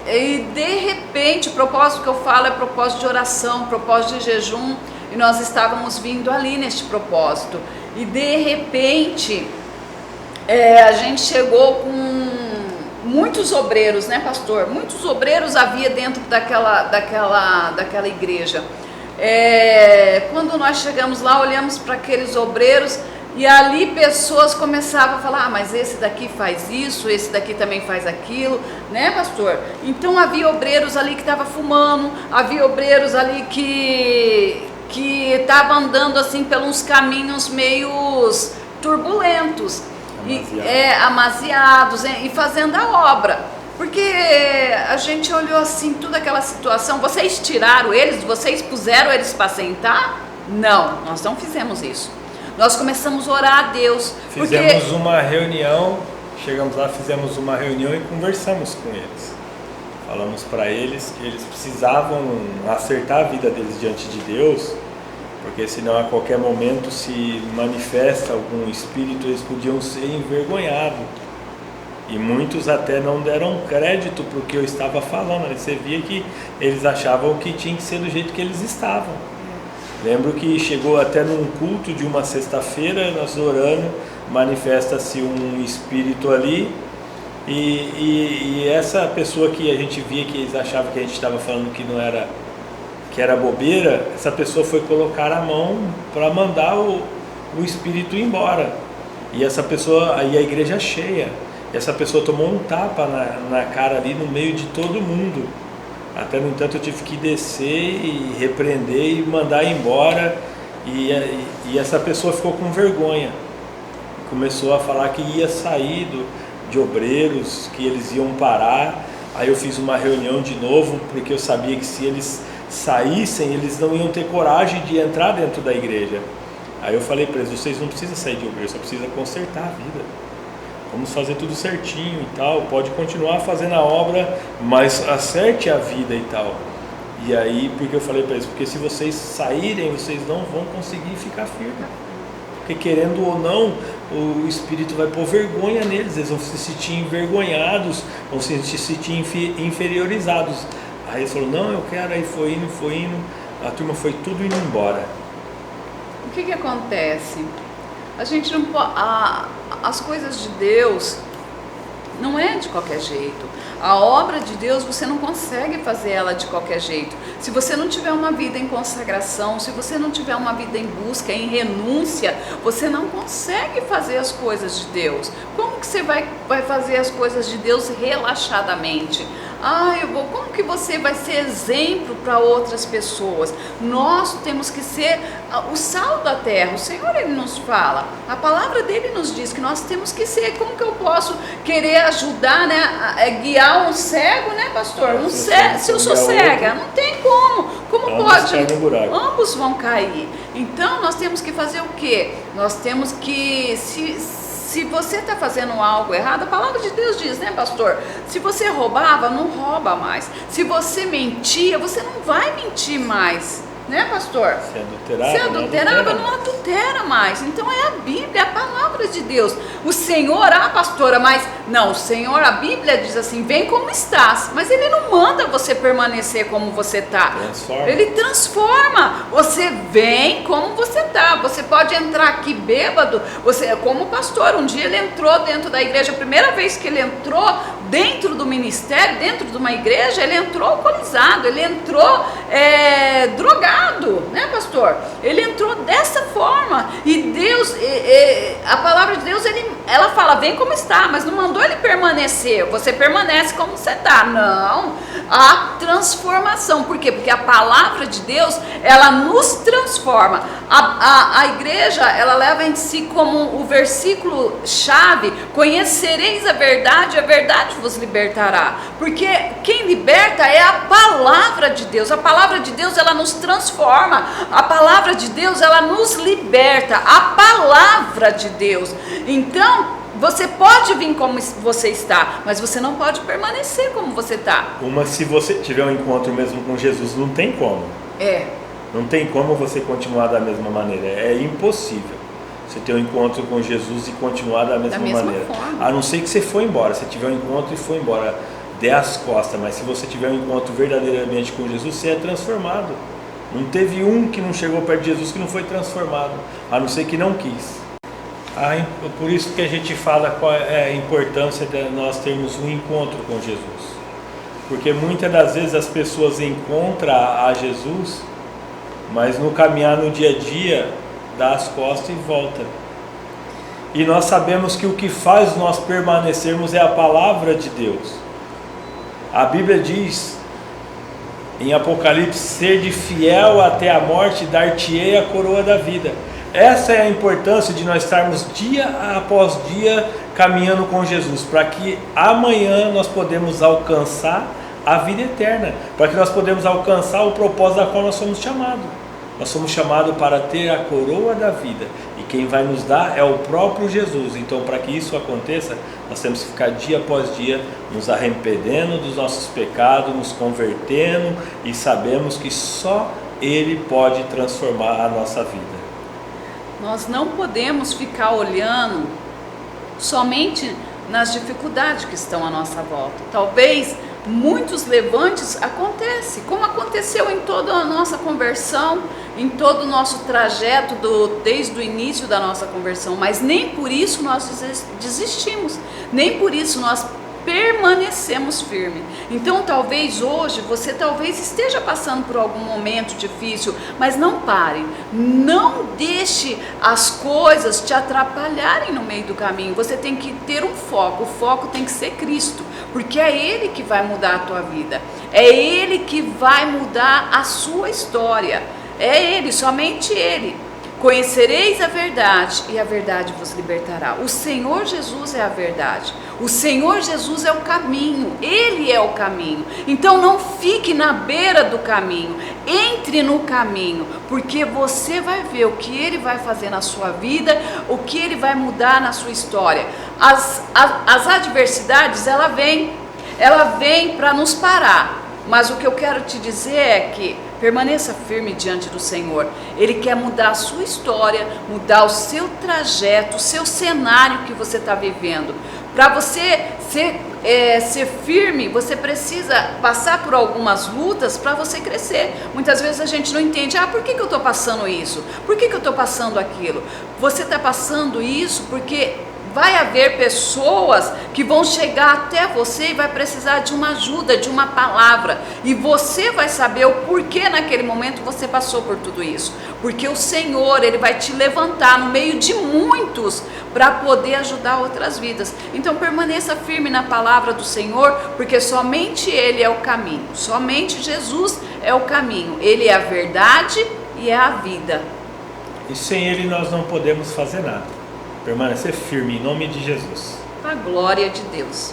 S2: E de repente, o propósito que eu falo é propósito de oração, propósito de jejum, e nós estávamos vindo ali neste propósito. E de repente, a gente chegou com muitos obreiros, né, pastor? Muitos obreiros havia dentro daquela igreja. Quando nós chegamos lá, olhamos para aqueles obreiros e ali pessoas começavam a falar, mas esse daqui faz isso, esse daqui também faz aquilo, né, pastor? Então havia obreiros ali que estavam fumando, havia obreiros ali que estavam andando assim pelos caminhos meio turbulentos, amaziados, e fazendo a obra. Porque a gente olhou assim, toda aquela situação, vocês tiraram eles, vocês puseram eles para sentar? Não, nós não fizemos isso. Nós começamos a orar a Deus.
S1: Fizemos uma reunião, chegamos lá, fizemos uma reunião e conversamos com eles. Falamos para eles que eles precisavam acertar a vida deles diante de Deus, porque senão a qualquer momento se manifesta algum espírito, eles podiam ser envergonhados. E muitos até não deram crédito para o que eu estava falando. Você via que eles achavam que tinha que ser do jeito que eles estavam. Lembro que chegou até num culto de uma sexta-feira, nós orando, manifesta-se um espírito ali. E essa pessoa que a gente via que eles achavam que a gente estava falando que era bobeira, essa pessoa foi colocar a mão para mandar o espírito embora. E essa pessoa, aí a igreja cheia. Essa pessoa tomou um tapa na cara ali no meio de todo mundo. Até no entanto eu tive que descer e repreender e mandar embora. E essa pessoa ficou com vergonha. Começou a falar que ia sair de obreiros, que eles iam parar. Aí eu fiz uma reunião de novo, porque eu sabia que se eles saíssem, eles não iam ter coragem de entrar dentro da igreja. Aí eu falei para eles, vocês não precisam sair de obreiro, só precisam consertar a vida. Vamos fazer tudo certinho e tal, pode continuar fazendo a obra, mas acerte a vida e tal. E aí, porque eu falei para eles, porque se vocês saírem, vocês não vão conseguir ficar firmes. Porque querendo ou não, o Espírito vai pôr vergonha neles, eles vão se sentir envergonhados, vão se sentir inferiorizados. Aí eles falaram, não, eu quero, aí foi indo, a turma foi tudo indo embora.
S2: O que acontece? A gente não pode, as coisas de Deus não é de qualquer jeito. A obra de Deus você não consegue fazer ela de qualquer jeito. Se você não tiver uma vida em consagração, se você não tiver uma vida em busca, em renúncia, você não consegue fazer as coisas de Deus. Como que você vai fazer as coisas de Deus relaxadamente? Como que você vai ser exemplo para outras pessoas? Nós temos que ser o sal da terra. O Senhor, Ele nos fala, a palavra dele nos diz que nós temos que ser. Como que eu posso querer ajudar, né, guiar um cego, né, pastor? Se eu sou cega, não tem como. Como pode? Ambos vão cair. Então nós temos que fazer o quê? Nós temos que se você está fazendo algo errado, a palavra de Deus diz, né, pastor? Se você roubava, não rouba mais. Se você mentia, você não vai mentir mais. né, pastor?
S1: Se adulterava,
S2: Se adulterava, não adultera mais. Então é a Bíblia, a palavra de Deus. O Senhor, pastora, mas não, o Senhor, a Bíblia diz assim, vem como estás. Mas Ele não manda você permanecer como você está. Ele transforma. Você vem como você está. Você pode entrar aqui bêbado. Você, como pastor, um dia ele entrou dentro da igreja, a primeira vez que ele entrou dentro do ministério, dentro de uma igreja, ele entrou alcoolizado, ele entrou drogado, né, pastor? Ele entrou dessa forma. E Deus, a palavra de Deus, ela fala, vem como está, mas não mandou ele permanecer. Você permanece como você está. Não, a transformação. Por quê? Porque a palavra de Deus, ela nos transforma. A igreja, ela leva em si como o versículo chave, conhecereis a verdade vos libertará. Porque quem liberta é a palavra de Deus. A palavra de Deus, ela nos transforma. A palavra de Deus, ela nos liberta. A palavra de Deus. Então, você pode vir como você está, mas você não pode permanecer como você está.
S1: Se você tiver um encontro mesmo com Jesus, não tem como. Não tem como você continuar da mesma maneira. É impossível você ter um encontro com Jesus e continuar da mesma maneira. Forma. A não ser que você for embora. Você tiver um encontro e for embora, dê as costas. Mas se você tiver um encontro verdadeiramente com Jesus, você é transformado. Não teve um que não chegou perto de Jesus que não foi transformado, a não ser que não quis. Por isso que a gente fala qual é a importância de nós termos um encontro com Jesus. Porque muitas das vezes as pessoas encontram a Jesus, mas no caminhar no dia a dia, dá as costas e volta. E nós sabemos que o que faz nós permanecermos é a palavra de Deus. A Bíblia diz em Apocalipse, sede fiel até a morte, dar-te-ei a coroa da vida. Essa é a importância de nós estarmos dia após dia caminhando com Jesus, para que amanhã nós podemos alcançar a vida eterna, para que nós podemos alcançar o propósito a qual nós somos chamados. Nós somos chamados para ter a coroa da vida, e quem vai nos dar é o próprio Jesus. Então, para que isso aconteça, nós temos que ficar dia após dia nos arrependendo dos nossos pecados, nos convertendo, e sabemos que só Ele pode transformar a nossa vida.
S2: Nós não podemos ficar olhando somente nas dificuldades que estão à nossa volta. Talvez muitos levantes acontecem, como aconteceu em toda a nossa conversão, em todo o nosso trajeto desde o início da nossa conversão, mas nem por isso nós desistimos, nem por isso nós permanecemos firmes. Então talvez hoje você esteja passando por algum momento difícil, mas não pare, não deixe as coisas te atrapalharem no meio do caminho. Você tem que ter um foco, o foco tem que ser Cristo, porque é Ele que vai mudar a tua vida, é Ele que vai mudar a sua história, é Ele, somente Ele. Conhecereis a verdade e a verdade vos libertará. O Senhor Jesus é a verdade. O Senhor Jesus é o caminho. Ele é o caminho. Então não fique na beira do caminho. Entre no caminho, porque você vai ver o que Ele vai fazer na sua vida, o que Ele vai mudar na sua história. As adversidades, ela vem para nos parar. Mas o que eu quero te dizer é que permaneça firme diante do Senhor. Ele quer mudar a sua história, mudar o seu trajeto, o seu cenário que você está vivendo. Para você ser firme, você precisa passar por algumas lutas para você crescer. Muitas vezes a gente não entende, por que eu estou passando isso? Por que eu estou passando aquilo? Você está passando isso porque vai haver pessoas que vão chegar até você e vai precisar de uma ajuda, de uma palavra. E você vai saber o porquê naquele momento você passou por tudo isso. Porque o Senhor, Ele vai te levantar no meio de muitos para poder ajudar outras vidas. Então permaneça firme na palavra do Senhor, porque somente Ele é o caminho. Somente Jesus é o caminho. Ele é a verdade e é a vida.
S1: E sem Ele nós não podemos fazer nada. Permanecer firme em nome de Jesus.
S2: A glória de Deus.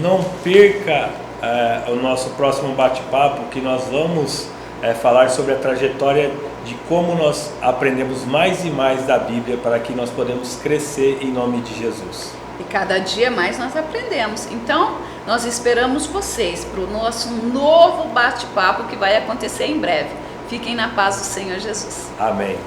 S1: Não perca o nosso próximo bate-papo, que nós vamos falar sobre a trajetória de como nós aprendemos mais e mais da Bíblia para que nós podemos crescer em nome de Jesus.
S2: E cada dia mais nós aprendemos. Então, nós esperamos vocês para o nosso novo bate-papo que vai acontecer em breve. Fiquem na paz do Senhor Jesus.
S1: Amém.